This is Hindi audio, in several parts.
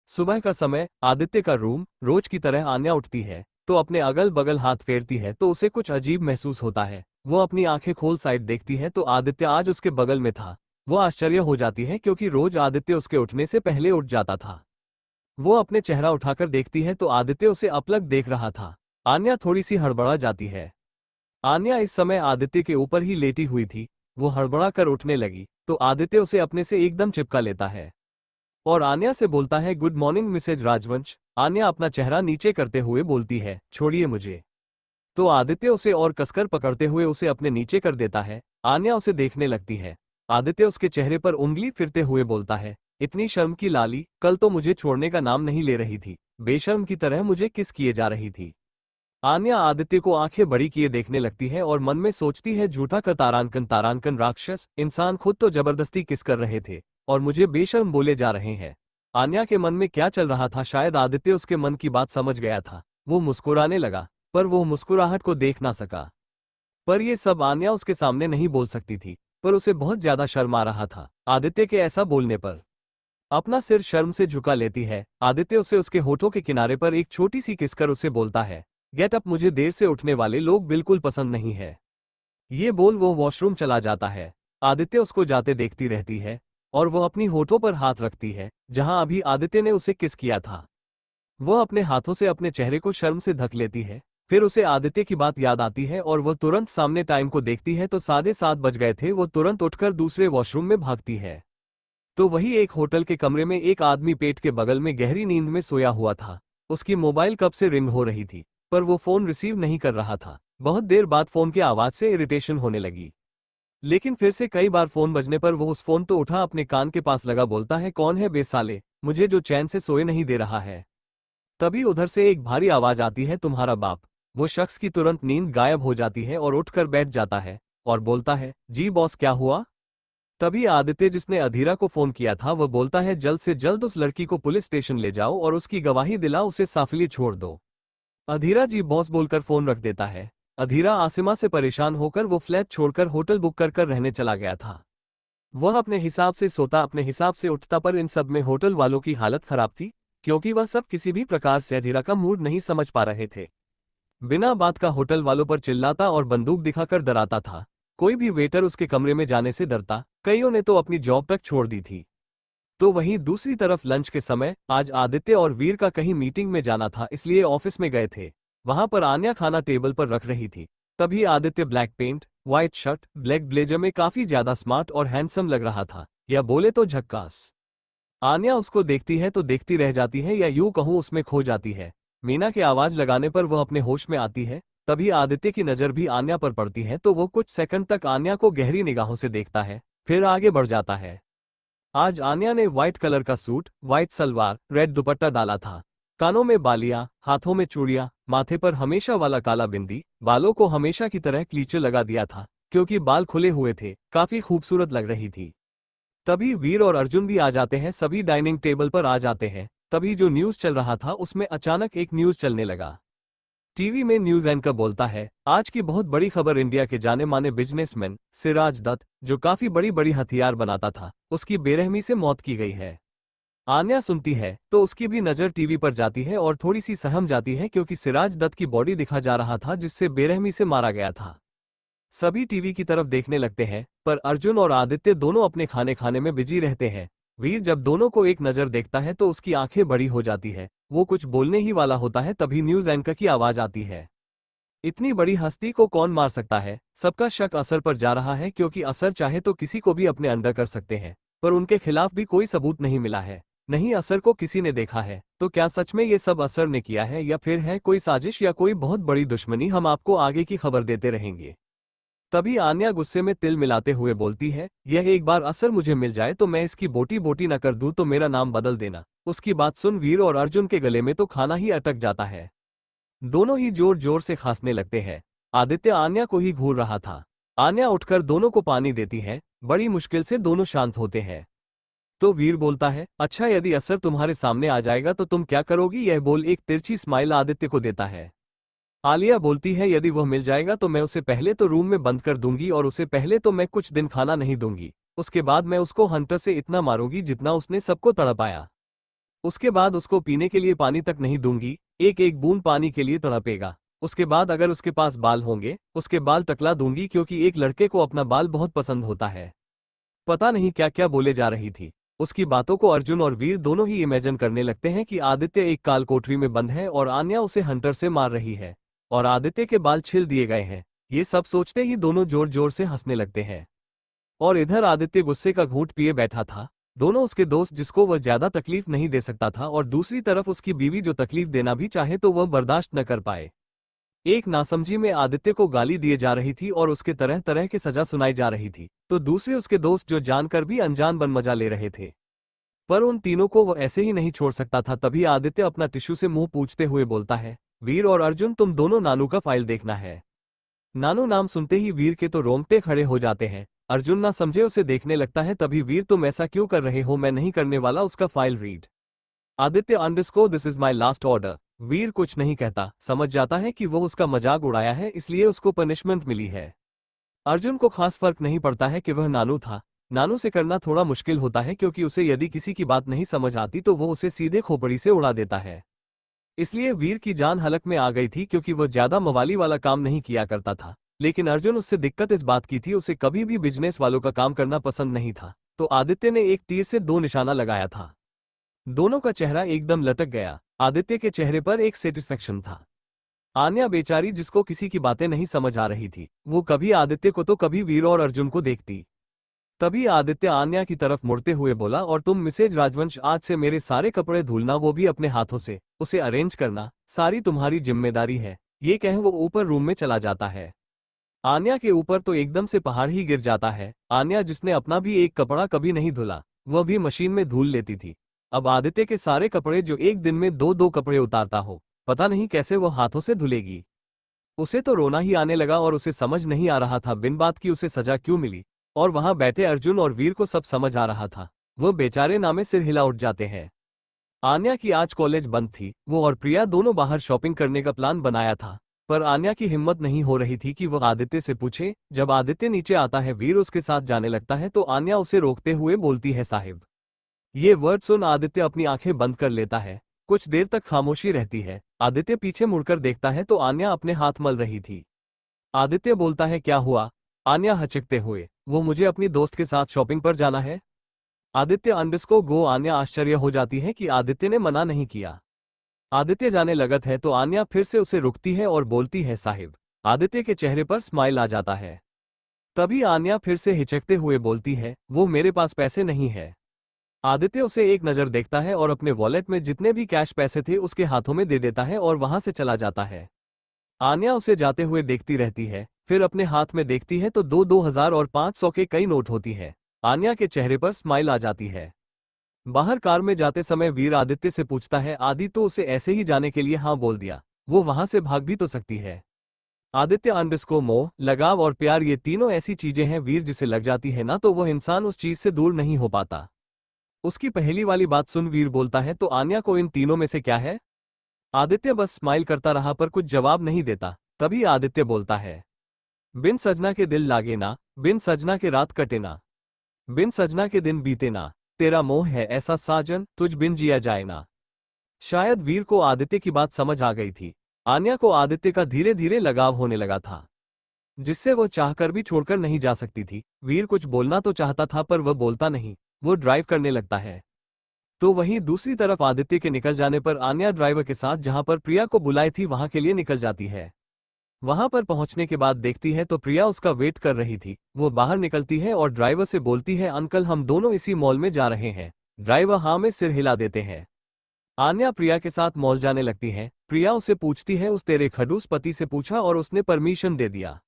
सुबह का समय, आदित्य का रूम, रोज की तरह आन्या उठती है तो अपने अगल बगल हाथ फेरती है तो उसे कुछ अजीब महसूस होता है। वो अपनी आंखें खोल साइड देखती है तो आदित्य आज उसके बगल में था। वो आश्चर्य हो जाती है क्योंकि रोज आदित्य उसके उठने से पहले उठ जाता था। वो अपने चेहरा उठाकर देखती है तो आदित्य उसे अपलक देख रहा था। आन्या थोड़ी सी हड़बड़ा जाती है। आन्या इस समय आदित्य के ऊपर ही लेटी हुई थी। वो हड़बड़ा कर उठने लगी तो आदित्य उसे अपने से एकदम चिपका लेता है और आन्या से बोलता है, गुड मॉर्निंग मिसेज राजवंश। आन्या अपना चेहरा नीचे करते हुए बोलती है, छोड़िए मुझे। तो आदित्य उसे और कसकर पकड़ते हुए उसे अपने नीचे कर देता है। आन्या उसे देखने लगती है। आदित्य उसके चेहरे पर उंगली फिरते हुए बोलता है, इतनी शर्म की लाली, कल तो मुझे छोड़ने का नाम नहीं ले रही थी, बेशर्म की तरह मुझे किस किए जा रही थी। आन्या आदित्य को आंखें बड़ी किए देखने लगती है और मन में सोचती है, झूठा का तारांकन तारांकन राक्षस इंसान खुद तो जबरदस्ती किस कर रहे थे और मुझे बेशर्म बोले जा रहे हैं। आन्या के मन में क्या चल रहा था, शायद आदित्य उसके मन की बात समझ गया था। वो मुस्कुराने लगा, पर वो मुस्कुराहट को देख ना सका। पर ये सब आन्या उसके सामने नहीं बोल सकती थी, पर उसे बहुत ज्यादा शर्म आ रहा था आदित्य के ऐसा बोलने पर। अपना सिर शर्म से झुका लेती है। आदित्य उसे उसके होठों के किनारे पर एक छोटी सी किस कर उसे बोलता है, गेट अप, मुझे देर से उठने वाले लोग बिल्कुल पसंद नहीं है। ये बोल वो वॉशरूम चला जाता है। आदित्य उसको जाते देखती रहती है और वो अपनी होठों पर हाथ रखती है जहां अभी आदित्य ने उसे किस किया था। वह अपने हाथों से अपने चेहरे को शर्म से ढक लेती है। फिर उसे आदित्य की बात याद आती है और वह तुरंत सामने टाइम को देखती है तो 7:30 बज गए थे। वो तुरंत उठकर दूसरे वॉशरूम में भागती है तो वही एक होटल के कमरे में एक आदमी पेट के बगल में गहरी नींद में सोया हुआ था। उसकी मोबाइल कब से रिंग हो रही थी पर वो फोन रिसीव नहीं कर रहा था। बहुत देर बाद फोन की आवाज से इरिटेशन होने लगी, लेकिन फिर से कई बार फोन बजने पर वो उस फोन तो उठा, अपने कान के पास लगा, बोलता है, कौन है बे साले, मुझे जो चैन से सोए नहीं दे रहा है। तभी उधर से एक भारी आवाज आती है, तुम्हारा बाप। वो शख्स की तुरंत नींद गायब हो जाती है और उठकर बैठ जाता है और बोलता है, जी बॉस, क्या हुआ। तभी आदित्य, जिसने अधीरा को फोन किया था, वह बोलता है, जल्द से जल्द उस लड़की को पुलिस स्टेशन ले जाओ और उसकी गवाही दिलाओ, उसे साफली छोड़ दो। अधीरा जी बॉस बोलकर फोन रख देता है। अधीरा आसिमा से परेशान होकर वो फ्लैट छोड़कर होटल बुक कर रहने चला गया था। वह अपने हिसाब से सोता, अपने हिसाब से उठता, पर इन सब में होटल वालों की हालत खराब थी क्योंकि वह सब किसी भी प्रकार से अधीरा का मूड नहीं समझ पा रहे थे। बिना बात का होटल वालों पर चिल्लाता और बंदूक दिखाकर डराता था। कोई भी वेटर उसके कमरे में जाने से डरता, कईयों ने तो अपनी जॉब तक छोड़ दी थी। तो वहीं दूसरी तरफ लंच के समय आज आदित्य और वीर का कहीं मीटिंग में जाना था, इसलिए ऑफिस में गए थे। वहां पर आन्या खाना टेबल पर रख रही थी। तभी Aditya black pant, white shirt, black blazer में काफी ज्यादा स्मार्ट और हैंडसम लग रहा था, या बोले तो झक्कास। आन्या उसको देखती है तो देखती रह जाती है, या यूं कहूं उसमें खो जाती है। मीना के आवाज लगाने पर वह अपने होश में आती है। तभी आदित्य की नजर भी आन्या पर पड़ती है तो वो कुछ सेकंड तक आन्या को गहरी निगाहों से देखता है, फिर आगे बढ़ जाता है। आज आन्या ने व्हाइट कलर का सूट, व्हाइट सलवार, रेड दुपट्टा डाला था। कानों में बालियां, हाथों में चूड़ियां, माथे पर हमेशा वाला काला बिंदी, बालों को हमेशा की तरह क्लीचर लगा दिया था क्योंकि बाल खुले हुए थे, काफी खूबसूरत लग रही थी। तभी वीर और अर्जुन भी आ जाते हैं, सभी डाइनिंग टेबल पर आ जाते हैं। तभी जो न्यूज चल रहा था उसमें अचानक एक न्यूज चलने लगा। टीवी में न्यूज एंकर बोलता है, आज की बहुत बड़ी खबर, इंडिया के जाने माने बिजनेसमैन सिराज दत्त, जो काफी बड़ी बड़ी हथियार बनाता था, उसकी बेरहमी से मौत की गई है। आन्या सुनती है तो उसकी भी नजर टीवी पर जाती है और थोड़ी सी सहम जाती है क्योंकि सिराज दत्त की बॉडी दिखा जा रहा था जिससे बेरहमी से मारा गया था। सभी टीवी की तरफ देखने लगते हैं, पर अर्जुन और आदित्य दोनों अपने खाने खाने में बिजी रहते हैं। वीर जब दोनों को एक नजर देखता है तो उसकी आंखें बड़ी हो जाती है। वो कुछ बोलने ही वाला होता है तभी न्यूज एंकर की आवाज आती है, इतनी बड़ी हस्ती को कौन मार सकता है। सबका शक असर पर जा रहा है क्योंकि असर चाहे तो किसी को भी अपने अंडर कर सकते हैं, पर उनके खिलाफ भी कोई सबूत नहीं मिला है। नहीं असर को किसी ने देखा है, तो क्या सच में ये सब असर ने किया है या फिर है कोई साजिश या कोई बहुत बड़ी दुश्मनी। हम आपको आगे की खबर देते रहेंगे। तभी आन्या गुस्से में तिल मिलाते हुए बोलती है, यह एक बार असर मुझे मिल जाए तो मैं इसकी बोटी बोटी न कर दूं तो मेरा नाम बदल देना। उसकी बात सुन वीर और अर्जुन के गले में तो खाना ही अटक जाता है। दोनों ही जोर जोर से खांसने लगते हैं। आदित्य आन्या को ही घूर रहा था। आन्या उठकर दोनों को पानी देती है। बड़ी मुश्किल से दोनों शांत होते हैं। तो वीर बोलता है, अच्छा यदि असर तुम्हारे सामने आ जाएगा तो तुम क्या करोगी। यह बोल एक तिरछी स्माइल आदित्य को देता है। आलिया बोलती है, यदि वह मिल जाएगा तो मैं उसे पहले तो रूम में बंद कर दूंगी और उसे पहले तो मैं कुछ दिन खाना नहीं दूंगी। उसके बाद मैं उसको हंटर से इतना मारूंगी जितना उसने सबको तड़पाया। उसके बाद उसको पीने के लिए पानी तक नहीं दूंगी, एक एक बूंद पानी के लिए तड़पेगा। उसके बाद अगर उसके पास बाल होंगे, उसके बाल टकला दूंगी क्योंकि एक लड़के को अपना बाल बहुत पसंद होता है। पता नहीं क्या क्या बोले जा रही थी। उसकी बातों को अर्जुन और वीर दोनों ही इमेजिन करने लगते हैं कि आदित्य एक काल कोठरी में बंद है और आन्या उसे हंटर से मार रही है और आदित्य के बाल छिल दिए गए हैं। ये सब सोचते ही दोनों जोर जोर से हंसने लगते हैं। और इधर आदित्य गुस्से का घूंट पिए बैठा था। दोनों उसके दोस्त जिसको वह ज्यादा तकलीफ नहीं दे सकता था और दूसरी तरफ उसकी बीवी जो तकलीफ देना भी चाहे तो वह बर्दाश्त न कर पाए। एक नासमझी में आदित्य को गाली दिए जा रही थी और उसके तरह तरह के सजा सुनाई जा रही थी, तो दूसरे उसके दोस्त जो जानकर भी अनजान बन मजा ले रहे थे। पर उन तीनों को वह ऐसे ही नहीं छोड़ सकता था। तभी आदित्य अपना टिश्यू से मुंह पूछते हुए बोलता है, वीर और अर्जुन तुम दोनों नानू का फाइल देखना है। नानू नाम सुनते ही वीर के तो रोंगटे खड़े हो जाते हैं। अर्जुन ना समझे उसे देखने लगता है। तभी वीर तुम ऐसा क्यों कर रहे हो, मैं नहीं करने वाला उसका file read. Aditya underscore this is my last order. Veer कुछ नहीं कहता, समझ जाता है कि वो उसका मजाक उड़ाया है इसलिए उसको पनिशमेंट मिली है। अर्जुन को खास फर्क नहीं पड़ता है कि वह नानू था। नानू से करना थोड़ा मुश्किल होता है क्योंकि उसे यदि किसी की बात नहीं समझ आती तो वो उसे सीधे खोपड़ी से उड़ा देता है। इसलिए वीर की जान हलक में आ गई थी क्योंकि वह ज्यादा मवाली वाला काम नहीं किया करता था। लेकिन अर्जुन उससे दिक्कत इस बात की थी, उसे कभी भी बिजनेस वालों का काम करना पसंद नहीं था। तो आदित्य ने एक तीर से दो निशाना लगाया था। दोनों का चेहरा एकदम लटक गया। आदित्य के चेहरे पर एक सेटिस्फेक्शन था। आन्या बेचारी जिसको किसी की बातें नहीं समझ आ रही थी, वो कभी आदित्य को तो कभी वीर और अर्जुन को देखती। तभी आदित्य आन्या की तरफ मुड़ते हुए बोला, और तुम मिसेज राजवंश आज से मेरे सारे कपड़े धुलना, वो भी अपने हाथों से, उसे अरेंज करना, सारी तुम्हारी जिम्मेदारी है। ये कह वो ऊपर रूम में चला जाता है। आन्या के ऊपर तो एकदम से पहाड़ ही गिर जाता है। आन्या जिसने अपना भी एक कपड़ा कभी नहीं धुला, वह भी मशीन में धुल लेती थी। अब आदित्य के सारे कपड़े जो एक दिन में दो दो कपड़े उतारता हो, पता नहीं कैसे वह हाथों से धुलेगी। उसे तो रोना ही आने लगा और उसे समझ नहीं आ रहा था बिन बात की उसे सजा क्यों मिली। और वहां बैठे अर्जुन और वीर को सब समझ आ रहा था। वह बेचारे नामे सिर हिला उठ जाते हैं। आन्या की आज कॉलेज बंद थी। वो और प्रिया दोनों बाहर शॉपिंग करने का प्लान बनाया था। पर आन्या की हिम्मत नहीं हो रही थी कि वह आदित्य से पूछे। जब आदित्य नीचे आता है, वीर उसके साथ जाने लगता है तो आन्या उसे रोकते हुए बोलती है, साहिब। ये वर्ड सुन आदित्य अपनी आंखें बंद कर लेता है। कुछ देर तक खामोशी रहती है। आदित्य पीछे मुड़कर देखता है तो आन्या अपने हाथ मल रही थी। आदित्य बोलता है, क्या हुआ? आन्या हचकते हुए, वो मुझे अपनी दोस्त के साथ शॉपिंग पर जाना है। आदित्य अंडरस्को गो। आन्या आश्चर्य हो जाती है कि आदित्य ने मना नहीं किया। आदित्य जाने लगत है तो आन्या फिर से उसे रुकती है और बोलती है, साहिब। आदित्य के चेहरे पर स्माइल आ जाता है। तभी आन्या फिर से हिचकते हुए बोलती है, वो मेरे पास पैसे नहीं है। आदित्य उसे एक नज़र देखता है और अपने वॉलेट में जितने भी कैश पैसे थे उसके हाथों में दे देता है और वहां से चला जाता है। आन्या उसे जाते हुए देखती रहती है, फिर अपने हाथ में देखती है तो 2,000 और 500 के कई नोट होती है। आन्या के चेहरे पर स्माइल आ जाती है। बाहर कार में जाते समय वीर आदित्य से पूछता है, आदि तो उसे ऐसे ही जाने के लिए हाँ बोल दिया, वो वहां से भाग भी तो सकती है। आदित्य अंडरस्को मोह, लगाव और प्यार, ये तीनों ऐसी चीजें हैं वीर जिसे लग जाती है ना तो वह इंसान उस चीज से दूर नहीं हो पाता। उसकी पहली वाली बात सुन वीर बोलता है, तो आन्या को इन तीनों में से क्या है? आदित्य बस स्माइल करता रहा पर कुछ जवाब नहीं देता। तभी आदित्य बोलता है, बिन सजना के दिल लागे ना, बिन सजना के रात कटे ना, बिन सजना के दिन बीते ना, तेरा मोह है ऐसा साजन, तुझ बिन जिया जाए ना। शायद वीर को आदित्य की बात समझ आ गई थी। आन्या को आदित्य का धीरे धीरे लगाव होने लगा था, जिससे वो चाहकर भी छोड़कर नहीं जा सकती थी। वीर कुछ बोलना तो चाहता था पर वह बोलता नहीं, वो ड्राइव करने लगता है। तो वहीं दूसरी तरफ आदित्य के निकल जाने पर आन्या ड्राइवर के साथ जहां पर प्रिया को बुलाई थी वहां के लिए निकल जाती है। वहां पर पहुंचने के बाद देखती है तो प्रिया उसका वेट कर रही थी। वो बाहर निकलती है और ड्राइवर से बोलती है, अंकल हम दोनों इसी मॉल में जा रहे हैं। ड्राइवर हाँ में सिर हिला देते हैं। आन्या प्रिया के साथ मॉल जाने लगती है। प्रिया उसे पूछती है, उस तेरे खड़ूस पति से पूछा और उसने परमिशन दे दिया?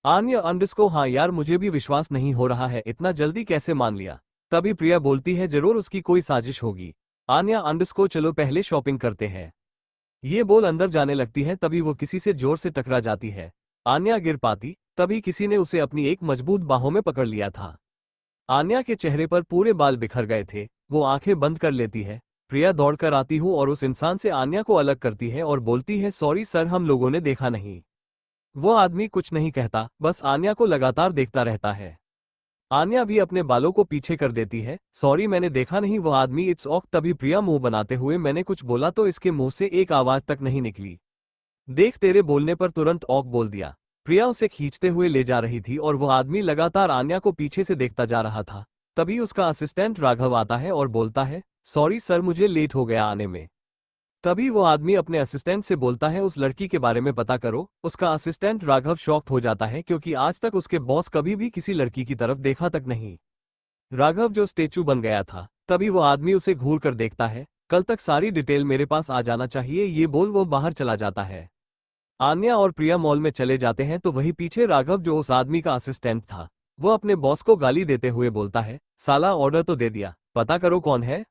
आन्या अंडरस्को हाँ यार, मुझे भी विश्वास नहीं हो रहा है, इतना जल्दी कैसे मान लिया। तभी प्रिया बोलती है, जरूर उसकी कोई साजिश होगी। आन्या अंडरस्को चलो पहले शॉपिंग करते हैं। ये बोल अंदर जाने लगती है, तभी वो किसी से जोर से टकरा जाती है। आन्या गिर पाती, तभी किसी ने उसे अपनी एक मजबूत बाहों में पकड़ लिया था। आन्या के चेहरे पर पूरे बाल बिखर गए थे। वो आंखें बंद कर लेती है। प्रिया दौड़कर आती हूँ और उस इंसान से आन्या को अलग करती है और बोलती है, सॉरी सर, हम लोगों ने देखा नहीं। वो आदमी कुछ नहीं कहता, बस आन्या को लगातार देखता रहता है। आन्या भी अपने बालों को पीछे कर देती है। सॉरी, मैंने देखा नहीं वो आदमी, इट्स ऑक। तभी प्रिया मुंह बनाते हुए मैंने कुछ बोला तो इसके मुंह से एक आवाज तक नहीं निकली। देख, तेरे बोलने पर तुरंत ऑक बोल दिया। प्रिया उसे खींचते हुए ले जा रही थी और वो आदमी लगातार आन्या को पीछे से देखता जा रहा था। तभी उसका असिस्टेंट राघव आता है और बोलता है, सॉरी सर, मुझे लेट हो गया आने में। तभी वो आदमी अपने असिस्टेंट से बोलता है, उस लड़की के बारे में पता करो। उसका असिस्टेंट राघव शॉक्ड हो जाता है क्योंकि आज तक उसके बॉस कभी भी किसी लड़की की तरफ देखा तक नहीं। राघव जो स्टेचू बन गया था। तभी वो आदमी उसे घूर कर देखता है। कल तक सारी डिटेल मेरे पास आ जाना चाहिए, ये बोल वो बाहर चला जाता है। आन्या और प्रिया मॉल में चले जाते हैं तो वहीं पीछे राघव, जो उस आदमी का असिस्टेंट था, वो अपने बॉस को गाली देते हुए बोलता है, साला ऑर्डर तो दे दिया, पता करो कौन है।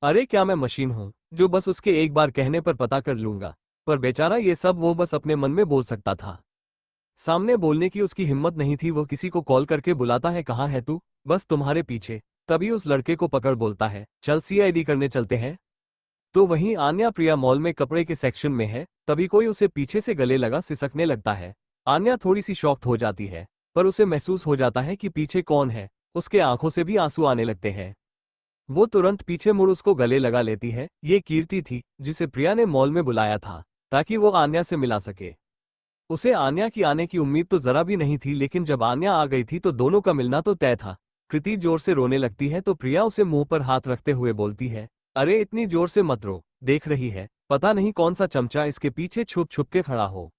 अरे क्या मैं मशीन हूँ जो बस उसके एक बार कहने पर पता कर लूंगा। पर बेचारा ये सब वो बस अपने मन में बोल सकता था, सामने बोलने की उसकी हिम्मत नहीं थी। वो किसी को कॉल करके बुलाता है, कहाँ है तू, बस तुम्हारे पीछे। तभी उस लड़के को पकड़ बोलता है, चल सीआईडी करने चलते हैं। तो वहीं आन्या प्रिया मॉल में कपड़े के सेक्शन में है। तभी कोई उसे पीछे से गले लगा सिसकने लगता है। आन्या थोड़ी सी शॉक्ड हो जाती है, पर उसे महसूस हो जाता है कि पीछे कौन है। उसके आंखों से भी आंसू आने लगते हैं। वो तुरंत पीछे मुड़ उसको गले लगा लेती है। ये कीर्ति थी जिसे प्रिया ने मॉल में बुलाया था ताकि वो आन्या से मिला सके। उसे आन्या की आने की उम्मीद तो जरा भी नहीं थी, लेकिन जब आन्या आ गई थी तो दोनों का मिलना तो तय था। कृति जोर से रोने लगती है तो प्रिया उसे मुंह पर हाथ रखते हुए बोलती है, अरे इतनी जोर से मत रो, देख रही है पता नहीं कौन सा चमचा इसके पीछे छुप छुप के खड़ा हो।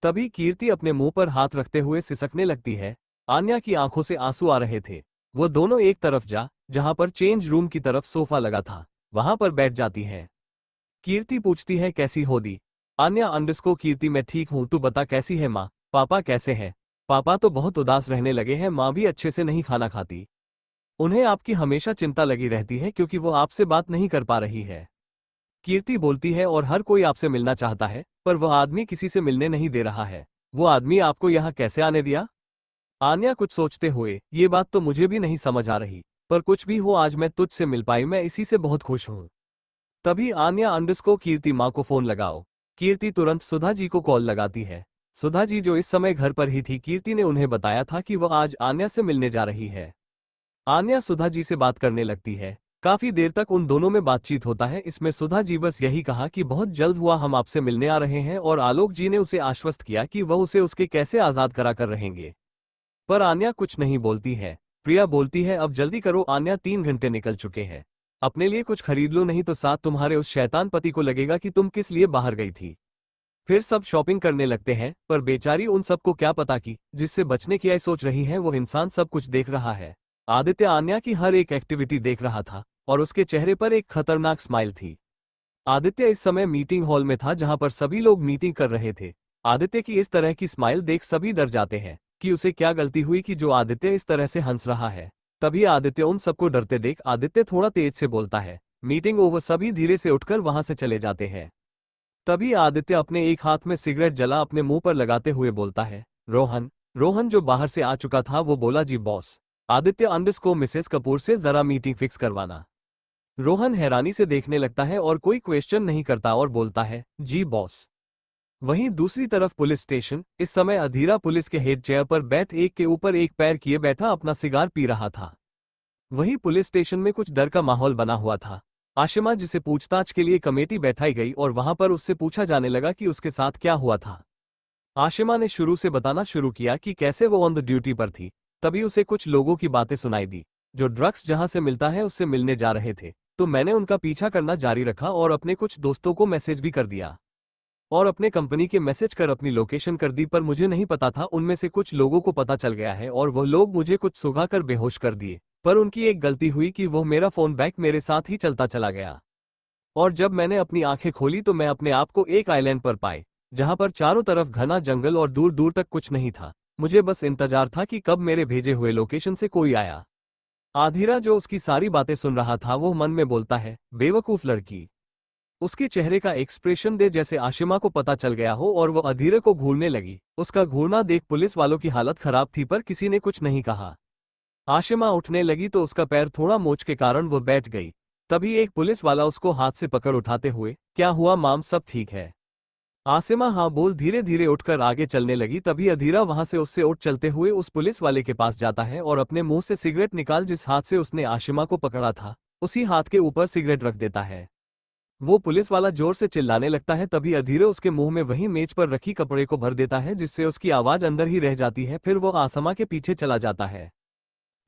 तभी कीर्ति अपने मुंह पर हाथ रखते हुए सिसकने लगती है। आन्या की आंखों से आंसू आ रहे थे। वो दोनों एक तरफ जहां पर चेंज रूम की तरफ सोफा लगा था, वहां पर बैठ जाती है। कीर्ति पूछती है, कैसी हो दी। आन्या अंडरस्को कीर्ति, मैं ठीक हूं, तू बता कैसी है माँ पापा कैसे हैं। पापा तो बहुत उदास रहने लगे हैं, माँ भी अच्छे से नहीं खाना खाती। उन्हें आपकी हमेशा चिंता लगी रहती है क्योंकि वो आपसे बात नहीं कर पा रही है। कीर्ति बोलती है, और हर कोई आपसे मिलना चाहता है पर वह आदमी किसी से मिलने नहीं दे रहा है। वो आदमी आपको यहाँ कैसे आने दिया। आन्या कुछ सोचते हुए, ये बात तो मुझे भी नहीं समझ आ रही, पर कुछ भी हो आज मैं तुझसे मिल पाई, मैं इसी से बहुत खुश हूँ। तभी आन्या अंडरस्को कीर्ति, माँ को फोन लगाओ। कीर्ति तुरंत सुधा जी को कॉल लगाती है। सुधा जी जो इस समय घर पर ही थी, कीर्ति ने उन्हें बताया था कि वह आज आन्या से मिलने जा रही है। आन्या सुधा जी से बात करने लगती है। काफी देर तक उन दोनों में बातचीत होता है। इसमें सुधा जी बस यही कहा कि बहुत जल्द हुआ हम आपसे मिलने आ रहे हैं, और आलोक जी ने उसे आश्वस्त किया कि वह उसे उसके कैसे आजाद करा कर रहेंगे। पर आन्या कुछ नहीं बोलती है। प्रिया बोलती है, अब जल्दी करो आन्या, 3 घंटे निकल चुके हैं, अपने लिए कुछ खरीद लो, नहीं तो साथ तुम्हारे उस शैतान पति को लगेगा कि तुम किस लिए बाहर गई थी। फिर सब शॉपिंग करने लगते हैं, पर बेचारी उन सबको क्या पता कि जिससे बचने की सोच रही है वो इंसान सब कुछ देख रहा है। आदित्य आन्या की हर एक एक्टिविटी देख रहा था और उसके चेहरे पर एक खतरनाक स्माइल थी। आदित्य इस समय मीटिंग हॉल में था जहां पर सभी लोग मीटिंग कर रहे थे। आदित्य की इस तरह की स्माइल देख सभी डर जाते हैं कि उसे क्या गलती हुई कि जो आदित्य इस तरह से हंस रहा है। तभी आदित्य उन सबको डरते देख आदित्य थोड़ा तेज से बोलता है, मीटिंग ओवर। सभी धीरे से उठकर वहां से चले जाते हैं। तभी आदित्य अपने एक हाथ में सिगरेट जला अपने मुंह पर लगाते हुए बोलता है, रोहन। रोहन जो बाहर से आ चुका था वो बोला, जी boss. Aditya underscore Mrs Kapoor से जरा मीटिंग फिक्स करवाना। रोहन हैरानी से देखने लगता है और कोई क्वेश्चन नहीं करता और बोलता है, जी बॉस। वहीं दूसरी तरफ पुलिस स्टेशन, इस समय अधीरा पुलिस के हेड चेयर पर बैठ एक के ऊपर एक पैर किए बैठा अपना सिगार पी रहा था। वहीं पुलिस स्टेशन में कुछ डर का माहौल बना हुआ था। आशिमा, जिसे पूछताछ के लिए कमेटी बैठाई गई और वहां पर उससे पूछा जाने लगा कि उसके साथ क्या हुआ था। आशिमा ने शुरू से बताना शुरू किया कि कैसे वो ऑन द ड्यूटी पर थी। तभी उसे कुछ लोगों की बातें सुनाई दी जो ड्रग्स जहां से मिलता है उससे मिलने जा रहे थे। तो मैंने उनका पीछा करना जारी रखा और अपने कुछ दोस्तों को मैसेज भी कर दिया और अपने कंपनी के मैसेज कर अपनी लोकेशन कर दी, पर मुझे नहीं पता था उनमें से कुछ लोगों को पता चल गया है और वह लोग मुझे कुछ सुगाकर बेहोश कर दिए। पर उनकी एक गलती हुई कि वो मेरा फोन बैक मेरे साथ ही चलता चला गया। और जब मैंने अपनी आंखें खोली तो मैं अपने आप को एक आइलैंड पर पाए जहां पर चारों तरफ घना जंगल और दूर दूर तक कुछ नहीं था। मुझे बस इंतजार था कि कब मेरे भेजे हुए लोकेशन से कोई आया। आधीरा जो उसकी सारी बातें सुन रहा था वो मन में बोलता है, बेवकूफ लड़की। उसके चेहरे का एक्सप्रेशन दे जैसे आशिमा को पता चल गया हो और वो अधीरे को घूरने लगी। उसका घूरना देख पुलिस वालों की हालत खराब थी पर किसी ने कुछ नहीं कहा। आशिमा उठने लगी तो उसका पैर थोड़ा मोच के कारण वो बैठ गई। तभी एक पुलिस वाला उसको हाथ से पकड़ उठाते हुए, क्या हुआ माम, सब ठीक है। आसिमा हाँ बोल धीरे धीरे उठकर आगे चलने लगी। तभी अधीरा वहां से उससे उठ चलते हुए उस पुलिस वाले के पास जाता है और अपने मुंह से सिगरेट निकाल जिस हाथ से उसने आशिमा को पकड़ा था उसी हाथ के ऊपर सिगरेट रख देता है। वो पुलिस वाला जोर से चिल्लाने लगता है। तभी अधीरे उसके मुंह में वही मेज पर रखी कपड़े को भर देता है जिससे उसकी आवाज अंदर ही रह जाती है। फिर वो आसमा के पीछे चला जाता है।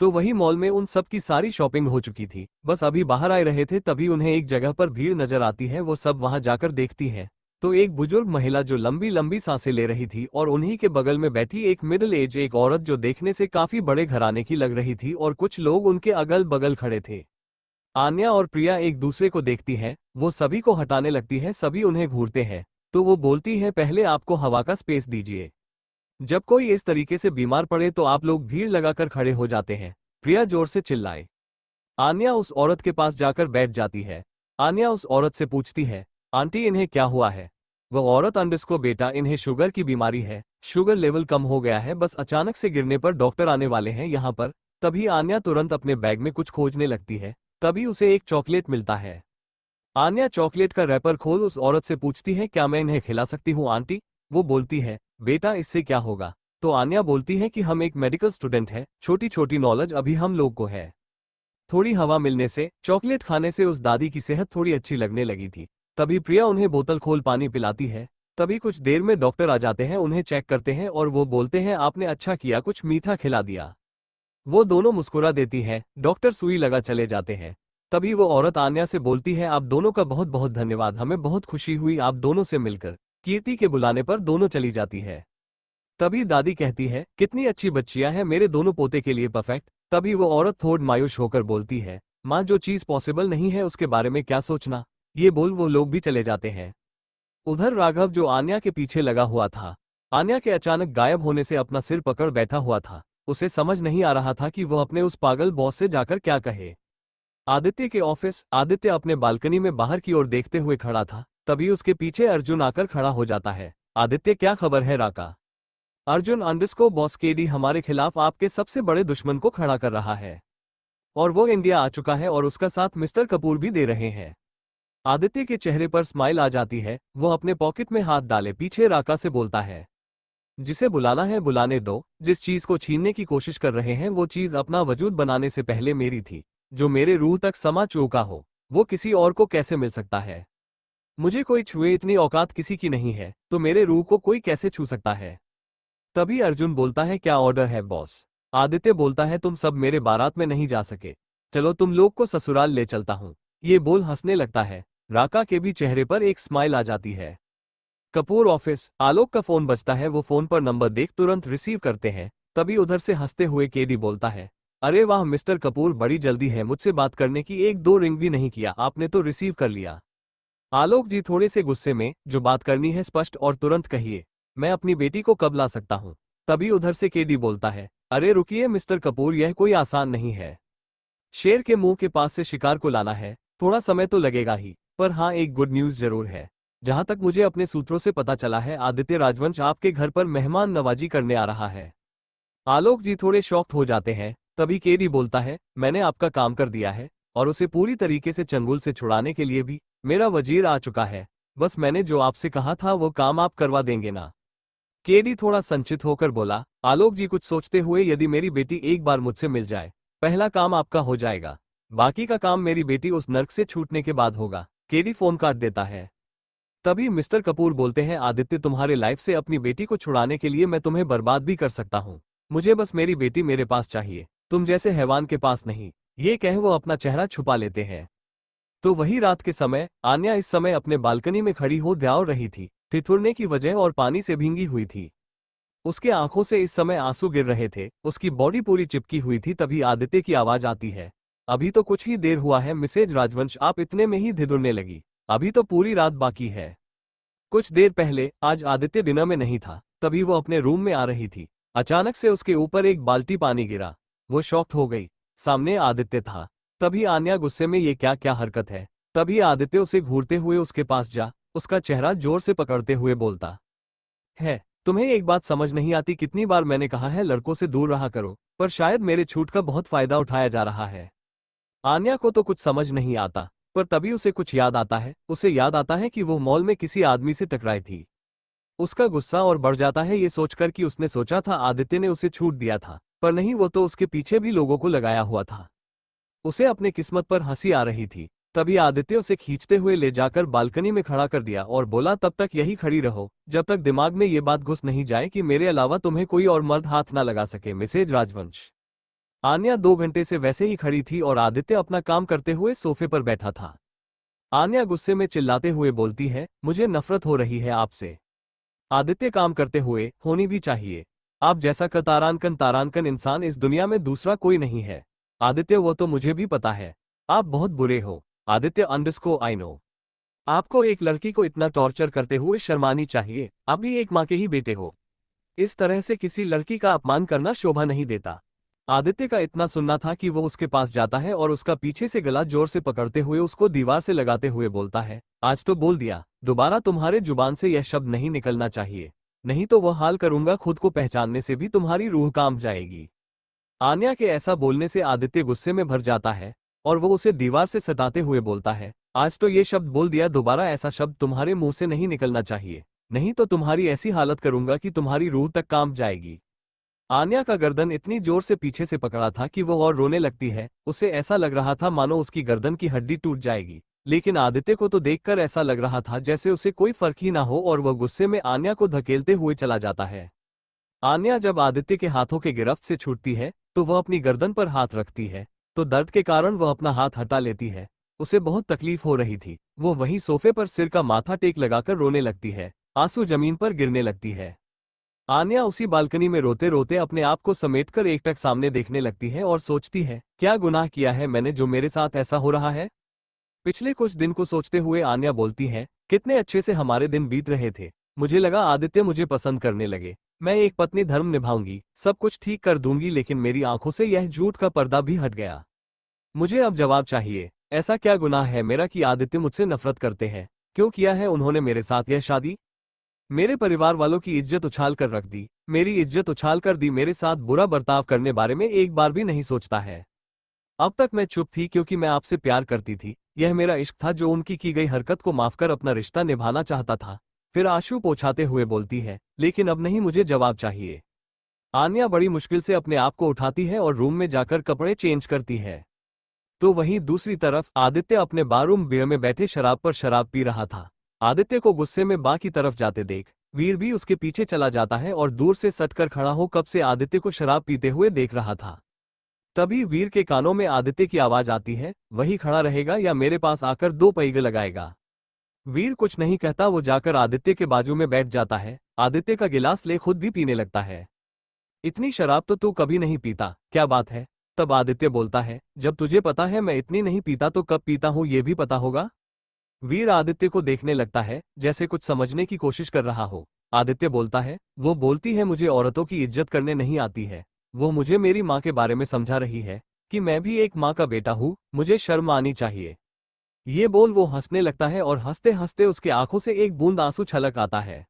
तो वही मॉल में उन सब की सारी शॉपिंग हो चुकी थी, बस अभी बाहर आए रहे थे। तभी उन्हें एक जगह पर भीड़ नजर आती है। वो सब वहां जाकर देखती है तो एक बुजुर्ग महिला जो लंबी लंबी सांसें ले रही थी और उन्हीं के बगल में बैठी एक मिडिल एज एक औरत जो देखने से काफी बड़े घराने की लग रही थी और कुछ लोग उनके अगल बगल खड़े थे। आन्या और प्रिया एक दूसरे को देखती है, वो सभी को हटाने लगती है। सभी उन्हें घूरते हैं तो वो बोलती है पहले आपको हवा का स्पेस दीजिए। जब कोई इस तरीके से बीमार पड़े तो आप लोग भीड़ लगाकर खड़े हो जाते हैं। प्रिया जोर से चिल्लाए। आन्या उस औरत के पास जाकर बैठ जाती है। आन्या उस औरत से पूछती है आंटी इन्हें क्या हुआ है। वह औरत अंडस्को बेटा इन्हें शुगर की बीमारी है, शुगर लेवल कम हो गया है, बस अचानक से गिरने पर डॉक्टर आने वाले हैं यहाँ पर। तभी आन्या तुरंत अपने बैग में कुछ खोजने लगती है। तभी उसे एक चॉकलेट मिलता है। आन्या चॉकलेट का रैपर खोल उस औरत से पूछती है क्या मैं इन्हें खिला सकती हूँ आंटी। वो बोलती है बेटा इससे क्या होगा। तो आन्या बोलती है कि हम एक मेडिकल स्टूडेंट है, छोटी छोटी नॉलेज अभी हम लोग को है। थोड़ी हवा मिलने से, चॉकलेट खाने से उस दादी की सेहत थोड़ी अच्छी लगने लगी थी। तभी प्रिया उन्हें बोतल खोल पानी पिलाती है। तभी कुछ देर में डॉक्टर आ जाते हैं, उन्हें चेक करते हैं और वो बोलते हैं आपने अच्छा किया कुछ मीठा खिला दिया। वो दोनों मुस्कुरा देती हैं। डॉक्टर सुई लगा चले जाते हैं। तभी वो औरत आन्या से बोलती है आप दोनों का बहुत बहुत धन्यवाद, हमें बहुत खुशी हुई आप दोनों से मिलकर। कीर्ति के बुलाने पर दोनों चली जाती है। तभी दादी कहती है कितनी अच्छी बच्चियां हैं मेरे दोनों पोते के लिए परफेक्ट। तभी वो औरत थोड़ी मायूस होकर बोलती है माँ जो चीज पॉसिबल नहीं है उसके बारे में क्या सोचना। ये बोल वो लोग भी चले जाते हैं। उधर राघव जो आन्या के पीछे लगा हुआ था, आन्या के अचानक गायब होने से अपना सिर पकड़ बैठा हुआ था। उसे समझ नहीं आ रहा था कि वह अपने उस पागल बॉस से जाकर क्या कहे। आदित्य के ऑफिस, आदित्य अपने बालकनी में बाहर की ओर देखते हुए खड़ा था। तभी उसके पीछे अर्जुन आकर खड़ा हो जाता है। आदित्य क्या खबर है राका। अर्जुन अंडरस्को बॉस केडी हमारे खिलाफ आपके सबसे बड़े दुश्मन को खड़ा कर रहा है और वो इंडिया आ चुका है और उसका साथ मिस्टर कपूर भी दे रहे हैं। आदित्य के चेहरे पर स्माइल आ जाती है। वो अपने पॉकेट में हाथ डाले पीछे राका से बोलता है जिसे बुलाना है बुलाने दो, जिस चीज को छीनने की कोशिश कर रहे हैं वो चीज अपना वजूद बनाने से पहले मेरी थी। जो मेरे रूह तक समा चुका हो वो किसी और को कैसे मिल सकता है। मुझे कोई छुए इतनी औकात किसी की नहीं है, तो मेरे रूह को कोई कैसे छू सकता है। तभी अर्जुन बोलता है क्या ऑर्डर है बॉस। आदित्य बोलता है तुम सब मेरे बारात में नहीं जा सके, चलो तुम लोग को ससुराल ले चलता हूँ। ये बोल हंसने लगता है। राका के भी चेहरे पर एक स्माइल आ जाती है। कपूर ऑफिस, आलोक का फोन बजता है। वो फोन पर नंबर देख तुरंत रिसीव करते हैं। तभी उधर से हंसते हुए केडी बोलता है अरे वाह मिस्टर कपूर बड़ी जल्दी है मुझसे बात करने की, एक दो रिंग भी नहीं किया आपने तो रिसीव कर लिया। आलोक जी थोड़े से गुस्से में जो बात करनी है स्पष्ट और तुरंत कहिए, मैं अपनी बेटी को कब ला सकता हूँ। तभी उधर से केडी बोलता है अरे रुकिए मिस्टर कपूर यह कोई आसान नहीं है। शेर के मुंह के पास से शिकार को लाना है, थोड़ा समय तो लगेगा ही, पर हाँ एक गुड न्यूज जरूर है। जहां तक मुझे अपने सूत्रों से पता चला है आदित्य राजवंश आपके घर पर मेहमान नवाजी करने आ रहा है। आलोक जी थोड़े शॉक्ड हो जाते हैं। तभी केडी बोलता है मैंने आपका काम कर दिया है और उसे पूरी तरीके से चंगुल से छुड़ाने के लिए भी मेरा वजीर आ चुका है। बस मैंने जो आपसे कहा था वो काम आप करवा देंगे ना। केडी थोड़ा संचित होकर बोला आलोक जी कुछ सोचते हुए यदि मेरी बेटी एक बार मुझसे मिल जाए, पहला काम आपका हो जाएगा, बाकी का काम मेरी बेटी उस नर्क से छूटने के बाद होगा। केडी फोन काट देता है। तभी मिस्टर कपूर बोलते हैं आदित्य तुम्हारे लाइफ से अपनी बेटी को छुड़ाने के लिए मैं तुम्हें बर्बाद भी कर सकता हूँ, मुझे बस मेरी बेटी मेरे पास चाहिए, तुम जैसे हैवान के पास नहीं। ये कह वो अपना चेहरा छुपा लेते हैं। तो वही रात के समय आन्या इस समय अपने बालकनी में खड़ी हो दौड़ रही थी, ठिठुरने की वजह और पानी से भींगी हुई थी। उसके आंखों से इस समय आंसू गिर रहे थे, उसकी बॉडी पूरी चिपकी हुई थी। तभी आदित्य की आवाज आती है अभी तो कुछ ही देर हुआ है मिसेज राजवंश, आप इतने में ही धिदुरने लगी, अभी तो पूरी रात बाकी है। कुछ देर पहले आज आदित्य डिनर में नहीं था। तभी वो अपने रूम में आ रही थी, अचानक से उसके ऊपर एक बाल्टी पानी गिरा। वो शॉक्ड हो गई, सामने आदित्य था। तभी आन्या गुस्से में ये क्या क्या हरकत है। तभी आदित्य उसे घूरते हुए उसके पास जा उसका चेहरा जोर से पकड़ते हुए बोलता है तुम्हें एक बात समझ नहीं आती, कितनी बार मैंने कहा है लड़कों से दूर रहा करो, पर शायद मेरे छूट का बहुत फायदा उठाया जा रहा है। आन्या को तो कुछ समझ नहीं आता, पर तभी उसे कुछ याद आता है। उसे याद आता है कि वो मॉल में किसी आदमी से टकराई थी। उसका गुस्सा और बढ़ जाता है ये सोचकर कि उसने सोचा था आदित्य ने उसे छूट दिया था, पर नहीं, वो तो उसके पीछे भी लोगों को लगाया हुआ था। उसे अपने किस्मत पर हंसी आ रही थी। तभी आदित्य उसे खींचते हुए ले जाकर बालकनी में खड़ा कर दिया और बोला, तब तक यही खड़ी रहो जब तक दिमाग में ये बात घुस नहीं जाए कि मेरे अलावा तुम्हें कोई और मर्द हाथ ना लगा सके। मिसेज राजवंश। आन्या 2 घंटे से वैसे ही खड़ी थी और आदित्य अपना काम करते हुए सोफे पर बैठा था। आन्या गुस्से में चिल्लाते हुए बोलती है, मुझे नफरत हो रही है आपसे। आदित्य काम करते हुए, होनी भी चाहिए। आप जैसा कतारानकन तारानकन इंसान इस दुनिया में दूसरा कोई नहीं है। आदित्य, वो तो मुझे भी पता है। आप बहुत बुरे हो। Aditya underscore I know. आपको एक लड़की को इतना टॉर्चर करते हुए शर्मानी चाहिए। आप भी एक माँ के ही बेटे हो। इस तरह से किसी लड़की का अपमान करना शोभा नहीं देता। आदित्य का इतना सुनना था कि वो उसके पास जाता है और उसका पीछे से गला जोर से पकड़ते हुए उसको दीवार से लगाते हुए बोलता है, आज तो बोल दिया, दोबारा तुम्हारे जुबान से यह शब्द नहीं निकलना चाहिए, नहीं तो वह हाल करूंगा खुद को पहचानने से भी तुम्हारी रूह कांप जाएगी। आन्या के ऐसा बोलने से आदित्य गुस्से में भर जाता है और वो उसे दीवार से सटाते हुए बोलता है, आज तो ये शब्द बोल दिया, दोबारा ऐसा शब्द तुम्हारे मुंह से नहीं निकलना चाहिए, नहीं तो तुम्हारी ऐसी हालत करूंगा कि तुम्हारी रूह तक कांप जाएगी। आन्या का गर्दन इतनी जोर से पीछे से पकड़ा था कि वो और रोने लगती है। उसे ऐसा लग रहा था मानो उसकी गर्दन की हड्डी टूट जाएगी, लेकिन आदित्य को तो देखकर ऐसा लग रहा था जैसे उसे कोई फर्क ही ना हो और वह गुस्से में आन्या को धकेलते हुए चला जाता है। आन्या जब आदित्य के हाथों के गिरफ्त से छूटती है तो वह अपनी गर्दन पर हाथ रखती है, तो दर्द के कारण वह अपना हाथ हटा लेती है। उसे बहुत तकलीफ हो रही थी। वो वहीं सोफे पर सिर का माथा टेक लगाकर रोने लगती है। आंसू जमीन पर गिरने लगती है। आन्या उसी बालकनी में रोते रोते अपने आप को समेटकर एकटक सामने देखने लगती है और सोचती है, क्या गुनाह किया है मैंने जो मेरे साथ ऐसा हो रहा है। पिछले कुछ दिन को सोचते हुए आन्या बोलती है, कितने अच्छे से हमारे दिन बीत रहे थे। मुझे लगा आदित्य मुझे पसंद करने लगे, मैं एक पत्नी धर्म निभाऊंगी, सब कुछ ठीक कर दूंगी, लेकिन मेरी आंखों से यह झूठ का पर्दा भी हट गया। मुझे अब जवाब चाहिए। ऐसा क्या गुनाह है मेरा कि आदित्य मुझसे नफरत करते हैं। क्यों किया है उन्होंने मेरे साथ यह शादी। मेरे परिवार वालों की इज्जत उछाल कर रख दी, मेरी इज्जत उछाल कर दी, मेरे साथ बुरा बर्ताव करने बारे में एक बार भी नहीं सोचता है। अब तक मैं चुप थी क्योंकि मैं आपसे प्यार करती थी, यह मेरा इश्क था जो उनकी की गई हरकत को माफ कर अपना रिश्ता निभाना चाहता था। फिर आंसू पोंछाते हुए बोलती है, लेकिन अब नहीं, मुझे जवाब चाहिए। आन्या बड़ी मुश्किल से अपने आप को उठाती है और रूम में जाकर कपड़े चेंज करती है। तो वहीं दूसरी तरफ आदित्य अपने बारूम बियर में बैठे शराब पर शराब पी रहा था। आदित्य को गुस्से में बा की तरफ जाते देख वीर भी उसके पीछे चला जाता है और दूर से सटकर खड़ा हो कब से आदित्य को शराब पीते हुए देख रहा था। तभी वीर के कानों में आदित्य की आवाज आती है, वही खड़ा रहेगा या मेरे पास आकर 2 पैग लगाएगा। वीर कुछ नहीं कहता, वो जाकर आदित्य के बाजू में बैठ जाता है। आदित्य का गिलास ले खुद भी पीने लगता है। इतनी शराब तो तू कभी नहीं पीता, क्या बात है। तब आदित्य बोलता है, जब तुझे पता है मैं इतनी नहीं पीता तो कब पीता हूं ये भी पता होगा। वीर आदित्य को देखने लगता है जैसे कुछ समझने की कोशिश कर रहा हो। आदित्य बोलता है, वो बोलती है मुझे औरतों की इज्जत करने नहीं आती है। वो मुझे मेरी माँ के बारे में समझा रही है कि मैं भी एक माँ का बेटा हूँ, मुझे शर्म आनी चाहिए। ये बोल वो हंसने लगता है और हंसते हंसते उसके आंखों से एक बूंद आंसू छलक आता है।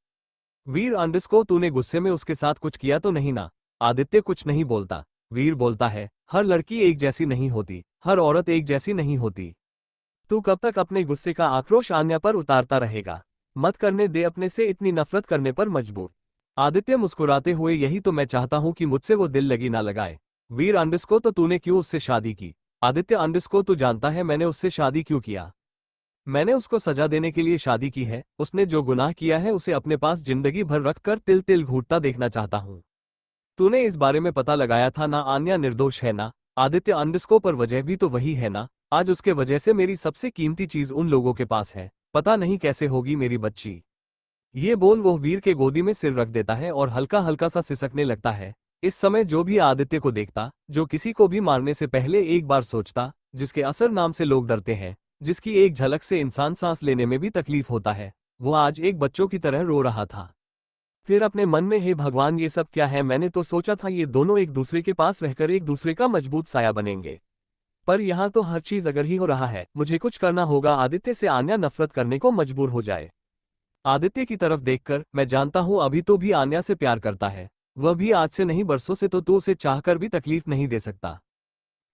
वीर अंडरस्को, तूने गुस्से में उसके साथ कुछ किया तो नहीं ना। आदित्य कुछ नहीं बोलता। वीर बोलता है, हर लड़की एक जैसी नहीं होती, हर औरत एक जैसी नहीं होती। तू कब तक अपने गुस्से का आक्रोश आन्या पर उतारता रहेगा। मत करने दे अपने से इतनी नफरत करने पर मजबूर। आदित्य मुस्कुराते हुए, यही तो मैं चाहता हूं कि मुझसे वो दिल लगी ना लगाए। वीर अंडरस्को, तो तूने क्यों उससे शादी की। आदित्य अंडरस्को, तू जानता है मैंने उससे शादी क्यों किया। मैंने उसको सजा देने के लिए शादी की है। उसने जो गुनाह किया है उसे अपने पास जिंदगी भर रखकर तिल तिल घूटता देखना चाहता हूँ। तूने इस बारे में पता लगाया था ना, आन्या निर्दोष है ना। आदित्य अंडरस्को, पर वजह भी तो वही है ना। आज उसके वजह से मेरी सबसे कीमती चीज उन लोगों के पास है, पता नहीं कैसे होगी मेरी बच्ची। ये बोल वो वीर के गोदी में सिर रख देता है और हल्का हल्का सा सिसकने लगता है। इस समय जो भी आदित्य को देखता, जो किसी को भी मारने से पहले एक बार सोचता, जिसके असर नाम से लोग डरते हैं, जिसकी एक झलक से इंसान सांस लेने में भी तकलीफ होता है, वो आज एक बच्चों की तरह रो रहा था। फिर अपने मन में, हे भगवान ये सब क्या है, मैंने तो सोचा था ये दोनों एक दूसरे के पास रहकर एक दूसरे का मजबूत साया बनेंगे, पर यहाँ तो हर चीज अगर ही हो रहा है। मुझे कुछ करना होगा, आदित्य से आन्या नफरत करने को मजबूर हो जाए। आदित्य की तरफ देखकर, मैं जानता हूँ अभी तो भी आन्या से प्यार करता है, वह भी आज से नहीं बरसों से, तो तू उसे चाहकर भी तकलीफ नहीं दे सकता।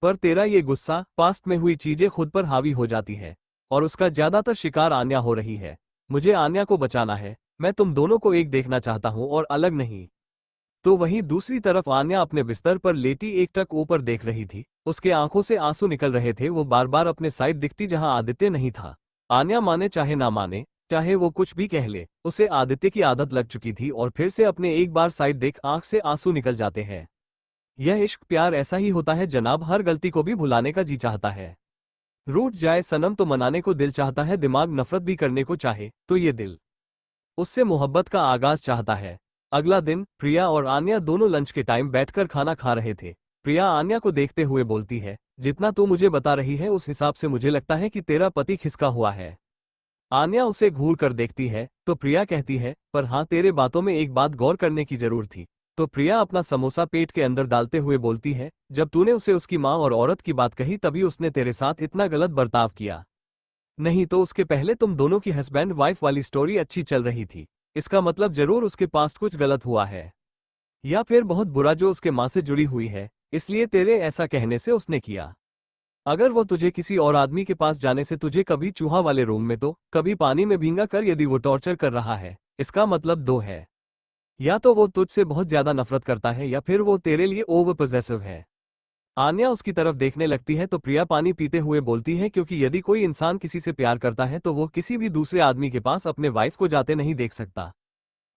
पर तेरा ये गुस्सा, पास्ट में हुई चीजें खुद पर हावी हो जाती है और उसका ज्यादातर शिकार आन्या हो रही है। मुझे आन्या को बचाना है। मैं तुम दोनों को एक देखना चाहता हूँ और अलग नहीं। तो वहीं दूसरी तरफ आन्या अपने बिस्तर पर लेटी एकटक ऊपर देख रही थी। उसके आंखों से आंसू निकल रहे थे। वो बार बार अपने साइड दिखती जहां आदित्य नहीं था। आन्या माने चाहे ना माने, चाहे वो कुछ भी कह ले, उसे आदित्य की आदत लग चुकी थी और फिर से अपने एक बार साइड देख आंख से आंसू निकल जाते हैं। यह इश्क प्यार ऐसा ही होता है जनाब, हर गलती को भी भुलाने का जी चाहता है। रूठ जाए सनम तो मनाने को दिल चाहता है, दिमाग नफरत भी करने को चाहे तो ये दिल उससे मोहब्बत का आगाज चाहता है। अगला दिन प्रिया और आन्या दोनों लंच के टाइम बैठकर खाना खा रहे थे। प्रिया आन्या को देखते हुए बोलती है, जितना तू मुझे बता रही है उस हिसाब से मुझे लगता है कि तेरा पति खिसका हुआ है। आन्या उसे घूर कर देखती है तो प्रिया कहती है, पर हाँ तेरे बातों में एक बात गौर करने की जरूर थी। तो प्रिया अपना समोसा पेट के अंदर डालते हुए बोलती है, जब तूने उसे उसकी माँ और औरत की बात कही तभी उसने तेरे साथ इतना गलत बर्ताव किया। नहीं तो उसके पहले तुम दोनों की हस्बैंड वाइफ वाली स्टोरी अच्छी चल रही थी। इसका मतलब जरूर उसके पास कुछ गलत हुआ है, या फिर बहुत बुरा जो उसके माँ से जुड़ी हुई है, इसलिए तेरे ऐसा कहने से उसने किया। अगर वो तुझे किसी और आदमी के पास जाने से तुझे कभी चूहा वाले रूम में तो कभी पानी में भींगा कर यदि वो टॉर्चर कर रहा है, इसका मतलब दो है। या तो वो तुझसे बहुत ज्यादा नफरत करता है या फिर वो तेरे लिए ओवर पोजेसिव है। आन्या उसकी तरफ देखने लगती है तो प्रिया पानी पीते हुए बोलती है, क्योंकि यदि कोई इंसान किसी से प्यार करता है तो वो किसी भी दूसरे आदमी के पास अपने वाइफ को जाते नहीं देख सकता।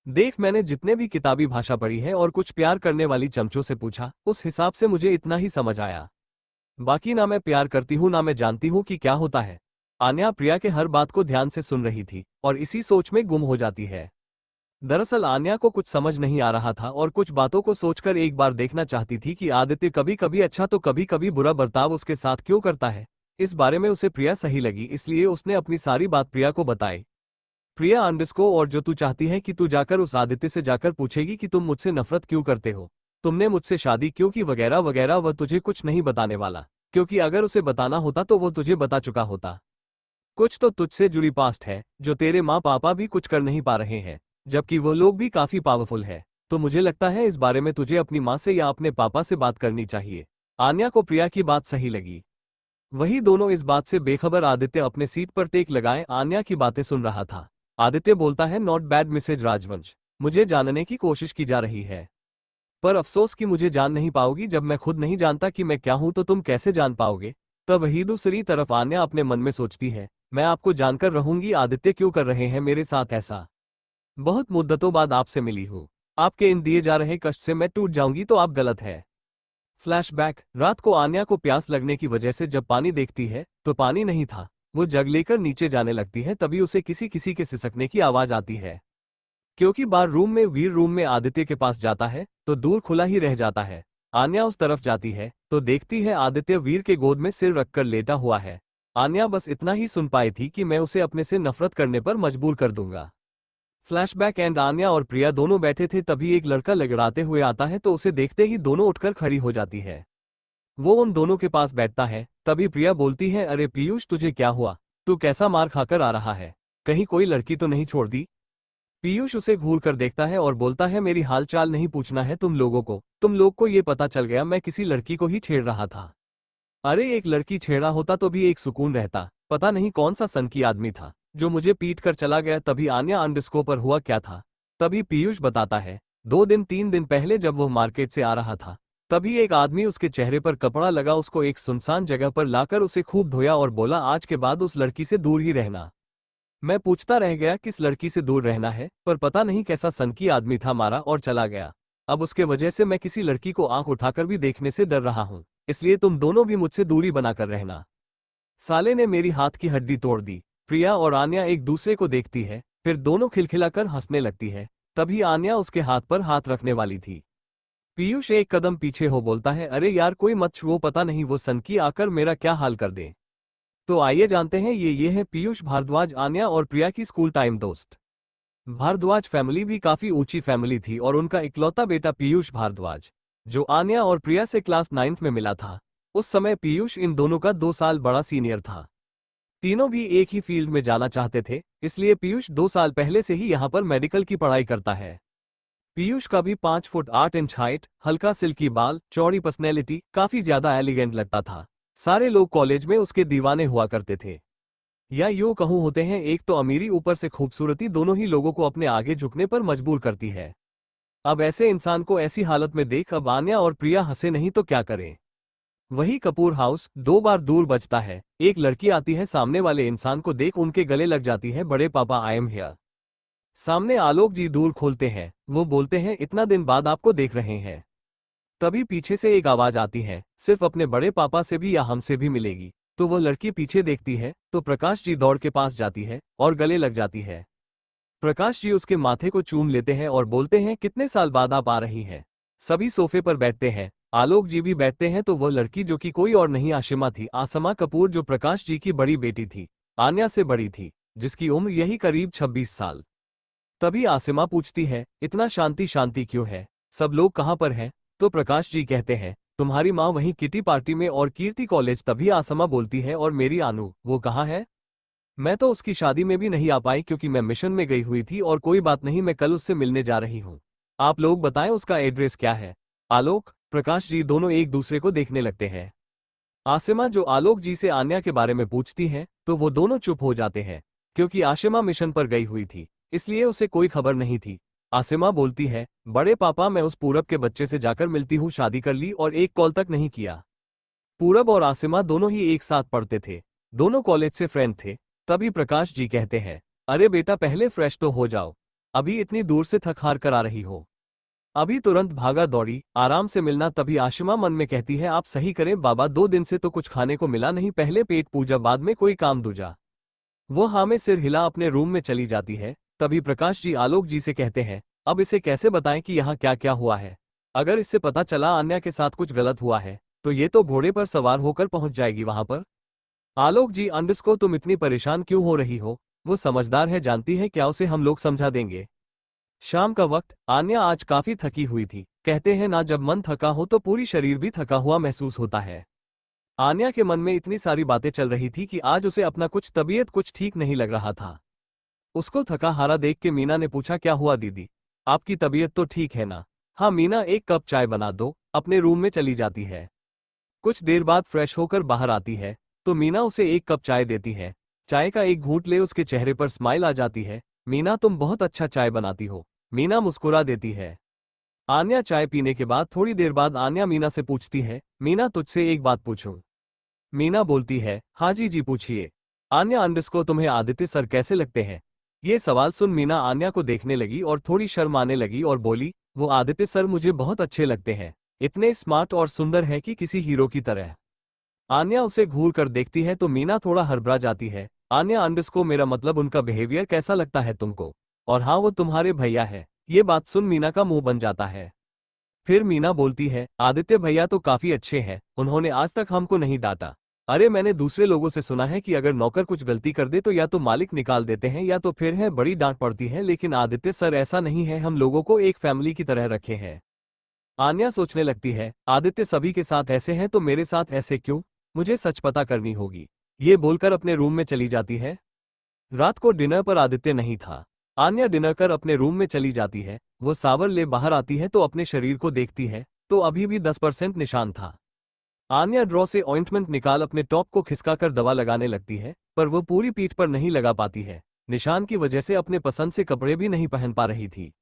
देख, मैंने जितने भी किताबी भाषा पढ़ी है और कुछ प्यार करने वाली चमचों से पूछा, उस हिसाब से मुझे इतना ही समझ आया। बाकी ना मैं प्यार करती हूँ ना मैं जानती हूँ कि क्या होता है। आन्या प्रिया के हर बात को ध्यान से सुन रही थी और इसी सोच में गुम हो जाती है। दरअसल आन्या को कुछ समझ नहीं आ रहा था और कुछ बातों को सोचकर एक बार देखना चाहती थी कि आदित्य कभी कभी अच्छा तो कभी कभी बुरा बर्ताव उसके साथ क्यों करता है। इस बारे में उसे प्रिया सही लगी, इसलिए उसने अपनी सारी बात प्रिया को बताई। प्रिया अंडरस्को, और जो तू चाहती है कि तू जाकर उस आदित्य से जाकर पूछेगी कि तुम मुझसे नफरत क्यों करते हो, तुमने मुझसे शादी क्यों की वगैरह वगैरह, वह तुझे कुछ नहीं बताने वाला, क्योंकि अगर उसे बताना होता तो वो तुझे बता चुका होता। कुछ तो तुझसे जुड़ी पास्ट है जो तेरे माँ पापा भी कुछ कर नहीं पा रहे हैं, जबकि वो लोग भी काफी पावरफुल है। तो मुझे लगता है इस बारे में तुझे अपनी माँ से या अपने पापा से बात करनी चाहिए। आन्या को प्रिया की बात सही लगी। वही दोनों इस बात से बेखबर आदित्य अपने सीट पर टेक लगाए आन्या की बातें सुन रहा था। आदित्य बोलता है, नॉट बैड मिसेज राजवंश, मुझे जानने की कोशिश की जा रही है, पर अफसोस कि मुझे जान नहीं पाओगी। जब मैं खुद नहीं जानता कि मैं क्या हूं तो तुम कैसे जान पाओगे। तब वही दूसरी तरफ आन्या अपने मन में सोचती है, मैं आपको जानकर रहूंगी आदित्य क्यों कर रहे हैं मेरे साथ ऐसा। बहुत मुद्दतों बाद आपसे मिली हूँ, आपके इन दिए जा रहे कष्ट से मैं टूट जाऊंगी तो आप गलत है। फ्लैशबैक, रात को आन्या को प्यास लगने की वजह से जब पानी देखती है तो पानी नहीं था। वो जग लेकर नीचे जाने लगती है, तभी उसे किसी किसी के सिसकने की आवाज आती है। क्योंकि बार रूम में वीर रूम में आदित्य के पास जाता है तो दूर खुला ही रह जाता है। आन्या उस तरफ जाती है तो देखती है आदित्य वीर के गोद में सिर रखकर लेटा हुआ है। आन्या बस इतना ही सुन पाई थी कि मैं उसे अपने से नफरत करने पर मजबूर कर दूंगा। फ्लैशबैक एंड आन्या और प्रिया दोनों बैठे थे, तभी एक लड़का लगड़ाते हुए आता है तो उसे देखते ही दोनों उठकर खड़ी हो जाती है। वो उन दोनों के पास बैठता है, तभी प्रिया बोलती है, अरे पीयूष तुझे क्या हुआ, तू कैसा मार खाकर आ रहा है, कहीं कोई लड़की तो नहीं छोड़ दी। पीयूष उसे घूर कर देखता है और बोलता है, मेरी हालचाल नहीं पूछना है तुम लोगों को, तुम लोग को ये पता चल गया मैं किसी लड़की को ही छेड़ रहा था। अरे एक लड़की छेड़ा होता तो भी एक सुकून रहता, पता नहीं कौन सा सन की आदमी था जो मुझे पीट कर चला गया। तभी आन्या अंडरस्को पर हुआ क्या था। तभी पीयूष बताता है, 2 दिन 3 दिन पहले जब वो मार्केट से आ रहा था तभी एक आदमी उसके चेहरे पर कपड़ा लगा उसको एक सुनसान जगह पर लाकर उसे खूब धोया और बोला, आज के बाद उस लड़की से दूर ही रहना। मैं पूछता रह गया किस लड़की से दूर रहना है, पर पता नहीं कैसा सनकी आदमी था, मारा और चला गया। अब उसके वजह से मैं किसी लड़की को आंख उठाकर भी देखने से डर रहा हूं, इसलिए तुम दोनों भी मुझसे दूरी बनाकर रहना। साले ने मेरी हाथ की हड्डी तोड़ दी। प्रिया और आन्या एक दूसरे को देखती है, फिर दोनों खिलखिलाकर हंसने लगती है। तभी आन्या उसके हाथ पर हाथ रखने वाली थी। पीयूष एक कदम पीछे हो बोलता है, अरे यार कोई मत छुओ, पता नहीं वो सनकी आकर मेरा क्या हाल कर दे। तो आइए जानते हैं, ये है पीयूष भारद्वाज, आन्या और प्रिया की स्कूल टाइम दोस्त। भारद्वाज फैमिली भी काफी ऊंची फैमिली थी और उनका इकलौता बेटा पीयूष भारद्वाज, जो आन्या और प्रिया से क्लास 9th में मिला था, उस समय पीयूष इन दोनों का 2 साल बड़ा सीनियर था। तीनों भी एक ही फील्ड में जाना चाहते थे, इसलिए पीयूष 2 साल पहले से ही यहाँ पर मेडिकल की पढ़ाई करता है। पीयूष का भी 5 फुट 8 इंच हाइट, हल्का सिल्की बाल, चौड़ी पर्सनैलिटी, काफी ज्यादा एलिगेंट लगता था। सारे लोग कॉलेज में उसके दीवाने हुआ करते थे। या यूं कहूं होते हैं, एक तो अमीरी ऊपर से खूबसूरती दोनों ही लोगों को अपने आगे झुकने पर मजबूर करती है। अब ऐसे इंसान को ऐसी हालत में देख अब आन्या और प्रिया हंसे नहीं तो क्या करें। वही कपूर हाउस 2 बार दूर बजता है। एक लड़की आती है, सामने वाले इंसान को देख उनके गले लग जाती है। बड़े पापा, आई एम हियर। सामने आलोक जी दूर खोलते हैं। वो बोलते हैं, इतना दिन बाद आपको देख रहे हैं। तभी पीछे से एक आवाज आती है, सिर्फ अपने बड़े पापा से भी या हमसे भी मिलेगी। तो वो लड़की पीछे देखती है तो प्रकाश जी दौड़ के पास जाती है और गले लग जाती है। प्रकाश जी उसके माथे को चूम लेते हैं और बोलते हैं, कितने साल बाद आप आ रही हैं। सभी सोफे पर बैठते हैं। आलोक जी भी बैठते हैं तो वो लड़की, जो कि कोई और नहीं आशिमा थी, आसमा कपूर, जो प्रकाश जी की बड़ी बेटी थी, आन्या से बड़ी थी, जिसकी उम्र यही करीब 26 साल। तभी आसिमा पूछती है, इतना शांति शांति क्यों है, सब लोग कहाँ पर हैं। तो प्रकाश जी कहते हैं, तुम्हारी माँ वहीं किटी पार्टी में और कीर्ति कॉलेज। तभी आसमा बोलती है, और मेरी आनू, वो कहाँ है। मैं तो उसकी शादी में भी नहीं आ पाई क्योंकि मैं मिशन में गई हुई थी। और कोई बात नहीं, मैं कल उससे मिलने जा रही हूँ। आप लोग बताएं उसका एड्रेस क्या है। आलोक, प्रकाश जी दोनों एक दूसरे को देखने लगते हैं। आसिमा जो आलोक जी से आन्या के बारे में पूछती है तो वो दोनों चुप हो जाते हैं, क्योंकि आशिमा मिशन पर गई हुई थी, इसलिए उसे कोई खबर नहीं थी। आसिमा बोलती है, बड़े पापा, मैं उस पूरब के बच्चे से जाकर मिलती हूँ, शादी कर ली और एक कॉल तक नहीं किया। पूरब और आसिमा दोनों ही एक साथ पढ़ते थे, दोनों कॉलेज से फ्रेंड थे। तभी प्रकाश जी कहते हैं, अरे बेटा, पहले फ्रेश तो हो जाओ, अभी इतनी दूर से थक हार कर आ रही हो, अभी तुरंत भागा दौड़ी, आराम से मिलना। तभी आशिमा मन में कहती है, आप सही करें बाबा, 2 दिन से तो कुछ खाने को मिला नहीं, पहले पेट पूजा बाद में कोई काम दूजा। वो हाँ में सिर हिला अपने रूम में चली जाती है। तभी प्रकाश जी आलोक जी से कहते हैं, अब इसे कैसे बताएं कि यहाँ क्या क्या हुआ है। अगर इससे पता चला आन्या के साथ कुछ गलत हुआ है तो ये तो घोड़े पर सवार होकर पहुंच जाएगी वहां पर। आलोक जी, अंडस्को, तुम इतनी परेशान क्यों हो रही हो, वो समझदार है, जानती है क्या, उसे हम लोग समझा देंगे। शाम का वक्त, आन्या आज काफी थकी हुई थी। कहते हैं ना, जब मन थका हो तो पूरी शरीर भी थका हुआ महसूस होता है। आन्या के मन में इतनी सारी बातें चल रही थी कि आज उसे अपना कुछ तबीयत कुछ ठीक नहीं लग रहा था। उसको थका हारा देख के मीना ने पूछा, क्या हुआ दीदी, आपकी तबीयत तो ठीक है ना। हाँ मीना, एक कप चाय बना दो। अपने रूम में चली जाती है। कुछ देर बाद फ्रेश होकर बाहर आती है तो मीना उसे एक कप चाय देती है। चाय का एक घूंट ले उसके चेहरे पर स्माइल आ जाती है। मीना, तुम बहुत अच्छा चाय बनाती हो। मीना मुस्कुरा देती है। आन्या चाय पीने के बाद थोड़ी देर बाद आन्या मीना से पूछती है, मीना, तुझसे एक बात पूछूं। मीना बोलती है, हाँ जी जी पूछिए। आन्या, अंडस्को, तुम्हें आदित्य सर कैसे लगते हैं। ये सवाल सुन मीना आन्या को देखने लगी और थोड़ी शर्म आने लगी और बोली, वो आदित्य सर मुझे बहुत अच्छे लगते हैं, इतने स्मार्ट और सुंदर है कि किसी हीरो की तरह। आन्या उसे घूर कर देखती है तो मीना थोड़ा हड़बड़ा जाती है। आन्या, अंडस्को, मेरा मतलब उनका बिहेवियर कैसा लगता है तुमको। और हाँ, वो तुम्हारे भैया है। ये बात सुन मीना का मुंह बन जाता है। फिर मीना बोलती है, आदित्य भैया तो काफी अच्छे हैं, उन्होंने आज तक हमको नहीं डांटा। अरे मैंने दूसरे लोगों से सुना है कि अगर नौकर कुछ गलती कर दे तो या तो मालिक निकाल देते हैं या तो फिर है बड़ी डांट पड़ती है, लेकिन आदित्य सर ऐसा नहीं है, हम लोगों को एक फैमिली की तरह रखे हैं। आन्या सोचने लगती है, आदित्य सभी के साथ ऐसे हैं तो मेरे साथ ऐसे क्यों, मुझे सच पता करनी होगी। ये बोलकर अपने रूम में चली जाती है। रात को डिनर पर आदित्य नहीं था। आन्या डिनर कर अपने रूम में चली जाती है। वो सावर ले बाहर आती है तो अपने शरीर को देखती है तो अभी भी 10% निशान था। आन्या ड्रॉ से ऑइंटमेंट निकाल अपने टॉप को खिसकाकर दवा लगाने लगती है, पर वो पूरी पीठ पर नहीं लगा पाती है। निशान की वजह से अपने पसंद से कपड़े भी नहीं पहन पा रही थी।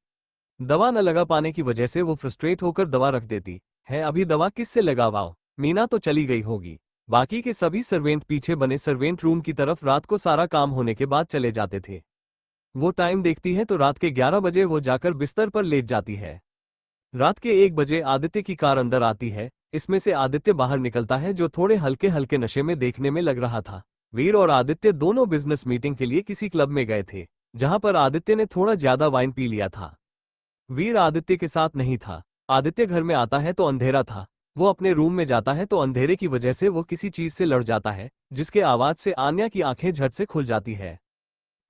दवा न लगा पाने की वजह से वो फ्रस्ट्रेट होकर दवा रख देती है। अभी दवा किससे लगावाओ, मीना तो चली गई होगी। बाकी के सभी सर्वेंट पीछे बने सर्वेंट रूम की तरफ रात को सारा काम होने के बाद चले जाते थे। वो टाइम देखती है तो रात के 11 बजे वो जाकर बिस्तर पर लेट जाती है। रात के 1 बजे आदित्य की कार अंदर आती है। इसमें से आदित्य बाहर निकलता है, जो थोड़े हल्के हल्के नशे में देखने में लग रहा था। वीर और आदित्य दोनों बिजनेस मीटिंग के लिए किसी क्लब में गए थे, जहां पर आदित्य ने थोड़ा ज्यादा वाइन पी लिया था। वीर आदित्य के साथ नहीं था। आदित्य घर में आता है तो अंधेरा था। वो अपने रूम में जाता है तो अंधेरे की वजह से वो किसी चीज से लड़ जाता है, जिसके आवाज से आन्या की आंखें झट से खुल जाती है।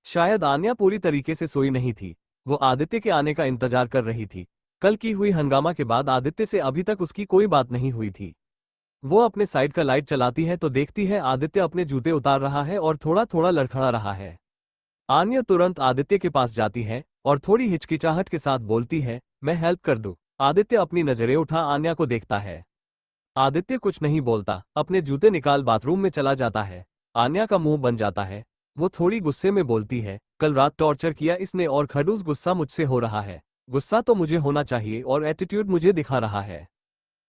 शायद आन्या पूरी तरीके से सोई नहीं थी। वो आदित्य के आने का इंतजार कर रही थी। कल की हुई हंगामा के बाद आदित्य से अभी तक उसकी कोई बात नहीं हुई थी। वो अपने साइड का लाइट चलाती है तो देखती है आदित्य अपने जूते उतार रहा है और थोड़ा थोड़ा लड़खड़ा रहा है। आन्या तुरंत आदित्य के पास जाती है और थोड़ी हिचकिचाहट के साथ बोलती है, मैं हेल्प कर दूं। आदित्य अपनी नजरें उठा आन्या को देखता है। आदित्य कुछ नहीं बोलता, अपने जूते निकाल बाथरूम में चला जाता है। आन्या का मुंह बन जाता है। वो थोड़ी गुस्से में बोलती है, कल रात टॉर्चर किया इसने और खड़ूस गुस्सा मुझसे हो रहा है। गुस्सा तो मुझे होना चाहिए और एटीट्यूड मुझे दिखा रहा है।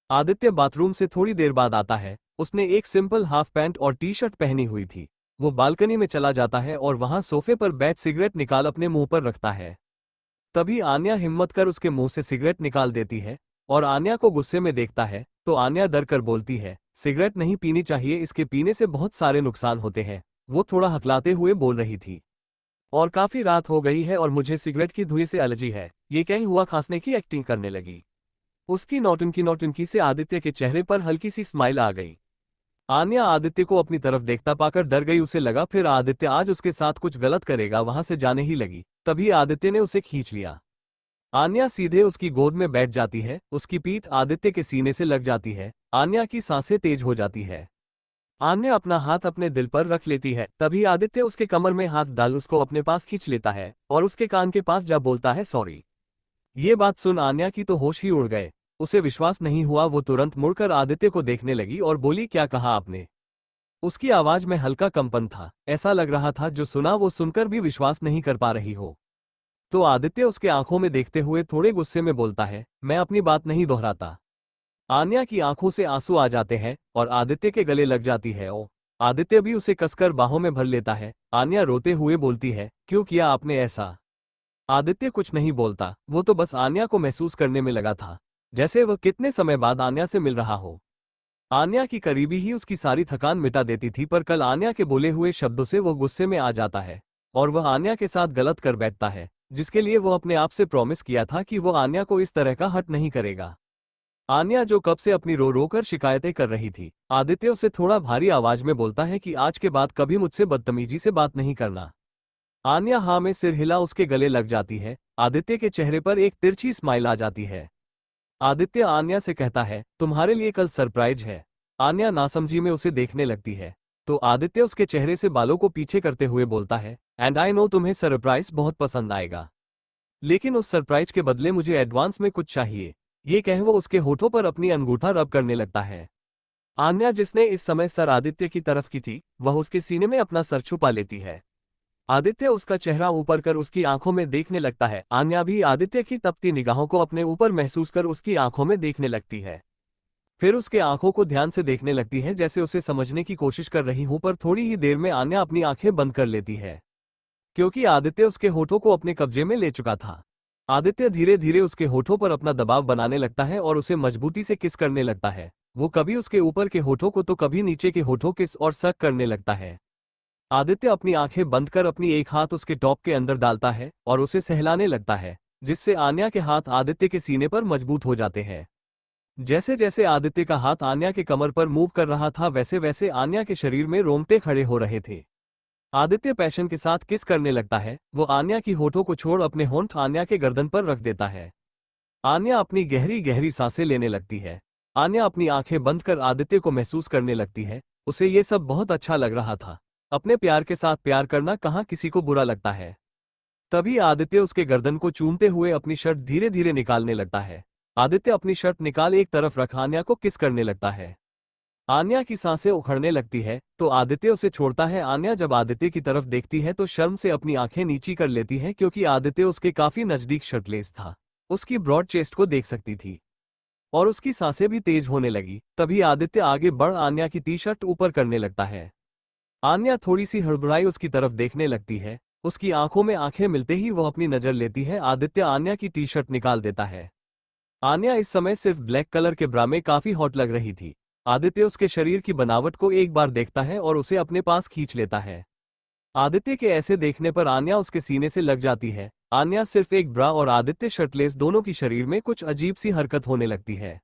आदित्य बाथरूम से थोड़ी देर बाद आता है। उसने एक सिंपल हाफ पैंट और टी शर्ट पहनी हुई थी। वो बालकनी में चला जाता है और वहां सोफे पर बैठ सिगरेट निकाल अपने मुंह पर रखता है। तभी आन्या हिम्मत कर उसके मुंह से सिगरेट निकाल देती है और आन्या को गुस्से में देखता है तो आन्या डर कर बोलती है, सिगरेट नहीं पीनी चाहिए, इसके पीने से बहुत सारे नुकसान होते हैं। वो थोड़ा हकलाते हुए बोल रही थी। और काफी रात हो गई है और मुझे सिगरेट की धुएं से एलर्जी है। ये कहीं हुआ खांसने की एक्टिंग करने लगी। उसकी नौटंकी से आदित्य के चेहरे पर हल्की सी स्माइल आ गई। आन्या आदित्य को अपनी तरफ देखता पाकर डर गई। उसे लगा फिर आदित्य आज उसके साथ कुछ गलत करेगा। वहां से जाने ही लगी, तभी आदित्य ने उसे खींच लिया। आन्या सीधे उसकी गोद में बैठ जाती है। उसकी पीठ आदित्य के सीने से लग जाती है। आन्या की सांसें तेज हो जाती है। आन्या अपना हाथ अपने दिल पर रख लेती है। तभी आदित्य उसके कमर में हाथ डाल उसको अपने पास खींच लेता है और उसके कान के पास जा बोलता है, सॉरी। ये बात सुन आन्या की तो होश ही उड़ गए। उसे विश्वास नहीं हुआ। वो तुरंत मुड़कर आदित्य को देखने लगी और बोली, क्या कहा आपने? उसकी आवाज में हल्का कंपन था। ऐसा लग रहा था जो सुना वो सुनकर भी विश्वास नहीं कर पा रही हो। तो आदित्य उसके आंखों में देखते हुए थोड़े गुस्से में बोलता है, मैं अपनी बात नहीं दोहराता। आन्या की आंखों से आंसू आ जाते हैं और आदित्य के गले लग जाती है। ओ आदित्य भी उसे कसकर बाहों में भर लेता है। आन्या रोते हुए बोलती है, क्यों किया आपने ऐसा? आदित्य कुछ नहीं बोलता। वो तो बस आन्या को महसूस करने में लगा था, जैसे वह कितने समय बाद आन्या से मिल रहा हो। आन्या की करीबी ही उसकी सारी थकान मिटा देती थी, पर कल आन्या के बोले हुए शब्दों से वो गुस्से में आ जाता है और वह आन्या के साथ गलत कर बैठता है, जिसके लिए वो अपने आप से प्रॉमिस किया था कि वो आन्या को इस तरह का हर्ट नहीं करेगा। आन्या जो कब से अपनी रो रो कर शिकायतें कर रही थी। आदित्य उसे थोड़ा भारी आवाज में बोलता है कि आज के बाद कभी मुझसे बदतमीजी से बात नहीं करना। आन्या हाँ में सिर हिला उसके गले लग जाती है। आदित्य के चेहरे पर एक तिरछी स्माइल आ जाती है। आदित्य आन्या से कहता है, तुम्हारे लिए कल सरप्राइज है। आन्या नासमझी में उसे देखने लगती है। तो आदित्य उसके चेहरे से बालों को पीछे करते हुए बोलता है, एंड आई नो तुम्हें सरप्राइज बहुत पसंद आएगा, लेकिन उस सरप्राइज के बदले मुझे एडवांस में कुछ चाहिए। ये कह वो उसके होठों पर अपनी अंगूठा रब करने लगता है। आन्या जिसने इस समय सर आदित्य की तरफ की थी, वह उसके सीने में अपना सर छुपा लेती है। आदित्य उसका चेहरा ऊपर कर उसकी आंखों में देखने लगता है। आन्या भी आदित्य की तपती निगाहों को अपने ऊपर महसूस कर उसकी आंखों में देखने लगती है। फिर उसके आंखों को ध्यान से देखने लगती है, जैसे उसे समझने की कोशिश कर रही हूं, पर थोड़ी ही देर में आन्या अपनी आंखें बंद कर लेती है, क्योंकि आदित्य उसके होठों को अपने कब्जे में ले चुका था। आदित्य धीरे धीरे उसके होठों पर अपना दबाव बनाने लगता है और उसे मजबूती से किस करने लगता है। वो कभी उसके ऊपर के होठों को तो कभी नीचे के होठों किस और सक करने लगता है। आदित्य अपनी आंखें बंद कर अपनी एक हाथ उसके टॉप के अंदर डालता है और उसे सहलाने लगता है, जिससे आन्या के हाथ आदित्य के सीने पर मजबूत हो जाते हैं। जैसे जैसे आदित्य का हाथ आन्या के कमर पर मूव कर रहा था, वैसे वैसे आन्या के शरीर में रोंगटे खड़े हो रहे थे। आदित्य पैशन के साथ किस करने लगता है। वो आन्या की होठों को छोड़ अपने होंठ आन्या के गर्दन पर रख देता है। आन्या अपनी गहरी गहरी सांसें लेने लगती है। आन्या अपनी आंखें बंद कर आदित्य को महसूस करने लगती है। उसे ये सब बहुत अच्छा लग रहा था। अपने प्यार के साथ प्यार करना कहाँ किसी को बुरा लगता है। तभी आदित्य उसके गर्दन को चूमते हुए अपनी शर्ट धीरे धीरे निकालने लगता है। आदित्य अपनी शर्ट निकाल एक तरफ रख आन्या को किस करने लगता है। आन्या की सांसें उखड़ने लगती है तो आदित्य उसे छोड़ता है। आन्या जब आदित्य की तरफ देखती है तो शर्म से अपनी आंखें नीची कर लेती है, क्योंकि आदित्य उसके काफी नजदीक शर्टलेस था। उसकी ब्रॉड चेस्ट को देख सकती थी और उसकी सांसें भी तेज होने लगी। तभी आदित्य आगे बढ़ आन्या की टी शर्ट ऊपर करने लगता है। आन्या थोड़ी सी हड़बड़ाई उसकी तरफ देखने लगती है। उसकी आंखों में आंखें मिलते ही वह अपनी नजर लेती है। आदित्य आन्या की टी शर्ट निकाल देता है। आन्या इस समय सिर्फ ब्लैक कलर के ब्रा में काफी हॉट लग रही थी। आदित्य उसके शरीर की बनावट को एक बार देखता है और उसे अपने पास खींच लेता है। आदित्य के ऐसे देखने पर आन्या उसके सीने से लग जाती है। आन्या सिर्फ एक ब्रा और आदित्य शर्टलेस, दोनों की शरीर में कुछ अजीब सी हरकत होने लगती है।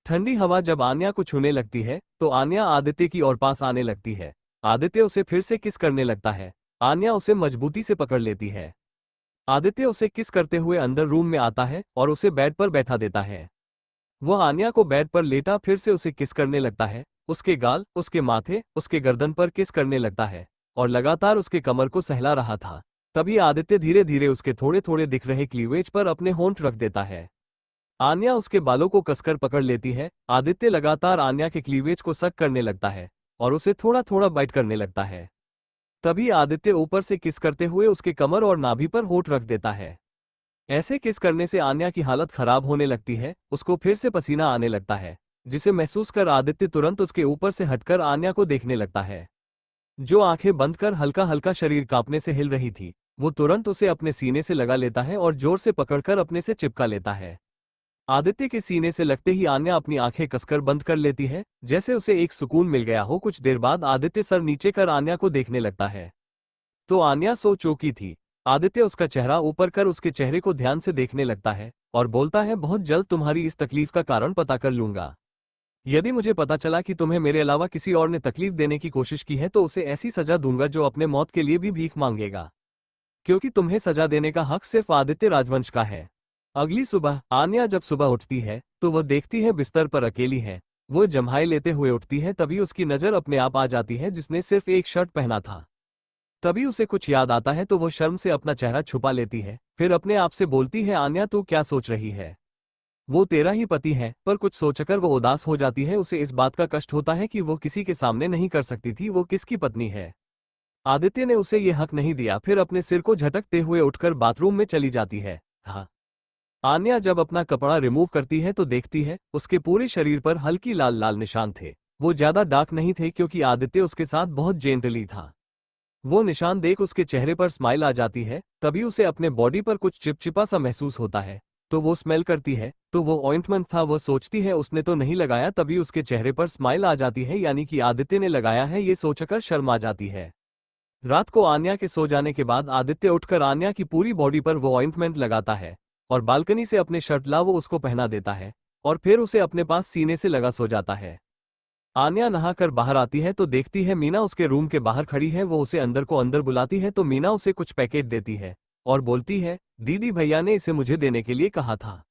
ठंडी हवा जब आन्या को छूने लगती है तो आन्या आदित्य की ओर पास आने लगती है। आदित्य उसे फिर से किस करने लगता है। आन्या उसे मजबूती से पकड़ लेती है। आदित्य उसे किस करते हुए अंदर रूम में आता है और उसे बेड पर बैठा देता है। वह आन्या को बेड पर लेटा फिर से उसे किस करने लगता है। उसके गाल, उसके माथे, उसके गर्दन पर किस करने लगता है और लगातार उसके कमर को सहला रहा था। तभी आदित्य धीरे धीरे उसके थोड़े थोड़े दिख रहे क्लीवेज पर अपने होंठ रख देता है। आन्या उसके बालों को कसकर पकड़ लेती है। आदित्य लगातार आन्या के क्लीवेज को सक करने लगता है और उसे थोड़ा थोड़ा बाइट करने लगता है। तभी आदित्य ऊपर से किस करते हुए उसके कमर और नाभि पर होठ रख देता है। ऐसे किस करने से आन्या की हालत खराब होने लगती है, उसको फिर से पसीना आने लगता है, जिसे महसूस कर आदित्य तुरंत उसके ऊपर से हटकर आन्या को देखने लगता है, जो आंखें बंद कर हल्का हल्का शरीर कांपने से हिल रही थी। वो तुरंत उसे अपने सीने से लगा लेता है और जोर से पकड़कर अपने से चिपका लेता है। आदित्य के सीने से लगते ही आन्या अपनी आंखें कसकर बंद कर लेती है, जैसे उसे एक सुकून मिल गया हो। कुछ देर बाद आदित्य सर नीचे कर आन्या को देखने लगता है, तो आन्या सो चौकी थी। आदित्य उसका चेहरा ऊपर कर उसके चेहरे को ध्यान से देखने लगता है और बोलता है, बहुत जल्द तुम्हारी इस तकलीफ का कारण पता कर लूंगा। यदि मुझे पता चला कि तुम्हें मेरे अलावा किसी और ने तकलीफ देने की कोशिश की है तो उसे ऐसी सजा दूंगा जो अपने मौत के लिए भी भीख मांगेगा, क्योंकि तुम्हें सजा देने का हक सिर्फ आदित्य राजवंश का है। अगली सुबह आन्या जब सुबह उठती है तो वह देखती है बिस्तर पर अकेली है। वो जम्हाई लेते हुए उठती है, तभी उसकी नजर अपने आप आ जाती है जिसने सिर्फ एक शर्ट पहना था। तभी उसे कुछ याद आता है तो वो शर्म से अपना चेहरा छुपा लेती है, फिर अपने आप से बोलती है, आन्या तू क्या सोच रही है? वो तेरा ही पति है। पर कुछ सोचकर वो उदास हो जाती है। उसे इस बात का कष्ट होता है कि वो किसी के सामने नहीं कर सकती थी वो किसकी पत्नी है। आदित्य ने उसे ये हक नहीं दिया। फिर अपने सिर को झटकते हुए उठकर बाथरूम में चली जाती है। हाँ, आन्या जब अपना कपड़ा रिमूव करती है तो देखती है उसके पूरे शरीर पर हल्की लाल लाल निशान थे। वो ज्यादा डार्क नहीं थे क्योंकि आदित्य उसके साथ बहुत जेंटली था। वो निशान देख उसके चेहरे पर स्माइल आ जाती है। तभी उसे अपने बॉडी पर कुछ चिपचिपा सा महसूस होता है, तो वो स्मेल करती है, तो वो ऑइंटमेंट था। वो सोचती है उसने तो नहीं लगाया। तभी उसके चेहरे पर स्माइल आ जाती है, यानी कि आदित्य ने लगाया है। ये सोचकर शर्म आ जाती है। रात को आन्या के सो जाने के बाद आदित्य उठकर आन्या की पूरी बॉडी पर वो ऑइंटमेंट लगाता है और बालकनी से अपने शर्ट ला वो उसको पहना देता है और फिर उसे अपने पास सीने से लगा सो जाता है। आन्या नहाकर बाहर आती है तो देखती है मीना उसके रूम के बाहर खड़ी है। वो उसे अंदर को अंदर बुलाती है तो मीना उसे कुछ पैकेट देती है और बोलती है, दीदी भैया ने इसे मुझे देने के लिए कहा था।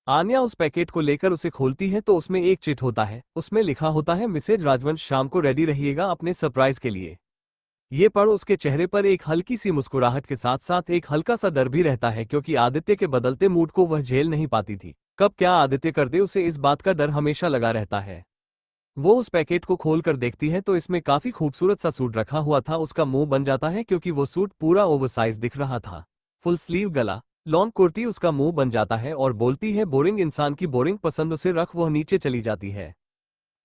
आन्या उस पैकेट को लेकर उसे खोलती है तो उसमें एक चिट होता है। उसमें लिखा होता है, मिसेज राजवंश शाम को रेडी रहिएगा अपने सरप्राइज के लिए। ये पढ़ उसके चेहरे पर एक हल्की सी मुस्कुराहट के साथ साथ एक हल्का सा डर भी रहता है, क्योंकि आदित्य के बदलते मूड को वह झेल नहीं पाती थी। कब क्या आदित्य कर दे, उसे इस बात का डर हमेशा लगा रहता है। वो उस पैकेट को खोलकर देखती है तो इसमें काफी खूबसूरत सा सूट रखा हुआ था। उसका मुंह बन जाता है क्योंकि वो सूट पूरा ओवरसाइज दिख रहा था। फुल स्लीव गला, लॉन्ग कुर्ती। उसका मुंह बन जाता है और बोलती है, बोरिंग इंसान की बोरिंग पसंद। उसे रख वह नीचे चली जाती है।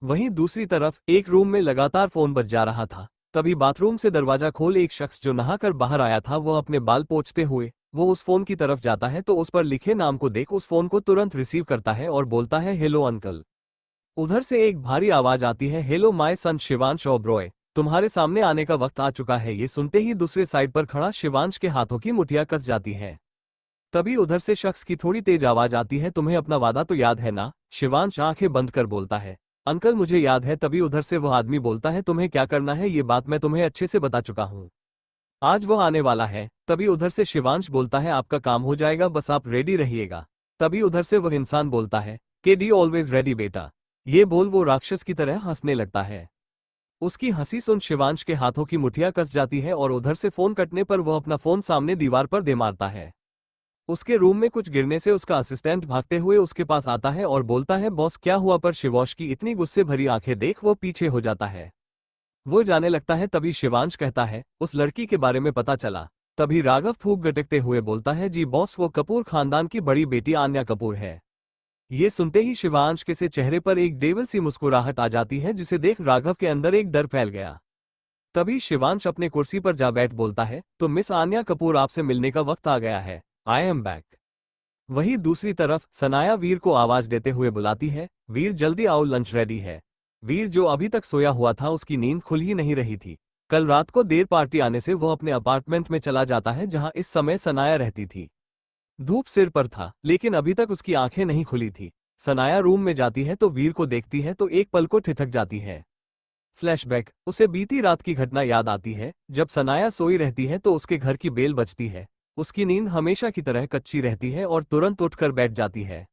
वहीं दूसरी तरफ एक रूम में लगातार फोन बज जा रहा था। तभी बाथरूम से दरवाजा खोल एक शख्स जो नहाकर बाहर आया था, वो अपने बाल पोंछते हुए वो उस फोन की तरफ जाता है तो उस पर लिखे नाम को देख उस फोन को तुरंत रिसीव करता है और बोलता है, हेलो अंकल। उधर से एक भारी आवाज आती है, hello my son Shivansh Oberoi, तुम्हारे सामने आने का वक्त आ चुका है। ये सुनते ही दूसरे साइड पर खड़ा शिवांश के हाथों की मुठ्ठियां कस जाती है। तभी उधर से शख्स की थोड़ी तेज आवाज आती है, तुम्हें अपना वादा तो याद है ना? शिवांश आंखें बंद कर बोलता है, अंकल मुझे याद है। तभी उधर से वह आदमी बोलता है, तुम्हें क्या करना है ये बात मैं तुम्हें अच्छे से बता चुका हूँ, आज वह आने वाला है। तभी उधर से शिवांश बोलता है, आपका काम हो जाएगा, बस आप रेडी रहिएगा। तभी उधर से वह इंसान बोलता है, के डी ऑलवेज रेडी बेटा। ये बोल वो राक्षस की तरह हंसने लगता है। उसकी हंसी सुन शिवांश के हाथों की मुठ्ठियां कस जाती है और उधर से फोन कटने पर वह अपना फोन सामने दीवार पर दे मारता है। उसके रूम में कुछ गिरने से उसका असिस्टेंट भागते हुए उसके पास आता है और बोलता है, बॉस क्या हुआ? पर शिवांश की इतनी गुस्से भरी आंखें देख वो पीछे हो जाता है। वो जाने लगता है। तभी शिवांश कहता है, उस लड़की के बारे में पता चला? तभी राघव थूक गटकते हुए बोलता है, जी बॉस, वो कपूर खानदान की बड़ी बेटी आन्या कपूर है। ये सुनते ही शिवांश के से चेहरे पर एक डेविल सी मुस्कुराहट आ जाती है, जिसे देख राघव के अंदर एक डर फैल गया। तभी शिवांश अपने कुर्सी पर जा बैठ बोलता है, तो मिस आन्या कपूर आपसे मिलने का वक्त आ गया है, आई एम बैक। वहीं दूसरी तरफ सनाया वीर को आवाज देते हुए बुलाती है, वीर जल्दी आओ, लंच रेडी है। वीर जो अभी तक सोया हुआ था, उसकी नींद खुल ही नहीं रही थी। कल रात को देर पार्टी आने से वो अपने अपार्टमेंट में चला जाता है जहां इस समय सनाया रहती थी। धूप सिर पर था लेकिन अभी तक उसकी आंखें नहीं खुली थी। सनाया रूम में जाती है तो वीर को देखती है तो एक पल को ठिठक जाती है। फ्लैशबैक, उसे बीती रात की घटना याद आती है। जब सनाया सोई रहती है तो उसके घर की बेल बजती है। उसकी नींद हमेशा की तरह कच्ची रहती है और तुरंत उठकर बैठ जाती है।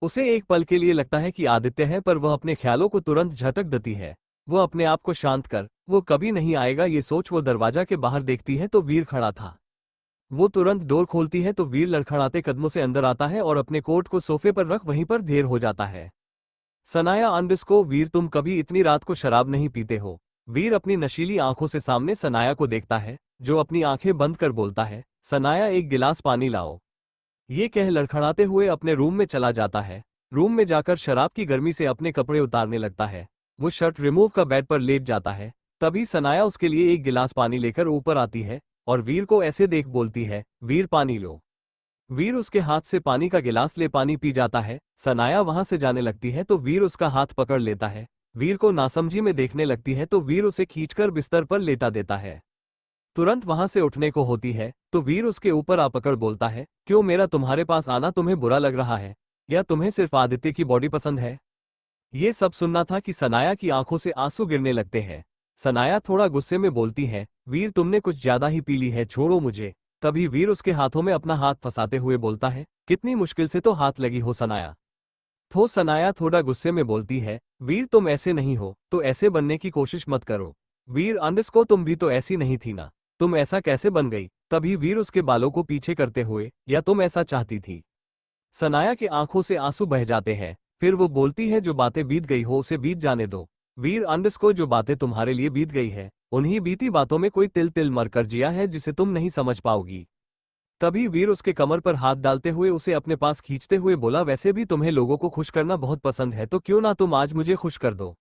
उसे एक पल के लिए लगता है कि आदित्य है, पर वह अपने ख्यालों को तुरंत झटक देती है। वो अपने आप को शांत कर, वो कभी नहीं आएगा ये सोच वो दरवाजा के बाहर देखती है तो वीर खड़ा था। वो तुरंत डोर खोलती है तो वीर लड़खड़ाते कदमों से अंदर आता है और अपने कोट को सोफे पर रख वहीं पर ढेर हो जाता है। सनाया अंडस को, वीर तुम कभी इतनी रात को शराब नहीं पीते हो? वीर अपनी नशीली आंखों से सामने सनाया को देखता है, जो अपनी आंखें बंद कर बोलता है, सनाया एक गिलास पानी लाओ। ये कह लड़खड़ाते हुए अपने रूम में चला जाता है। रूम में जाकर शराब की गर्मी से अपने कपड़े उतारने लगता है। वो शर्ट रिमूव का बेड पर लेट जाता है। तभी सनाया उसके लिए एक गिलास पानी लेकर ऊपर आती है और वीर को ऐसे देख बोलती है, वीर पानी लो। वीर उसके हाथ से पानी का गिलास ले पानी पी जाता है। सनाया वहां से जाने लगती है तो वीर उसका हाथ पकड़ लेता है। वीर को नासमझी में देखने लगती है तो वीर उसे खींचकर बिस्तर पर लेटा देता है। तुरंत वहां से उठने को होती है तो वीर उसके ऊपर आ पकड़ बोलता है, क्यों मेरा तुम्हारे पास आना तुम्हें बुरा लग रहा है, या तुम्हें सिर्फ आदित्य की बॉडी पसंद है। ये सब सुनना था कि सनाया की आंखों से आंसू गिरने लगते हैं। सनाया थोड़ा गुस्से में बोलती है, वीर तुमने कुछ ज्यादा ही पी ली है, छोड़ो मुझे। तभी वीर उसके हाथों में अपना हाथ फंसाते हुए बोलता है, कितनी मुश्किल से तो हाथ लगी हो सनाया। तो सनाया थोड़ा गुस्से में बोलती है, वीर तुम ऐसे नहीं हो तो ऐसे बनने की कोशिश मत करो। वीर अंडस्को तुम भी तो ऐसी नहीं थी ना, तुम ऐसा कैसे बन गई। तभी वीर उसके बालों को पीछे करते हुए, या तुम ऐसा चाहती थी। सनाया की आंखों से आंसू बह जाते हैं। फिर वो बोलती है, जो बातें बीत गई हो उसे बीत जाने दो। वीर अंडस्को जो बातें तुम्हारे लिए बीत गई है, उन्हीं बीती बातों में कोई तिल तिल मरकर जिया है जिसे तुम नहीं समझ पाओगी। तभी वीर उसके कमर पर हाथ डालते हुए उसे अपने पास खींचते हुए बोला, वैसे भी तुम्हें लोगों को खुश करना बहुत पसंद है तो क्यों ना तुम आज मुझे खुश कर दो।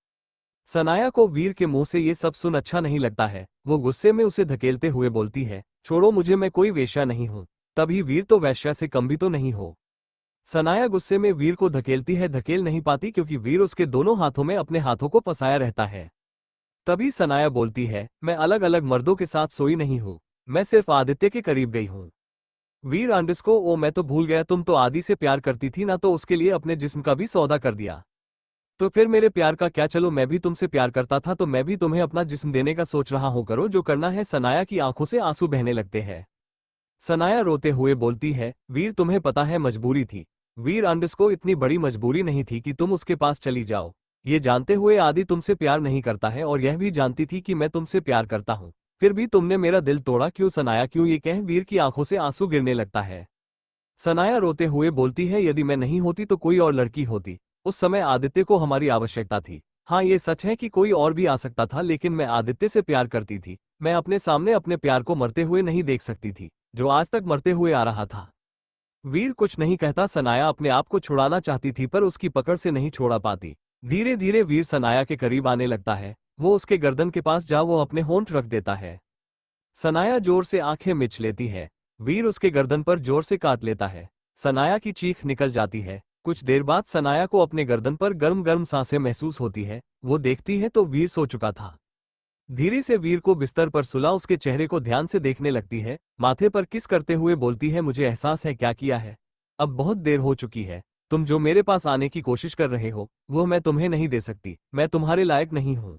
सनाया को वीर के मुंह से ये सब सुन अच्छा नहीं लगता है। वो गुस्से में उसे धकेलते हुए बोलती है, छोड़ो मुझे, मैं कोई वेश्या नहीं हूं। तभी वीर तो वेश्या से कम भी तो नहीं हो। सनाया गुस्से में वीर को धकेलती है, धकेल नहीं पाती क्योंकि वीर उसके दोनों हाथों में अपने हाथों को फंसाया रहता है। तभी सनाया बोलती है, मैं अलग अलग मर्दों के साथ सोई नहीं हूं, मैं सिर्फ आदित्य के करीब गई हूं। वीर अंडस्को ओ मैं तो भूल गया, तुम तो आदि से प्यार करती थी ना, तो उसके लिए अपने जिस्म का भी सौदा कर दिया। तो फिर मेरे प्यार का क्या, चलो मैं भी तुमसे प्यार करता था तो मैं भी तुम्हें अपना जिस्म देने का सोच रहा हूं, करो जो करना है। सनाया की आंखों से आंसू बहने लगते हैं। सनाया रोते हुए बोलती है, वीर तुम्हें पता है मजबूरी थी। वीर अंडस्को इतनी बड़ी मजबूरी नहीं थी कि तुम उसके पास चली जाओ। ये जानते हुए आदि तुमसे प्यार नहीं करता है और यह भी जानती थी कि मैं तुमसे प्यार करता हूं, फिर भी तुमने मेरा दिल तोड़ा क्यों सनाया, क्यों। ये कह वीर की आंखों से आंसू गिरने लगता है। सनाया रोते हुए बोलती है, यदि मैं नहीं होती तो कोई और लड़की होती। उस समय आदित्य को हमारी आवश्यकता थी। हाँ ये सच है कि कोई और भी आ सकता था, लेकिन मैं आदित्य से प्यार करती थी। मैं अपने सामने अपने प्यार को मरते हुए नहीं देख सकती थी, जो आज तक मरते हुए आ रहा था। वीर कुछ नहीं कहता। सनाया अपने आप को छुड़ाना चाहती थी पर उसकी पकड़ से नहीं छोड़ा पाती। धीरे धीरे वीर सनाया के करीब आने लगता है। वो उसके गर्दन के पास जा वो अपने होंठ रख देता है। सनाया जोर से आंखें मिच लेती है। वीर उसके गर्दन पर जोर से काट लेता है। सनाया की चीख निकल जाती है। कुछ देर बाद सनाया को अपने गर्दन पर गर्म गर्म सांसें महसूस होती है। वो देखती है तो वीर सो चुका था। धीरे से वीर को बिस्तर पर सुला उसके चेहरे को ध्यान से देखने लगती है। माथे पर किस करते हुए बोलती है, मुझे एहसास है क्या किया है। अब बहुत देर हो चुकी है। तुम जो मेरे पास आने की कोशिश कर रहे हो वो मैं तुम्हें नहीं दे सकती। मैं तुम्हारे लायक नहीं हूं।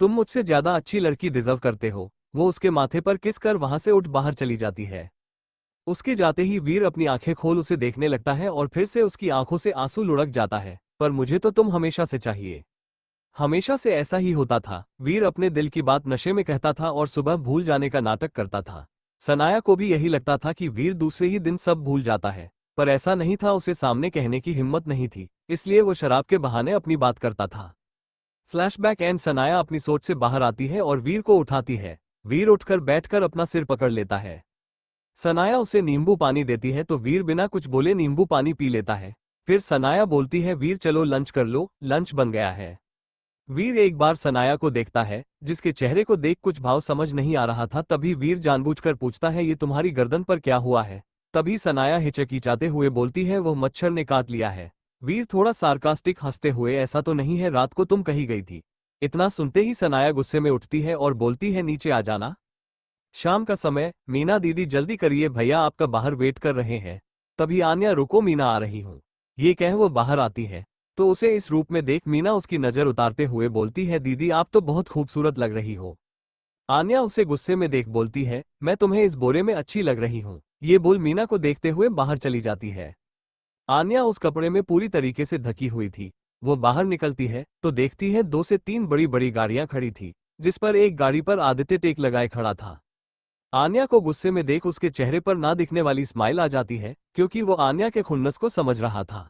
तुम मुझसे ज्यादा अच्छी लड़की डिजर्व करते हो। वो उसके माथे पर किस कर वहां से उठ बाहर चली जाती है। उसके जाते ही वीर अपनी आंखें खोल उसे देखने लगता है और फिर से उसकी आंखों से आंसू लुढ़क जाता है। पर मुझे तो तुम हमेशा से चाहिए। हमेशा से ऐसा ही होता था। वीर अपने दिल की बात नशे में कहता था और सुबह भूल जाने का नाटक करता था। सनाया को भी यही लगता था कि वीर दूसरे ही दिन सब भूल जाता है, पर ऐसा नहीं था। उसे सामने कहने की हिम्मत नहीं थी, इसलिए वो शराब के बहाने अपनी बात करता था। फ्लैशबैक एंड सनाया अपनी सोच से बाहर आती है और वीर को उठाती है। वीर उठकर बैठकर अपना सिर पकड़ लेता है। सनाया उसे नींबू पानी देती है तो वीर बिना कुछ बोले नींबू पानी पी लेता है। फिर सनाया बोलती है, वीर चलो लंच कर लो, लंच बन गया है। वीर एक बार सनाया को देखता है, जिसके चेहरे को देख कुछ भाव समझ नहीं आ रहा था। तभी वीर जानबूझकर पूछता है, ये तुम्हारी गर्दन पर क्या हुआ है। तभी सनाया हिचकिचाते हुए बोलती है, वो मच्छर ने काट लिया है। वीर थोड़ा सार्कास्टिक हंसते हुए, ऐसा तो नहीं है, रात को तुम कहीं गई थी। इतना सुनते ही सनाया गुस्से में उठती है और बोलती है, नीचे आ जाना। शाम का समय, मीना दीदी जल्दी करिए, भैया आपका बाहर वेट कर रहे हैं। तभी आन्या, रुको मीना आ रही हूँ। ये कह वो बाहर आती है तो उसे इस रूप में देख मीना उसकी नजर उतारते हुए बोलती है, दीदी आप तो बहुत खूबसूरत लग रही हो। आन्या उसे गुस्से में देख बोलती है, मैं तुम्हें इस बोरे में अच्छी लग रही हूँ। ये बोल मीना को देखते हुए बाहर चली जाती है। आन्या उस कपड़े में पूरी तरीके से ढकी हुई थी। वो बाहर निकलती है तो देखती है 2 से 3 बड़ी बड़ी गाड़ियां खड़ी थी, जिस पर एक गाड़ी पर आदित्य टेक लगाए खड़ा था। आन्या को गुस्से में देख उसके चेहरे पर ना दिखने वाली स्माइल आ जाती है, क्योंकि वो आन्या के खुन्नस को समझ रहा था।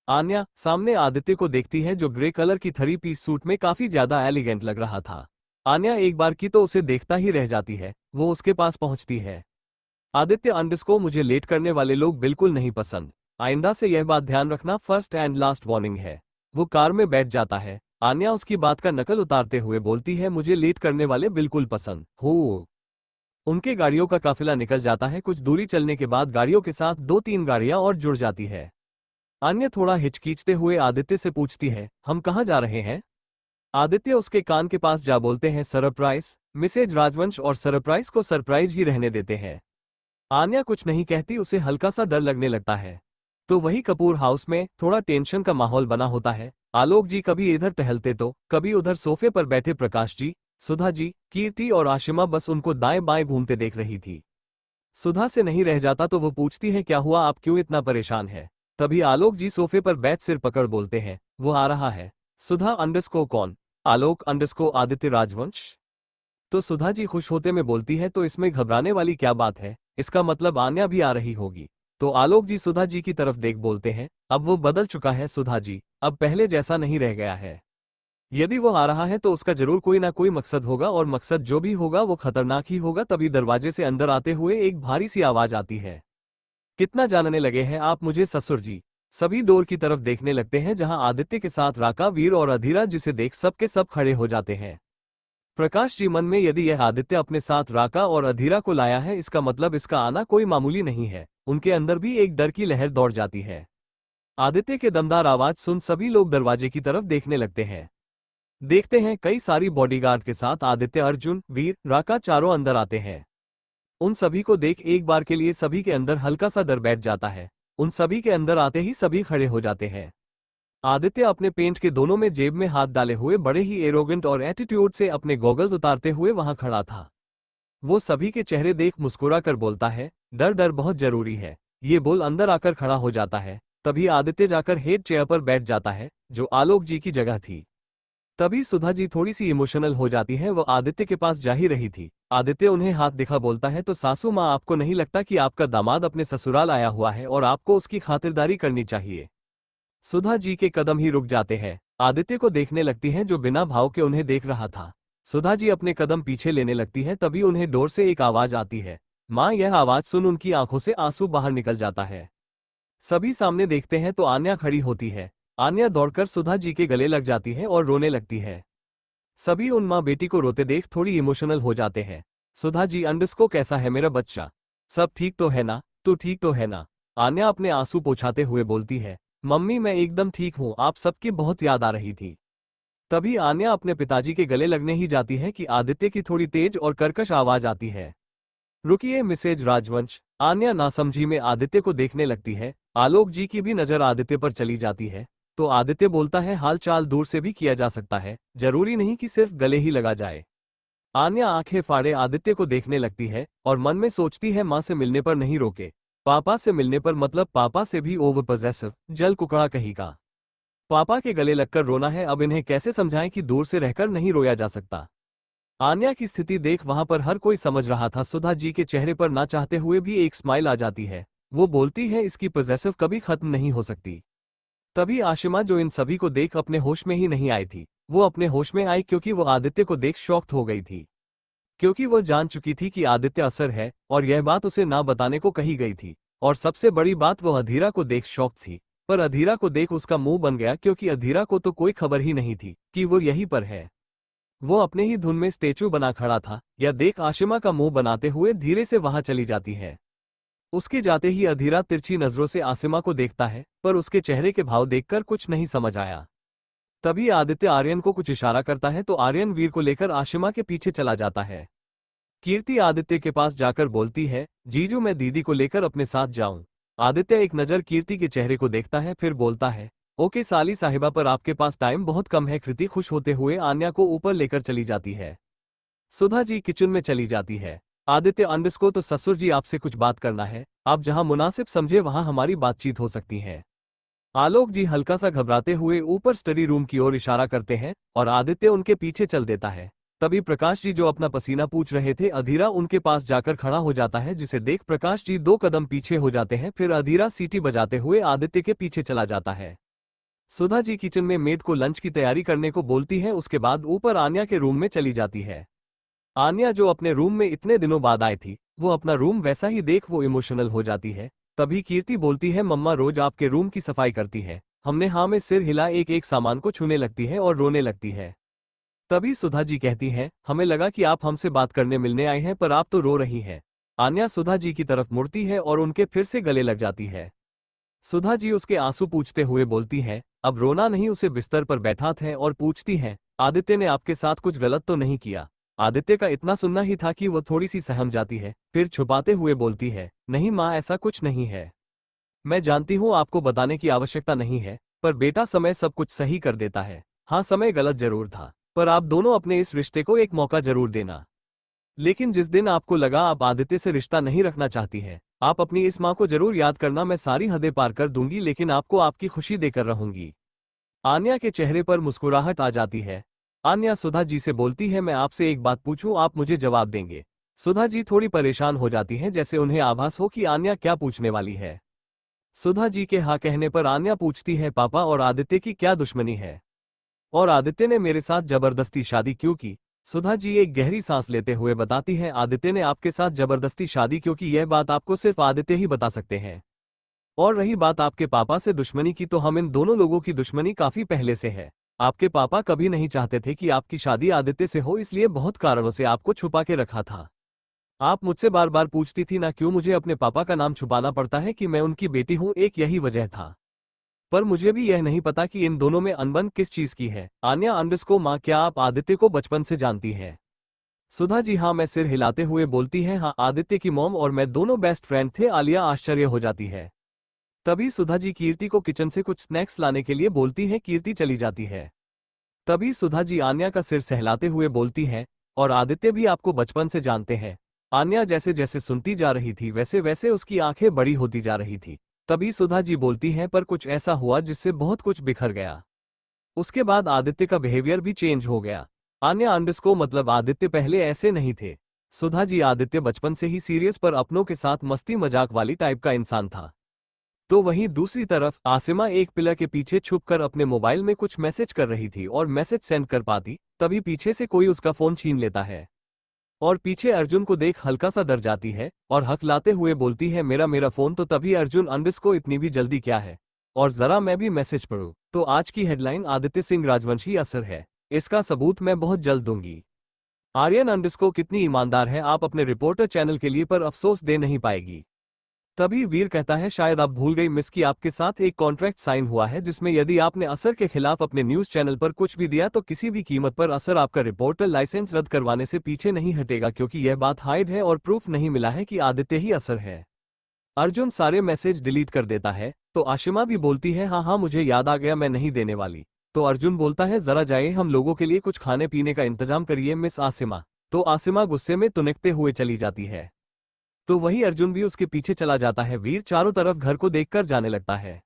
आन्या सामने आदित्य को देखती है, जो ग्रे कलर की 3 पीस सूट में काफी ज्यादा एलिगेंट लग रहा था। आन्या एक बार की तो उसे देखता ही रह जाती है। वो उसके पास पहुंचती है। आदित्य अंडरस्को मुझे लेट करने वाले लोग बिल्कुल नहीं पसंद। आइंदा से यह बात ध्यान रखना, फर्स्ट एंड लास्ट वार्निंग है। वो कार में बैठ जाता है। आन्या उसकी बात का नकल उतारते हुए बोलती है, मुझे लेट करने वाले बिल्कुल पसंद हो। उनके गाड़ियों का काफिला निकल जाता है। कुछ दूरी चलने के बाद गाड़ियों के साथ दो तीन गाड़ियां और जुड़ जाती है। आन्या थोड़ा हिचकिचते हुए आदित्य से पूछती है, हम कहाँ जा रहे हैं? आदित्य उसके कान के पास जा बोलते हैं, सरप्राइज मिसेज राजवंश, और सरप्राइज को सरप्राइज ही रहने देते हैं। आन्या कुछ नहीं कहती, उसे हल्का सा डर लगने लगता है। तो वही कपूर हाउस में थोड़ा टेंशन का माहौल बना होता है। आलोक जी कभी इधर टहलते तो कभी उधर सोफे पर बैठे प्रकाश जी, सुधा जी, कीर्ति और आशिमा बस उनको दाएं बाएं घूमते देख रही थी। सुधा से नहीं रह जाता तो वो पूछती है, क्या हुआ, आप क्यों इतना परेशान है? तभी आलोक जी सोफे पर बैठ सिर पकड़ बोलते हैं, वो आ रहा है। सुधा अंडरस्को कौन? आलोक अंडरस्को आदित्य राजवंश। तो सुधा जी खुश होते में बोलती है, तो इसमें घबराने वाली क्या बात है, इसका मतलब आन्या भी आ रही होगी। तो आलोक जी सुधा जी की तरफ देख बोलते हैं, अब वो बदल चुका है सुधा जी, अब पहले जैसा नहीं रह गया है। यदि वो आ रहा है तो उसका जरूर कोई ना कोई मकसद होगा, और मकसद जो भी होगा वो खतरनाक ही होगा। तभी दरवाजे से अंदर आते हुए एक भारी सी आवाज आती है, कितना जानने लगे हैं आप मुझे ससुर जी? सभी डोर की तरफ देखने लगते हैं, जहां आदित्य के साथ राका, वीर और अधीरा, जिसे देख सब के सब खड़े हो जाते हैं। प्रकाश जी मन में, यदि यह आदित्य अपने साथ राका और अधीरा को लाया है, इसका मतलब इसका आना कोई मामूली नहीं है। उनके अंदर भी एक डर की लहर दौड़ जाती है। आदित्य के दमदार आवाज सुन सभी लोग दरवाजे की तरफ देखने लगते हैं। देखते हैं कई सारी बॉडीगार्ड के साथ आदित्य, अर्जुन, वीर, राका चारों अंदर आते हैं। उन सभी को देख एक बार के लिए सभी के अंदर हल्का सा डर बैठ जाता है। उन सभी के अंदर आते ही सभी खड़े हो जाते हैं। आदित्य अपने पेंट के दोनों में जेब में हाथ डाले हुए बड़े ही एरोगेंट और एटीट्यूड से अपने गॉगल्स उतारते हुए वहां खड़ा था। वो सभी के चेहरे देख मुस्कुरा कर बोलता है, डर डर बहुत जरूरी है। ये बोल अंदर आकर खड़ा हो जाता है। तभी आदित्य जाकर हेड चेयर पर बैठ जाता है, जो आलोक जी की जगह थी। तभी सुधा जी थोड़ी सी इमोशनल हो जाती है। वो आदित्य के पास जा ही रही थी। आदित्य उन्हें हाथ दिखा बोलता है, तो सासू माँ, आपको नहीं लगता कि आपका दामाद अपने ससुराल आया हुआ है और आपको उसकी खातिरदारी करनी चाहिए? सुधा जी के कदम ही रुक जाते हैं। आदित्य को देखने लगती हैं, जो बिना भाव के उन्हें देख रहा था। सुधा जी अपने कदम पीछे लेने लगती है। तभी उन्हें डोर से एक आवाज आती है। माँ, यह आवाज सुन उनकी आंखों से आंसू बाहर निकल जाता है। सभी सामने देखते हैं तो आन्या खड़ी होती है। आन्या दौड़कर सुधा जी के गले लग जाती है और रोने लगती है। सभी उन माँ बेटी को रोते देख थोड़ी इमोशनल हो जाते हैं। सुधा जी, अंडरस्को कैसा है मेरा बच्चा? सब ठीक तो है ना? तू ठीक तो है ना? आन्या अपने आंसू पोंछाते हुए बोलती है, मम्मी मैं एकदम ठीक हूँ, आप सबकी बहुत याद आ रही थी। तभी आन्या अपने पिताजी के गले लगने ही जाती है कि आदित्य की थोड़ी तेज और कर्कश आवाज आती है, रुकिए मिसेज राजवंश। आन्या नासमझी में आदित्य को देखने लगती है। आलोक जी की भी नजर आदित्य पर चली जाती है। तो आदित्य बोलता है, हाल चाल दूर से भी किया जा सकता है, जरूरी नहीं कि सिर्फ गले ही लगा जाए। आन्या आंखें फाड़े आदित्य को देखने लगती है और मन में सोचती है, माँ से मिलने पर नहीं रोके, पापा से मिलने पर मतलब पापा से भी ओवर पॉसेसिव, जल कुकड़ा कहेगा। पापा के गले लगकर रोना है, अब इन्हें कैसे समझाएं कि दूर से रहकर नहीं रोया जा सकता। आन्या की स्थिति देख वहां पर हर कोई समझ रहा था। सुधा जी के चेहरे पर ना चाहते हुए भी एक स्माइल आ जाती है। वो बोलती है, इसकी पॉसेसिव कभी खत्म नहीं हो सकती। तभी आशिमा, जो इन सभी को देख अपने होश में ही नहीं आई थी, वो अपने होश में आई क्योंकि वो आदित्य को देख शॉक्ड हो गई थी। क्योंकि वो जान चुकी थी कि आदित्य असर है और यह बात उसे ना बताने को कही गई थी। और सबसे बड़ी बात, वो अधीरा को देख शॉक थी। पर अधीरा को देख उसका मुंह बन गया, क्योंकि अधीरा को तो कोई खबर ही नहीं थी कि वो यहीं पर है। वो अपने ही धुन में स्टेचू बना खड़ा था। यह देख आशिमा का मुंह बनाते हुए धीरे से वहां चली जाती है। उसके जाते ही अधीरा तिरछी नजरों से आसिमा को देखता है, पर उसके चेहरे के भाव देखकर कुछ नहीं समझ आया। तभी आदित्य आर्यन को कुछ इशारा करता है, तो आर्यन वीर को लेकर आशिमा के पीछे चला जाता है। कीर्ति आदित्य के पास जाकर बोलती है, जीजू मैं दीदी को लेकर अपने साथ जाऊं? आदित्य एक नजर कीर्ति के चेहरे को देखता है, फिर बोलता है, ओके साली साहिबा, पर आपके पास टाइम बहुत कम है। कृति खुश होते हुए आन्या को ऊपर लेकर चली जाती है। सुधा जी किचन में चली जाती है। आदित्य, अंडरस्को तो ससुर जी आपसे कुछ बात करना है, आप जहां मुनासिब समझे वहां हमारी बातचीत हो सकती है। आलोक जी हल्का सा घबराते हुए ऊपर स्टडी रूम की ओर इशारा करते हैं और आदित्य उनके पीछे चल देता है। तभी प्रकाश जी, जो अपना पसीना पूछ रहे थे, अधीरा उनके पास जाकर खड़ा हो जाता है, जिसे देख प्रकाश जी दो कदम पीछे हो जाते हैं। फिर अधीरा सीटी बजाते हुए आदित्य के पीछे चला जाता है। सुधा जी किचन में मेड को लंच की तैयारी करने को बोलती है। उसके बाद ऊपर आन्या के रूम में चली जाती है। आन्या जो अपने रूम में इतने दिनों बाद आई थी, वो अपना रूम वैसा ही देख वो इमोशनल हो जाती है। तभी कीर्ति बोलती है, मम्मा रोज आपके रूम की सफाई करती है। हमने हाँ में सिर हिला एक एक सामान को छूने लगती है और रोने लगती है। तभी सुधा जी कहती हैं, हमें लगा कि आप हमसे बात करने मिलने आए हैं, पर आप तो रो रही हैं। आन्या सुधा जी की तरफ मुड़ती है और उनके फिर से गले लग जाती है। सुधा जी उसके आंसू पूछते हुए बोलती हैं, अब रोना नहीं। उसे बिस्तर पर बैठाते हैं और पूछती हैं, आदित्य ने आपके साथ कुछ गलत तो नहीं किया? आदित्य का इतना सुनना ही था कि वो थोड़ी सी सहम जाती है, फिर छुपाते हुए बोलती है, नहीं माँ, ऐसा कुछ नहीं है। मैं जानती हूँ आपको बताने की आवश्यकता नहीं है, पर बेटा समय सब कुछ सही कर देता है। हाँ, समय गलत जरूर था, पर आप दोनों अपने इस रिश्ते को एक मौका जरूर देना। लेकिन जिस दिन आपको लगा आप आदित्य से रिश्ता नहीं रखना चाहती है, आप अपनी इस माँ को जरूर याद करना। मैं सारी हदें पार कर दूंगी, लेकिन आपको आपकी खुशी देकर रहूंगी। आन्या के चेहरे पर मुस्कुराहट आ जाती है। आन्या सुधा जी से बोलती है, मैं आपसे एक बात पूछूं, आप मुझे जवाब देंगे? सुधा जी थोड़ी परेशान हो जाती हैं, जैसे उन्हें आभास हो कि आन्या क्या पूछने वाली है। सुधा जी के हाँ कहने पर आन्या पूछती है, पापा और आदित्य की क्या दुश्मनी है? और आदित्य ने मेरे साथ जबरदस्ती शादी क्यों की? सुधा जी एक गहरी सांस लेते हुए बताती है, आदित्य ने आपके साथ जबरदस्ती शादी क्यों की, यह बात आपको सिर्फ आदित्य ही बता सकते हैं। और रही बात आपके पापा से दुश्मनी की, तो हम इन दोनों लोगों की दुश्मनी काफी पहले से है। आपके पापा कभी नहीं चाहते थे कि आपकी शादी आदित्य से हो, इसलिए बहुत कारणों से आपको छुपा के रखा था। आप मुझसे बार बार पूछती थी ना, क्यों मुझे अपने पापा का नाम छुपाना पड़ता है कि मैं उनकी बेटी हूं, एक यही वजह था। पर मुझे भी यह नहीं पता कि इन दोनों में अनबन किस चीज की है। आन्या अंडरस्को माँ, क्या आप आदित्य को बचपन से जानती हैं? सुधा जी हाँ मैं सिर हिलाते हुए बोलती है, हाँ, आदित्य की मॉम और मैं दोनों बेस्ट फ्रेंड थे। आलिया आश्चर्य हो जाती है। तभी सुधा जी कीर्ति को किचन से कुछ स्नैक्स लाने के लिए बोलती है। कीर्ति चली जाती है। तभी सुधा जी आन्या का सिर सहलाते हुए बोलती है, और आदित्य भी आपको बचपन से जानते हैं। आन्या जैसे जैसे सुनती जा रही थी, वैसे वैसे उसकी आंखें बड़ी होती जा रही थी। तभी सुधा जी बोलती हैं, पर कुछ ऐसा हुआ जिससे बहुत कुछ बिखर गया। उसके बाद आदित्य का बिहेवियर भी चेंज हो गया। आन्या अंडरस्को मतलब आदित्य पहले ऐसे नहीं थे। सुधा जी, आदित्य बचपन से ही सीरियस पर अपनों के साथ मस्ती मजाक वाली टाइप का इंसान था। तो वहीं दूसरी तरफ आसिमा एक पिलर के पीछे छुपकर अपने मोबाइल में कुछ मैसेज कर रही थी, और मैसेज सेंड कर पाती तभी पीछे से कोई उसका फोन छीन लेता है। और पीछे अर्जुन को देख हल्का सा डर जाती है और हकलाते हुए बोलती है, मेरा मेरा फोन। तो तभी अर्जुन, अंडरस्को इतनी भी जल्दी क्या है, और जरा मैं भी मैसेज पढ़ूं। तो आज की हेडलाइन, आदित्य सिंह राजवंशी असर है, इसका सबूत मैं बहुत जल्द दूंगी। आर्यन अंडरस्को कितनी ईमानदार है, आप अपने रिपोर्टर चैनल के लिए पर अफसोस दे नहीं पाएगी। तभी वीर कहता है, शायद आप भूल गई मिस कि आपके साथ एक कॉन्ट्रैक्ट साइन हुआ है, जिसमें यदि आपने असर के खिलाफ अपने न्यूज चैनल पर कुछ भी दिया तो किसी भी कीमत पर असर आपका रिपोर्टर लाइसेंस रद्द करवाने से पीछे नहीं हटेगा, क्योंकि यह बात हाइड है और प्रूफ नहीं मिला है कि आदित्य ही असर है। अर्जुन सारे मैसेज डिलीट कर देता है। तो आशिमा भी बोलती है, हाँ हाँ मुझे याद आ गया, मैं नहीं देने वाली। तो अर्जुन बोलता है, जरा जाइए, हम लोगों के लिए कुछ खाने पीने का इंतजाम करिए मिस आसिमा। तो आसिमा गुस्से में तुनकते हुए चली जाती है। तो वही अर्जुन भी उसके पीछे चला जाता है। वीर चारों तरफ घर को देखकर जाने लगता है।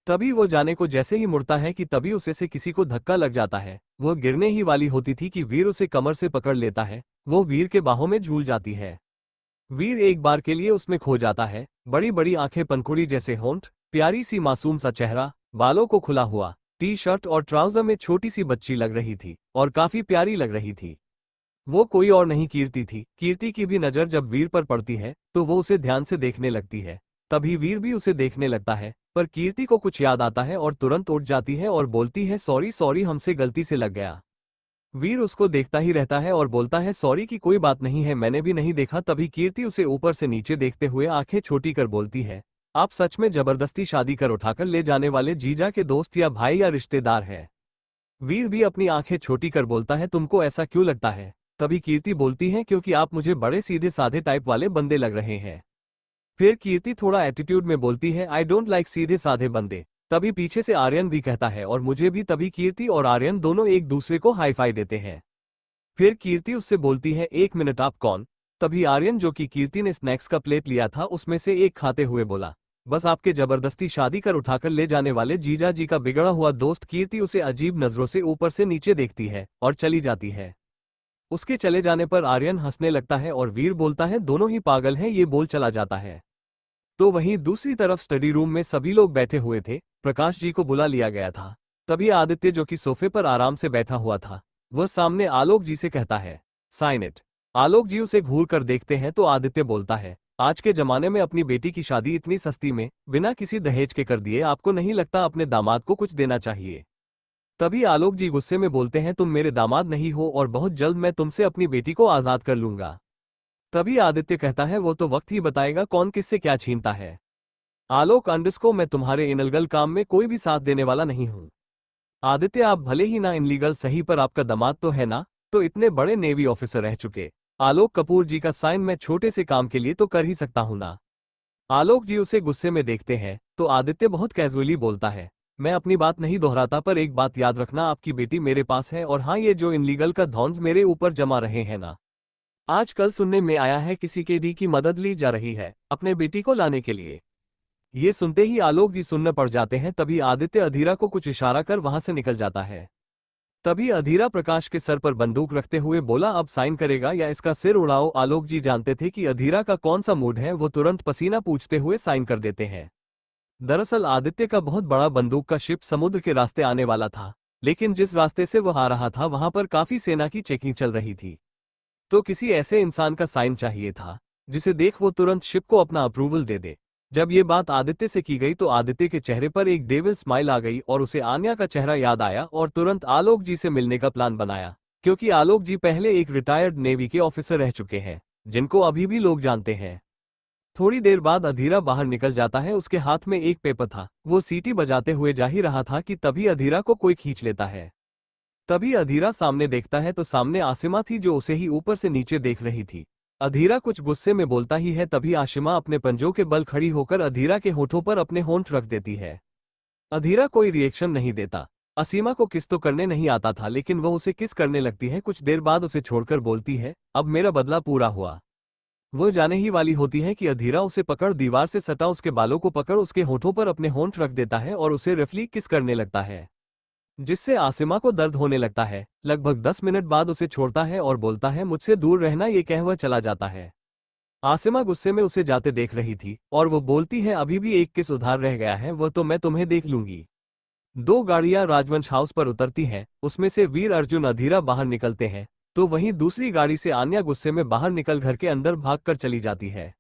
तभी वो जाने को जैसे ही मुड़ता है कि तभी उसे से किसी को धक्का लग जाता है। वो गिरने ही वाली होती थी कि वीर उसे कमर से पकड़ लेता है। वो वीर के बाहों में झूल जाती है। वीर एक बार के लिए उसमें खो जाता है। बड़ी बड़ी आंखें, पंखुड़ी जैसे होंठ, प्यारी सी मासूम सा चेहरा, बालों को खुला हुआ टी शर्ट और ट्राउजर में छोटी सी बच्ची लग रही थी और काफी प्यारी लग रही थी। वो कोई और नहीं, कीर्ति थी। कीर्ति की भी नजर जब वीर पर पड़ती है तो वो उसे ध्यान से देखने लगती है। तभी वीर भी उसे देखने लगता है, पर कीर्ति को कुछ याद आता है और तुरंत उठ जाती है और बोलती है, सॉरी सॉरी, हमसे गलती से लग गया। वीर उसको देखता ही रहता है और बोलता है, सॉरी की कोई बात नहीं है, मैंने भी नहीं देखा। तभी कीर्ति उसे ऊपर से नीचे देखते हुए आंखें छोटी कर बोलती है, आप सच में जबरदस्ती शादी कर उठाकर ले जाने वाले जीजा के दोस्त या भाई या रिश्तेदार है? वीर भी अपनी आंखें छोटी कर बोलता है, तुमको ऐसा क्यों लगता है? तभी कीर्ति बोलती है, क्योंकि आप मुझे बड़े सीधे साधे टाइप वाले बंदे लग रहे हैं। फिर कीर्ति थोड़ा एटीट्यूड में बोलती है, आई डोंट लाइक सीधे साधे बंदे। तभी पीछे से आर्यन भी कहता है, और मुझे भी। तभी कीर्ति और आर्यन दोनों एक दूसरे को हाई फाई देते हैं। फिर कीर्ति उससे बोलती है, एक मिनट, आप कौन? तभी आर्यन, जो कि कीर्ति ने स्नैक्स का प्लेट लिया था उसमें से एक खाते हुए बोला, बस आपके जबरदस्ती शादी कर उठाकर ले जाने वाले जीजा जी का बिगड़ा हुआ दोस्त। कीर्ति उसे अजीब नजरों से ऊपर से नीचे देखती है और चली जाती है। उसके चले जाने पर आर्यन हंसने लगता है और वीर बोलता है, दोनों ही पागल हैं, ये बोल चला जाता है। तो वहीं दूसरी तरफ स्टडी रूम में सभी लोग बैठे हुए थे। प्रकाश जी को बुला लिया गया था। तभी आदित्य, जो कि सोफे पर आराम से बैठा हुआ था, वह सामने आलोक जी से कहता है, साइन इट। आलोक जी उसे घूर कर देखते हैं तो आदित्य बोलता है, आज के जमाने में अपनी बेटी की शादी इतनी सस्ती में बिना किसी दहेज के कर दिए, आपको नहीं लगता अपने दामाद को कुछ देना चाहिए? तभी आलोक जी गुस्से में बोलते हैं, तुम मेरे दामाद नहीं हो और बहुत जल्द मैं तुमसे अपनी बेटी को आजाद कर लूंगा। तभी आदित्य कहता है, वो तो वक्त ही बताएगा कौन किससे क्या छीनता है। आलोक अंडस्को, मैं तुम्हारे इनलीगल काम में कोई भी साथ देने वाला नहीं हूं। आदित्य, आप भले ही ना इनलीगल सही, पर आपका दामाद तो है ना, तो इतने बड़े नेवी ऑफिसर रह चुके आलोक कपूर जी का साइन मैं छोटे से काम के लिए तो कर ही सकता हूं ना। आलोक जी उसे गुस्से में देखते हैं तो आदित्य बहुत कैजुअली बोलता है, मैं अपनी बात नहीं दोहराता, पर एक बात याद रखना, आपकी बेटी मेरे पास है, और हाँ, ये जो इनलीगल का धौंस मेरे ऊपर जमा रहे हैं ना, आजकल सुनने में आया है किसी के डी की मदद ली जा रही है अपने बेटी को लाने के लिए। ये सुनते ही आलोक जी सुनने पड़ जाते हैं। तभी आदित्य अधीरा को कुछ इशारा कर वहां से निकल जाता है। तभी अधीरा प्रकाश के सर पर बंदूक रखते हुए बोला, अब साइन करेगा या इसका सिर उड़ाओ। आलोक जी जानते थे कि अधीरा का कौन सा मूड है, वो तुरंत पसीना पूछते हुए साइन कर देते हैं। दरअसल आदित्य का बहुत बड़ा बंदूक का शिप समुद्र के रास्ते आने वाला था, लेकिन जिस रास्ते से वह आ रहा था वहां पर काफी सेना की चेकिंग चल रही थी। तो किसी ऐसे इंसान का साइन चाहिए था जिसे देख वो तुरंत शिप को अपना अप्रूवल दे दे। जब ये बात आदित्य से की गई तो आदित्य के चेहरे पर एक डेविल स्माइल आ गई और उसे आन्या का चेहरा याद आया और तुरंत आलोक जी से मिलने का प्लान बनाया, क्योंकि आलोक जी पहले एक रिटायर्ड नेवी के ऑफिसर रह चुके हैं जिनको अभी भी लोग जानते हैं। थोड़ी देर बाद अधीरा बाहर निकल जाता है, उसके हाथ में एक पेपर था, वो सीटी बजाते हुए जा ही रहा था कि तभी अधीरा को कोई खींच लेता है। तभी अधीरा सामने देखता है तो सामने आसिमा थी, जो उसे ही ऊपर से नीचे देख रही थी। अधीरा कुछ गुस्से में बोलता ही है, तभी आशिमा अपने पंजों के बल खड़ी होकर अधीरा के होठों पर अपने होंठ रख देती है। अधीरा कोई रिएक्शन नहीं देता। असीमा को किस तो करने नहीं आता था, लेकिन वह उसे किस करने लगती है। कुछ देर बाद उसे छोड़कर बोलती है, अब मेरा बदला पूरा हुआ। वह जाने ही वाली होती है कि अधीरा उसे पकड़ दीवार से सटा उसके बालों को पकड़ उसके होठों पर अपने होंठ रख देता है और उसे रफली किस करने लगता है, जिससे आसिमा को दर्द होने लगता है। लगभग 10 मिनट बाद उसे छोड़ता है और बोलता है, मुझसे दूर रहना, ये कह वह चला जाता है। आसिमा गुस्से में उसे जाते देख रही थी और वो बोलती है, अभी भी एक किस उधार रह गया है, वह तो मैं तुम्हें देख लूंगी। दो गाड़ियां राजवंश हाउस पर उतरती हैं, उसमें से वीर अर्जुन अधीरा बाहर निकलते हैं, तो वहीं दूसरी गाड़ी से आन्या गुस्से में बाहर निकल घर के अंदर भागकर चली जाती है।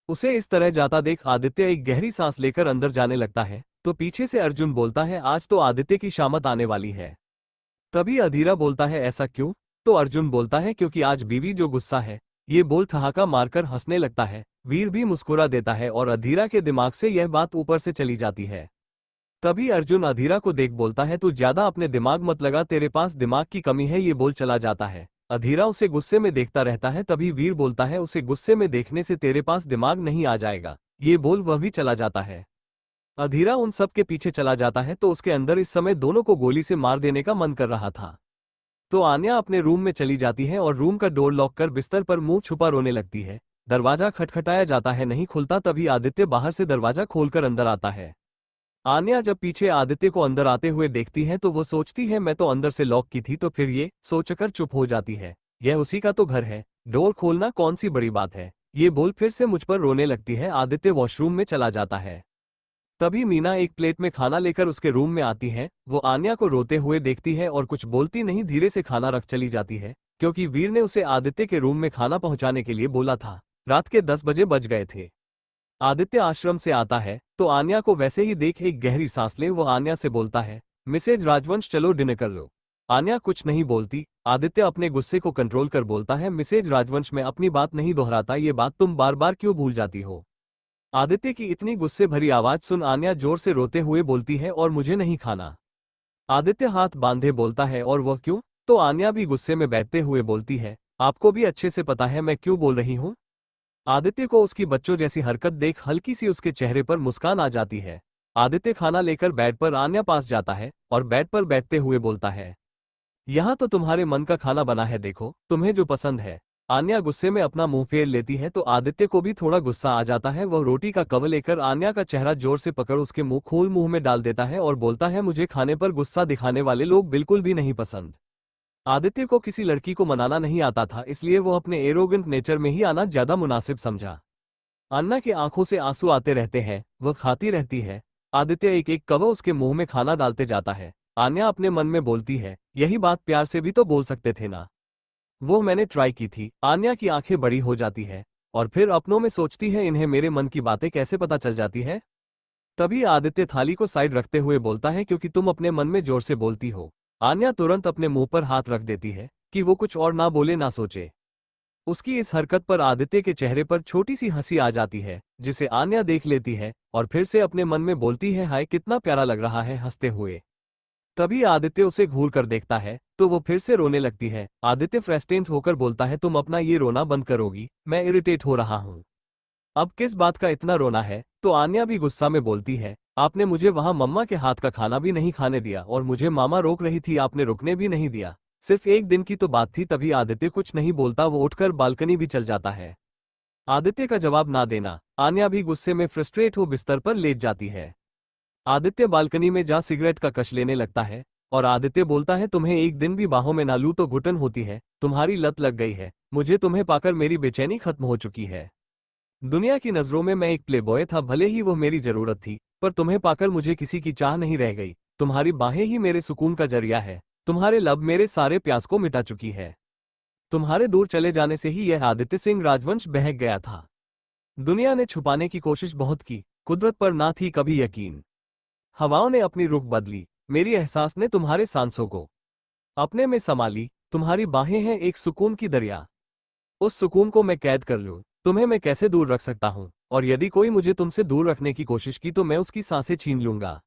उसे इस तरह जाता देख आदित्य एक गहरी सांस लेकर अंदर जाने लगता है, तो पीछे से अर्जुन बोलता है, आज तो आदित्य की शामत आने वाली है। तभी अधीरा बोलता है, ऐसा क्यों? तो अर्जुन बोलता है, क्योंकि आज बीवी जो गुस्सा है। ये बोल ठहाका मारकर हंसने लगता है। वीर भी मुस्कुरा देता है और अधीरा के दिमाग से यह बात ऊपर से चली जाती है। तभी अर्जुन अधीरा को देख बोलता है, तू ज्यादा अपने दिमाग मत लगा, तेरे पास दिमाग की कमी है, ये बोल चला जाता है। अधीरा उसे गुस्से में देखता रहता है। तभी वीर बोलता है, उसे गुस्से में देखने से तेरे पास दिमाग नहीं आ जाएगा, ये बोल वह भी चला जाता है। अधीरा उन सब के पीछे चला जाता है तो उसके अंदर इस समय दोनों को गोली से मार देने का मन कर रहा था। तो आन्या अपने रूम में चली जाती है और रूम का डोर लॉक कर बिस्तर पर मुंह छुपा रोने लगती है। दरवाजा खटखटाया जाता है, नहीं खुलता। तभी आदित्य बाहर से दरवाजा खोलकर अंदर आता है। आन्या जब पीछे आदित्य को अंदर आते हुए देखती है तो वो सोचती है, मैं तो अंदर से लॉक की थी, तो फिर ये सोचकर चुप हो जाती है। यह उसी का तो घर है, डोर खोलना कौन सी बड़ी बात है, ये बोल फिर से मुझ पर रोने लगती है। आदित्य वॉशरूम में चला जाता है। तभी मीना एक प्लेट में खाना लेकर उसके रूम में आती है। वो आन्या को रोते हुए देखती है और कुछ बोलती नहीं, धीरे से खाना रख चली जाती है, क्योंकि वीर ने उसे आदित्य के रूम में खाना पहुंचाने के लिए बोला था। रात के 10 बजे बज गए थे। आदित्य आश्रम से आता है तो आन्या को वैसे ही देख एक गहरी सांस ले वो आन्या से बोलता है, मिसेज राजवंश चलो डिनर कर लो। आन्या कुछ नहीं बोलती। आदित्य अपने गुस्से को कंट्रोल कर बोलता है, मिसेज राजवंश मैं अपनी बात नहीं दोहराता, ये बात तुम बार बार क्यों भूल जाती हो? आदित्य की इतनी गुस्से भरी आवाज सुन आन्या जोर से रोते हुए बोलती है, और मुझे नहीं खाना। आदित्य हाथ बांधे बोलता है, और वह क्यों? तो आन्या भी गुस्से में बैठते हुए बोलती है, आपको भी अच्छे से पता है मैं क्यों बोल रही हूँ। आदित्य को उसकी बच्चों जैसी हरकत देख हल्की सी उसके चेहरे पर मुस्कान आ जाती है। आदित्य खाना लेकर बेड पर आन्या पास जाता है और बेड पर बैठते हुए बोलता है, यहाँ तो तुम्हारे मन का खाना बना है, देखो तुम्हें जो पसंद है। आन्या गुस्से में अपना मुंह फेर लेती है तो आदित्य को भी थोड़ा गुस्सा आ जाता है। वह रोटी का कवर लेकर आन्या का चेहरा जोर से पकड़ उसके मुंह खोल मुंह में डाल देता है और बोलता है, मुझे खाने पर गुस्सा दिखाने वाले लोग बिल्कुल भी नहीं पसंद। आदित्य को किसी लड़की को मनाना नहीं आता था, इसलिए वो अपने एरोगेंट नेचर में ही आना ज्यादा मुनासिब समझा। अन्ना की आंखों से आंसू आते रहते हैं, वह खाती रहती है। आदित्य एक एक कवा उसके मुंह में खाना डालते जाता है। आन्या अपने मन में बोलती है, यही बात प्यार से भी तो बोल सकते थे ना। वो मैंने ट्राई की थी। आन्या की आंखें बड़ी हो जाती है और फिर अपनों में सोचती है, इन्हें मेरे मन की बातें कैसे पता चल जाती है। तभी आदित्य थाली को साइड रखते हुए बोलता है, क्योंकि तुम अपने मन में जोर से बोलती हो। आन्या तुरंत अपने मुंह पर हाथ रख देती है कि वो कुछ और ना बोले ना सोचे। उसकी इस हरकत पर आदित्य के चेहरे पर छोटी सी हंसी आ जाती है, जिसे आन्या देख लेती है और फिर से अपने मन में बोलती है, हाय कितना प्यारा लग रहा है हंसते हुए। तभी आदित्य उसे घूर कर देखता है तो वो फिर से रोने लगती है। आदित्य फ्रस्ट्रेट होकर बोलता है, तुम अपना ये रोना बंद करोगी, मैं इरिटेट हो रहा हूँ। अब किस बात का इतना रोना है? तो आन्या भी गुस्सा में बोलती है, आपने मुझे वहां मम्मा के हाथ का खाना भी नहीं खाने दिया और मुझे मामा रोक रही थी, आपने रुकने भी नहीं दिया। सिर्फ एक दिन की तो बात थी। तभी आदित्य कुछ नहीं बोलता, वो उठकर बालकनी भी चल जाता है। आदित्य का जवाब ना देना, आन्या भी गुस्से में फ्रस्ट्रेट हो बिस्तर पर लेट जाती है। आदित्य बालकनी में जा सिगरेट का कश लेने लगता है और आदित्य बोलता है, तुम्हें एक दिन भी बाहों में ना लूं तो घुटन होती है, तुम्हारी लत लग गई है। मुझे तुम्हें पाकर मेरी बेचैनी खत्म हो चुकी है। दुनिया की नजरों में मैं एक प्लेबॉय था, भले ही वो मेरी जरूरत थी, पर तुम्हें पाकर मुझे किसी की चाह नहीं रह गई। तुम्हारी बाहें ही मेरे सुकून का जरिया है। तुम्हारे लब मेरे सारे प्यास को मिटा चुकी है। तुम्हारे दूर चले जाने से ही यह आदित्य सिंह राजवंश बहक गया था। दुनिया ने छुपाने की कोशिश बहुत की, कुदरत पर ना थी कभी यकीन। हवाओं ने अपनी रुख बदली, मेरी एहसास ने तुम्हारे सांसों को अपने में समा ली। तुम्हारी बाहें हैं एक सुकून की दरिया, उस सुकून को मैं कैद कर लूं, तुम्हें मैं कैसे दूर रख सकता हूं? और यदि कोई मुझे तुमसे दूर रखने की कोशिश की तो मैं उसकी सांसें छीन लूंगा।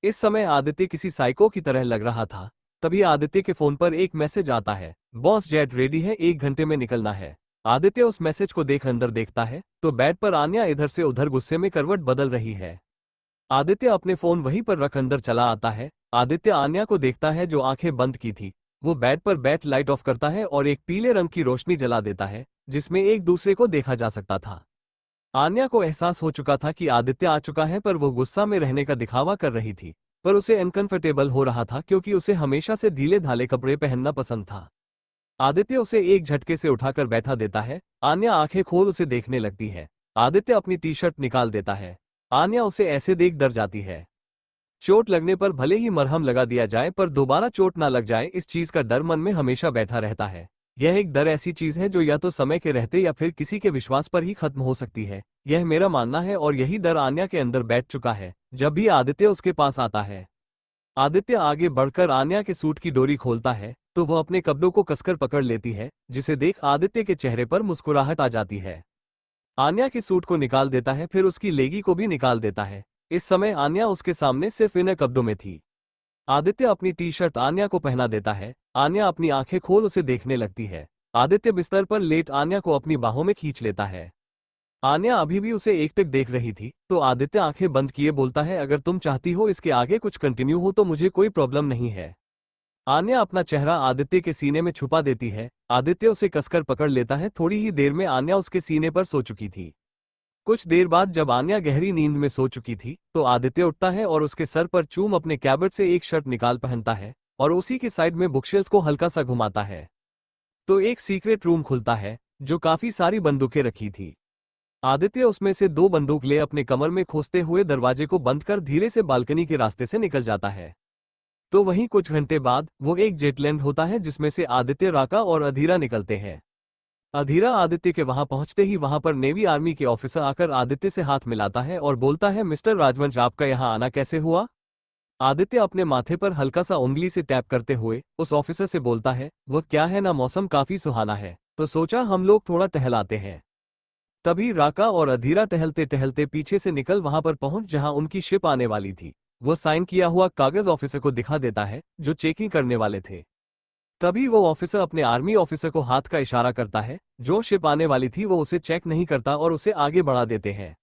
इस समय आदित्य किसी साइको की तरह लग रहा था। तभी आदित्य के फोन पर एक मैसेज आता है, बॉस जेट रेडी है, 1 घंटे में निकलना है। आदित्य उस मैसेज को देख अंदर देखता है तो बेड पर आन्या इधर से उधर गुस्से में करवट बदल रही है। आदित्य अपने फोन वहीं पर रख अंदर चला आता है। आदित्य आन्या को देखता है जो आंखें बंद की थी। वो बेड पर बैठ लाइट ऑफ करता है और एक पीले रंग की रोशनी जला देता है, जिसमें एक दूसरे को देखा जा सकता था। आन्या को एहसास हो चुका था कि आदित्य आ चुका है, पर वो गुस्सा में रहने का दिखावा कर रही थी। पर उसे अनकंफर्टेबल हो रहा था, क्योंकि उसे हमेशा से ढीले ढाले कपड़े पहनना पसंद था। आदित्य उसे एक झटके से उठाकर बैठा देता है। आन्या आंखें खोल उसे देखने लगती है। आदित्य अपनी टी शर्ट निकाल देता है। आन्या उसे ऐसे देख डर जाती है। चोट लगने पर भले ही मरहम लगा दिया जाए, पर दोबारा चोट ना लग जाए, इस चीज का डर मन में हमेशा बैठा रहता है। यह एक डर ऐसी चीज है जो या तो समय के रहते या फिर किसी के विश्वास पर ही खत्म हो सकती है। यह मेरा मानना है और यही डर आन्या के अंदर बैठ चुका है जब भी आदित्य उसके पास आता है। आदित्य आगे बढ़कर आन्या के सूट की डोरी खोलता है तो वह अपने कपड़ों को कसकर पकड़ लेती है, जिसे देख आदित्य के चेहरे पर मुस्कुराहट आ जाती है। आन्या के सूट को निकाल देता है, फिर उसकी लेगी को भी निकाल देता है। इस समय आन्या उसके सामने सिर्फ इन्ह कपड़ों में थी। आदित्य अपनी टी शर्ट आन्या को पहना देता है। आन्या अपनी आंखें खोल उसे देखने लगती है। आदित्य बिस्तर पर लेट आन्या को अपनी बाहों में खींच लेता है। आन्या अभी भी उसे एकटक देख रही थी तो आदित्य आंखें बंद किए बोलता है, अगर तुम चाहती हो इसके आगे कुछ कंटिन्यू हो तो मुझे कोई प्रॉब्लम नहीं है। आन्या अपना चेहरा आदित्य के सीने में छुपा देती है। आदित्य उसे कसकर पकड़ लेता है। थोड़ी ही देर में आन्या उसके सीने पर सो चुकी थी। कुछ देर बाद जब आन्या गहरी नींद में सो चुकी थी तो आदित्य उठता है और उसके सर पर चूम अपने कैबर्ट से एक शर्ट निकाल पहनता है और उसी के साइड में बुकशेल्फ को हल्का सा घुमाता है तो एक सीक्रेट रूम खुलता है जो काफी सारी बंदूकें रखी थी। आदित्य उसमें से 2 बंदूक ले अपने कमर में खोसते हुए दरवाजे को बंद कर धीरे से बालकनी के रास्ते से निकल जाता है। तो वहीं कुछ घंटे बाद वो एक जेटलैंड होता है जिसमें से आदित्य, राका और अधीरा निकलते हैं। अधीरा आदित्य के वहां पहुंचते ही वहां पर नेवी आर्मी के ऑफिसर आकर आदित्य से हाथ मिलाता है और बोलता है, मिस्टर राजवंश आपका यहां आना कैसे हुआ? आदित्य अपने माथे पर हल्का सा उंगली से टैप करते हुए उस ऑफिसर से बोलता है, वह क्या है ना, मौसम काफी सुहाना है तो सोचा हम लोग थोड़ा टहलाते हैं। तभी राका और अधीरा टहलते टहलते पीछे से निकल वहां पर पहुंच जहां उनकी शिप आने वाली थी। वो साइन किया हुआ कागज ऑफिसर को दिखा देता है जो चेकिंग करने वाले थे। तभी वो ऑफिसर अपने आर्मी ऑफिसर को हाथ का इशारा करता है। जो शिप आने वाली थी वो उसे चेक नहीं करता और उसे आगे बढ़ा देते हैं।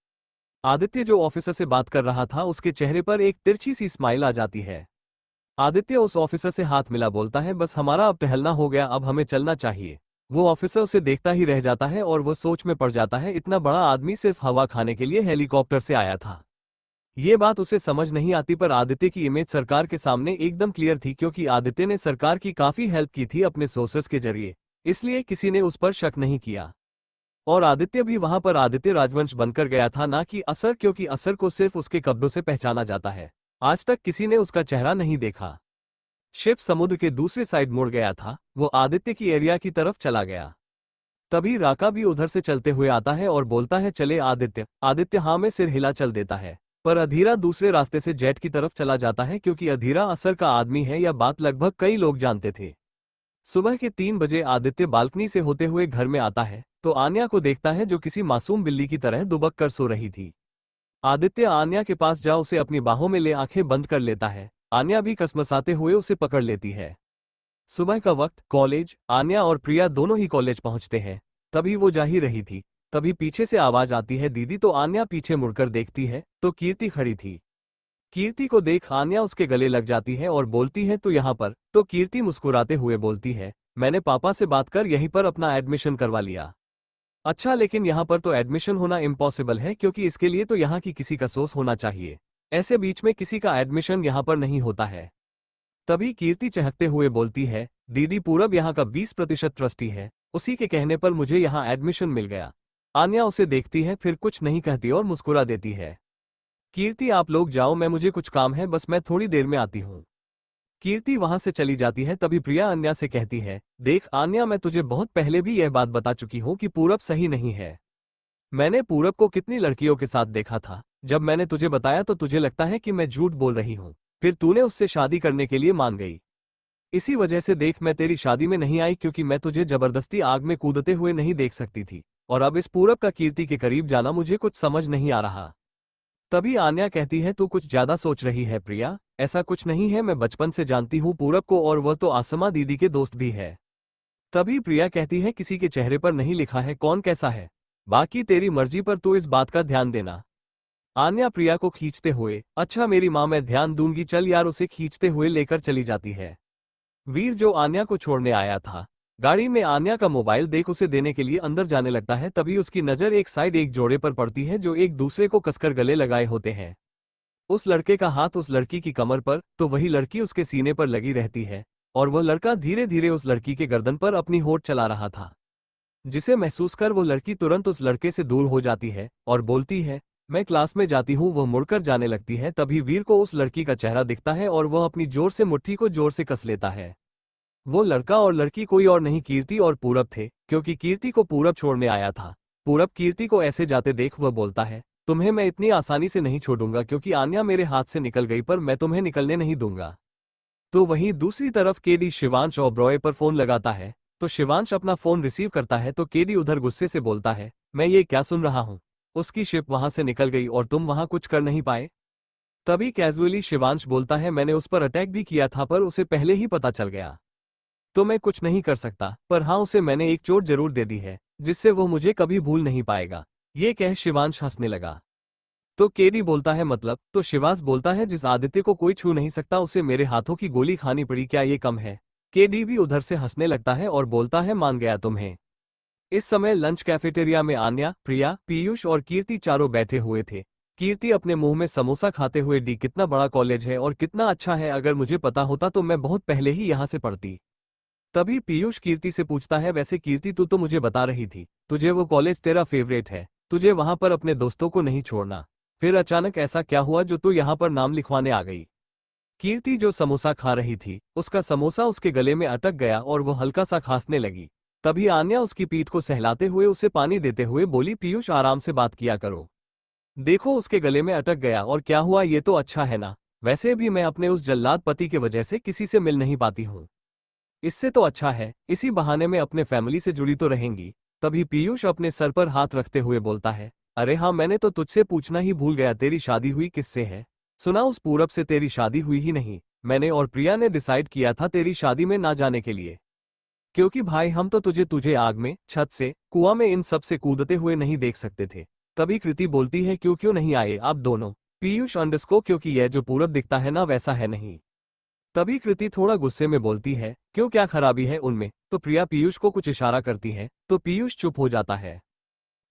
आदित्य जो ऑफिसर से बात कर रहा था उसके चेहरे पर एक तिरछी सी स्माइल आ जाती है। आदित्य उस ऑफिसर से हाथ मिला बोलता है, बस हमारा अब टहलना हो गया, अब हमें चलना चाहिए। वो ऑफिसर उसे देखता ही रह जाता है और वो सोच में पड़ जाता है, इतना बड़ा आदमी सिर्फ हवा खाने के लिए हेलीकॉप्टर से आया था। ये बात उसे समझ नहीं आती, पर आदित्य की इमेज सरकार के सामने एकदम क्लियर थी, क्योंकि आदित्य ने सरकार की काफी हेल्प की थी अपने सोर्सेस के जरिए, इसलिए किसी ने उस पर शक नहीं किया। और आदित्य भी वहां पर आदित्य राजवंश बनकर गया था, ना कि असर, क्योंकि असर को सिर्फ उसके कब्जों से पहचाना जाता है। आज तक किसी ने उसका चेहरा नहीं देखा। शिप समुद्र के दूसरे साइड मुड़ गया था, वो आदित्य की एरिया की तरफ चला गया। तभी राका भी उधर से चलते हुए आता है और बोलता है, चले आदित्य। आदित्य हाँ में सिर हिला चल देता है। पर अधीरा दूसरे रास्ते से जेट की तरफ चला जाता है, क्योंकि अधीरा असर का आदमी है, यह बात लगभग कई लोग जानते थे। सुबह के 3 बजे आदित्य बालकनी से होते हुए घर में आता है तो आन्या को देखता है, जो किसी मासूम बिल्ली की तरह दुबक कर सो रही थी। आदित्य आन्या के पास जा उसे अपनी बाहों में ले आंखें बंद कर लेता है। आन्या भी कसमसाते हुए उसे पकड़ लेती है। सुबह का वक्त, कॉलेज। आन्या और प्रिया दोनों ही कॉलेज पहुंचते हैं। तभी वो जा ही रही थी, तभी पीछे से आवाज आती है, दीदी। तो आन्या पीछे मुड़कर देखती है तो कीर्ति खड़ी थी। कीर्ति को देख आन्या उसके गले लग जाती है और बोलती है, तो यहाँ पर। तो कीर्ति मुस्कुराते हुए बोलती है, मैंने पापा से बात कर यहीं पर अपना एडमिशन करवा लिया। अच्छा, लेकिन यहाँ पर तो एडमिशन होना इम्पॉसिबल है, क्योंकि इसके लिए तो यहाँ की किसी का सोर्स होना चाहिए। ऐसे बीच में किसी का एडमिशन यहाँ पर नहीं होता है। तभी कीर्ति चहकते हुए बोलती है, दीदी पूरब यहाँ का 20% ट्रस्टी है, उसी के कहने पर मुझे यहाँ एडमिशन मिल गया। आन्या उसे देखती है, फिर कुछ नहीं कहती और मुस्कुरा देती है। कीर्ति, आप लोग जाओ, मैं मुझे कुछ काम है, बस मैं थोड़ी देर में आती हूँ। कीर्ति वहां से चली जाती है। तभी प्रिया अन्या से कहती है, देख आन्या, मैं तुझे बहुत पहले भी यह बात बता चुकी हूँ कि पूरब सही नहीं है। मैंने पूरब को कितनी लड़कियों के साथ देखा था। जब मैंने तुझे बताया तो तुझे लगता है कि मैं झूठ बोल रही हूँ, फिर तूने उससे शादी करने के लिए मान गई। इसी वजह से देख, मैं तेरी शादी में नहीं आई, क्योंकि मैं तुझे जबरदस्ती आग में कूदते हुए नहीं देख सकती थी। और अब इस पूरब का कीर्ति के करीब जाना मुझे कुछ समझ नहीं आ रहा। तभी आन्या कहती है, तू कुछ ज्यादा सोच रही है प्रिया। ऐसा कुछ नहीं है, मैं बचपन से जानती हूँ पूरब को, और वह तो आसमा दीदी के दोस्त भी है। तभी प्रिया कहती है, किसी के चेहरे पर नहीं लिखा है कौन कैसा है, बाकी तेरी मर्जी पर तू इस बात का ध्यान देना। आन्या प्रिया को खींचते हुए, अच्छा मेरी माँ, मैं ध्यान दूंगी, चल यार, उसे खींचते हुए लेकर चली जाती है। वीर, जो आन्या को छोड़ने आया था, गाड़ी में आन्या का मोबाइल देख उसे देने के लिए अंदर जाने लगता है। तभी उसकी नजर एक साइड एक जोड़े पर पड़ती है, जो एक दूसरे को कसकर गले लगाए होते हैं। उस लड़के का हाथ उस लड़की की कमर पर, तो वही लड़की उसके सीने पर लगी रहती है। और वह लड़का धीरे धीरे उस लड़की के गर्दन पर अपनी होठ चला रहा था, जिसे महसूस कर वो लड़की तुरंत उस लड़के से दूर हो जाती है और बोलती है, मैं क्लास में जाती हूँ। वह मुड़कर जाने लगती है। तभी वीर को उस लड़की का चेहरा दिखता है और वह अपनी जोर से मुट्ठी को जोर से कस लेता है। वो लड़का और लड़की कोई और नहीं, कीर्ति और पूरब थे, क्योंकि कीर्ति को पूरब छोड़ने आया था। पूरब कीर्ति को ऐसे जाते देख वह बोलता है, तुम्हें मैं इतनी आसानी से नहीं छोड़ूंगा, क्योंकि आन्या मेरे हाथ से निकल गई, पर मैं तुम्हें निकलने नहीं दूंगा। तो वहीं दूसरी तरफ केडी शिवांश ओबरॉय पर फोन लगाता है। तो शिवांश अपना फोन रिसीव करता है तो केडी उधर गुस्से से बोलता है, मैं ये क्या सुन रहा हूँ, उसकी शिप वहां से निकल गई और तुम वहां कुछ कर नहीं पाए। तभी कैजुअली शिवांश बोलता है, मैंने उस पर अटैक भी किया था, पर उसे पहले ही पता चल गया, तो मैं कुछ नहीं कर सकता। पर हाँ, उसे मैंने एक चोट जरूर दे दी है, जिससे वो मुझे कभी भूल नहीं पाएगा। ये कह शिवांश हंसने लगा। तो केडी बोलता है, मतलब? तो शिवांश बोलता है, जिस आदित्य को कोई छू नहीं सकता, उसे मेरे हाथों की गोली खानी पड़ी, क्या ये कम है? केडी भी उधर से हंसने लगता है और बोलता है, मान गया तुम्हें। इस समय लंच कैफेटेरिया में आन्या, प्रिया, पीयूष और कीर्ति चारों बैठे हुए थे। कीर्ति अपने मुंह में समोसा खाते हुए, डी कितना बड़ा कॉलेज है और कितना अच्छा है, अगर मुझे पता होता तो मैं बहुत पहले ही यहाँ से पढ़ती। तभी पीयूष कीर्ति से पूछता है, वैसे कीर्ति, तू तो मुझे बता रही थी तुझे वो कॉलेज तेरा फेवरेट है, तुझे वहां पर अपने दोस्तों को नहीं छोड़ना, फिर अचानक ऐसा क्या हुआ जो तू यहाँ पर नाम लिखवाने आ गई? कीर्ति जो समोसा खा रही थी, उसका समोसा उसके गले में अटक गया और वो हल्का सा खांसने लगी। तभी आन्या उसकी पीठ को सहलाते हुए उसे पानी देते हुए बोली, पीयूष आराम से बात किया करो, देखो उसके गले में अटक गया और क्या हुआ, ये तो अच्छा है ना। वैसे भी मैं अपने उस जल्लाद पति की वजह से किसी से मिल नहीं पाती हूँ, इससे तो अच्छा है, इसी बहाने में अपने फैमिली से जुड़ी तो रहेंगी। तभी पीयूष अपने सर पर हाथ रखते हुए बोलता है, अरे हाँ, मैंने तो तुझसे पूछना ही भूल गया, तेरी शादी हुई किससे है? सुना उस पूरब से तेरी शादी हुई ही नहीं। मैंने और प्रिया ने डिसाइड किया था तेरी शादी में ना जाने के लिए, क्योंकि भाई हम तो तुझे तुझे आग में, छत से, कुआं में, इन सब से कूदते हुए नहीं देख सकते थे। तभी कृति बोलती है, क्यों क्यों नहीं आए आप दोनों? पीयूष अंडरस्को, क्योंकि यह जो पूरब दिखता है ना, वैसा है नहीं। तभी कृति थोड़ा गुस्से में बोलती है, क्यों, क्या खराबी है उनमें? तो प्रिया पीयूष को कुछ इशारा करती है तो पीयूष चुप हो जाता है।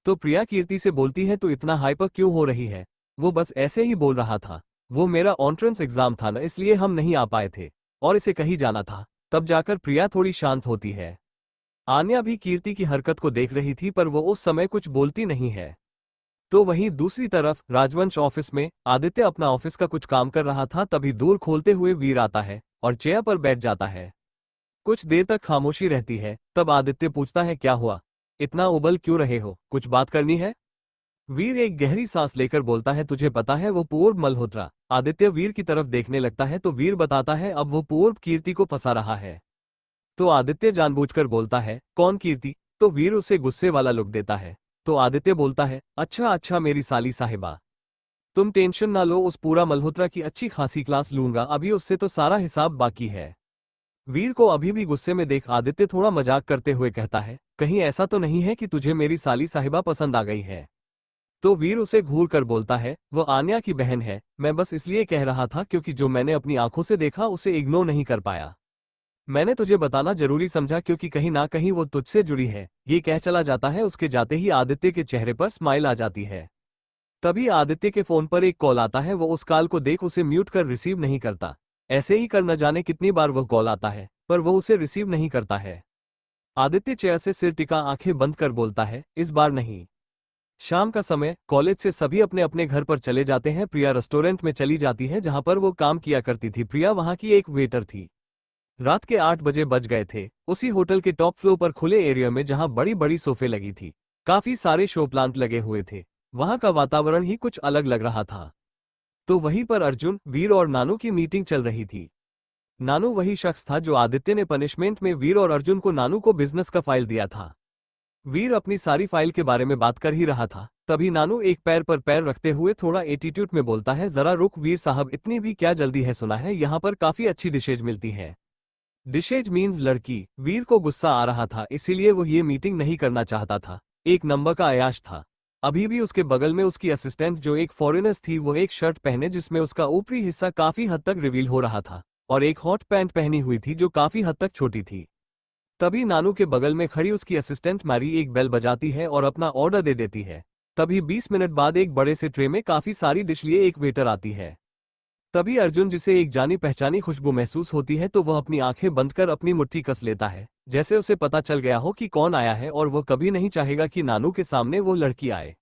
तो प्रिया कीर्ति से बोलती है, तो इतना हाइपर क्यों हो रही है? वो बस ऐसे ही बोल रहा था, वो मेरा एंट्रेंस एग्जाम था ना, इसलिए हम नहीं आ पाए थे, और इसे कहीं जाना था। तब जाकर प्रिया थोड़ी शांत होती है। आन्या भी कीर्ति की हरकत को देख रही थी पर वो उस समय कुछ बोलती नहीं है। तो वहीं दूसरी तरफ राजवंश ऑफिस में आदित्य अपना ऑफिस का कुछ काम कर रहा था, तभी दूर खोलते हुए वीर आता है और चेयर पर बैठ जाता है। कुछ देर तक खामोशी रहती है, तब आदित्य पूछता है क्या हुआ, इतना उबल क्यों रहे हो, कुछ बात करनी है? वीर एक गहरी सांस लेकर बोलता है तुझे पता है वो पूर्व मल्होत्रा। आदित्य वीर की तरफ देखने लगता है तो वीर बताता है अब वो पूर्व कीर्ति को फंसा रहा है। तो आदित्य जानबूझकर बोलता है कौन कीर्ति? तो वीर उसे गुस्से वाला लुक देता है। तो आदित्य बोलता है अच्छा अच्छा मेरी साली साहिबा, तुम टेंशन ना लो, उस पूरा मल्होत्रा की अच्छी खासी क्लास लूंगा, अभी उससे तो सारा हिसाब बाकी है। वीर को अभी भी गुस्से में देख आदित्य थोड़ा मजाक करते हुए कहता है कहीं ऐसा तो नहीं है कि तुझे मेरी साली साहिबा पसंद आ गई है? तो वीर उसे घूर कर बोलता है वो आन्या की बहन है, मैं बस इसलिए कह रहा था क्योंकि जो मैंने अपनी आंखों से देखा उसे इग्नोर नहीं कर पाया। मैंने तुझे बताना जरूरी समझा क्योंकि कहीं ना कहीं वो तुझसे जुड़ी है। ये कह चला जाता है, उसके जाते ही आदित्य के चेहरे पर स्माइल आ जाती है। तभी आदित्य के फोन पर एक कॉल आता है, वो उस कॉल को देख उसे म्यूट कर रिसीव नहीं करता। ऐसे ही कर न जाने कितनी बार वह कॉल आता है पर वो उसे रिसीव नहीं करता है। आदित्य चेयर से सिर टिका आंखें बंद कर बोलता है इस बार नहीं। शाम का समय, कॉलेज से सभी अपने अपने घर पर चले जाते हैं। प्रिया रेस्टोरेंट में चली जाती है जहां पर वो काम किया करती थी। प्रिया वहां की एक वेटर थी। रात के 8 बजे बज गए थे। उसी होटल के टॉप फ्लोर पर खुले एरिया में जहां बड़ी बड़ी सोफे लगी थी, काफी सारे शो प्लांट लगे हुए थे, वहां का वातावरण ही कुछ अलग लग रहा था। तो वहीं पर अर्जुन, वीर और नानू की मीटिंग चल रही थी। नानू वही शख्स था जो आदित्य ने पनिशमेंट में वीर और अर्जुन को नानू को बिजनेस का फाइल दिया था। वीर अपनी सारी फाइल के बारे में बात कर ही रहा था, तभी नानू एक पैर पर पैर रखते हुए थोड़ा एटीट्यूड में बोलता है जरा रुक वीर साहब, इतनी भी क्या जल्दी है, सुना है यहाँ पर काफी अच्छी डिशेज मिलती है। डिशेज मीन्स लड़की। वीर को गुस्सा आ रहा था इसीलिए वो ये मीटिंग नहीं करना चाहता था। एक नंबर का अयाश था। अभी भी उसके बगल में उसकी असिस्टेंट जो एक फॉरेनर्स थी, वो एक शर्ट पहने जिसमें उसका ऊपरी हिस्सा काफी हद तक रिवील हो रहा था, और एक हॉट पैंट पहनी हुई थी जो काफी हद तक छोटी थी। तभी नानू के बगल में खड़ी उसकी असिस्टेंट मैरी एक बेल बजाती है और अपना ऑर्डर दे देती है। तभी 20 मिनट बाद एक बड़े से ट्रे में काफी सारी डिश लिए एक वेटर आती है। तभी अर्जुन, जिसे एक जानी पहचानी खुशबू महसूस होती है, तो वह अपनी आंखें बंद कर अपनी मुट्ठी कस लेता है, जैसे उसे पता चल गया हो कि कौन आया है और वो कभी नहीं चाहेगा कि नानू के सामने वो लड़की आए।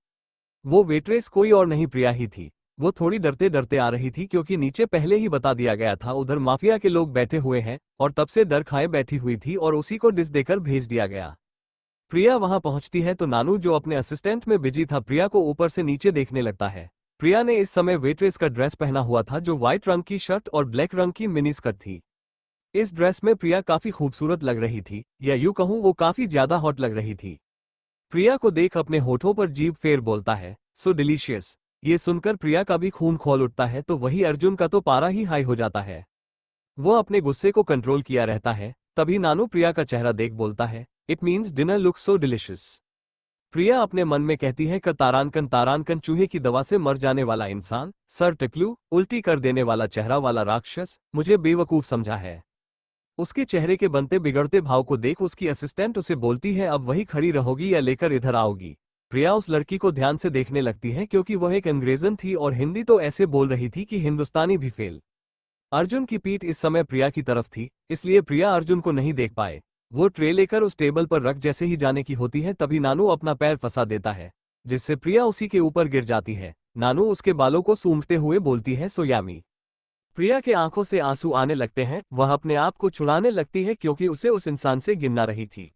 वो वेट्रेस कोई और नहीं, प्रिया ही थी। वो थोड़ी डरते डरते आ रही थी क्योंकि नीचे पहले ही बता दिया गया था उधर माफिया के लोग बैठे हुए हैं, और तब से डर खाए बैठी हुई थी और उसी को डिश देकर भेज दिया गया। प्रिया वहां पहुंचती है तो नानू, जो अपने असिस्टेंट में बिजी था, प्रिया को ऊपर से नीचे देखने लगता है। प्रिया ने इस समय वेट्रेस का ड्रेस पहना हुआ था जो व्हाइट रंग की शर्ट और ब्लैक रंग की मिनी स्कर्ट थी। इस ड्रेस में प्रिया काफी खूबसूरत लग रही थी, या यूं कहूं वो काफी ज्यादा हॉट लग रही थी। प्रिया को देख अपने होठों पर जीभ फेर बोलता है सो डिलीशियस। ये सुनकर प्रिया का भी खून खौल उठता है, तो वही अर्जुन का तो पारा ही हाई हो जाता है। वो अपने गुस्से को कंट्रोल किया रहता है। तभी नानू प्रिया का चेहरा देख बोलता है it means dinner look so delicious. Priya अपने मन में कहती है तारानकन तारानकन, चूहे की दवा से मर जाने वाला इंसान, सर टकलू, उल्टी कर देने वाला चेहरा वाला राक्षस, मुझे बेवकूफ समझा है। उसके चेहरे के बनते बिगड़ते भाव को देख उसकी असिस्टेंट उसे बोलती है अब वही खड़ी रहोगी या लेकर इधर आओगी। प्रिया उस लड़की को ध्यान से देखने लगती है क्योंकि वह एक अंग्रेजन थी और हिंदी तो ऐसे बोल रही थी कि हिंदुस्तानी भी फेल। अर्जुन की पीठ इस समय प्रिया की तरफ थी, इसलिए प्रिया अर्जुन को नहीं देख पाए। वो ट्रे लेकर उस टेबल पर रख जैसे ही जाने की होती है, तभी नानू अपना पैर फंसा देता है, जिससे प्रिया उसी के ऊपर गिर जाती है। नानू उसके बालों को सूंघते हुए बोलती है सोयामी। प्रिया के आंखों से आंसू आने लगते हैं, वह अपने आप को छुड़ाने लगती है क्योंकि उसे उस इंसान से गिरना रही थी।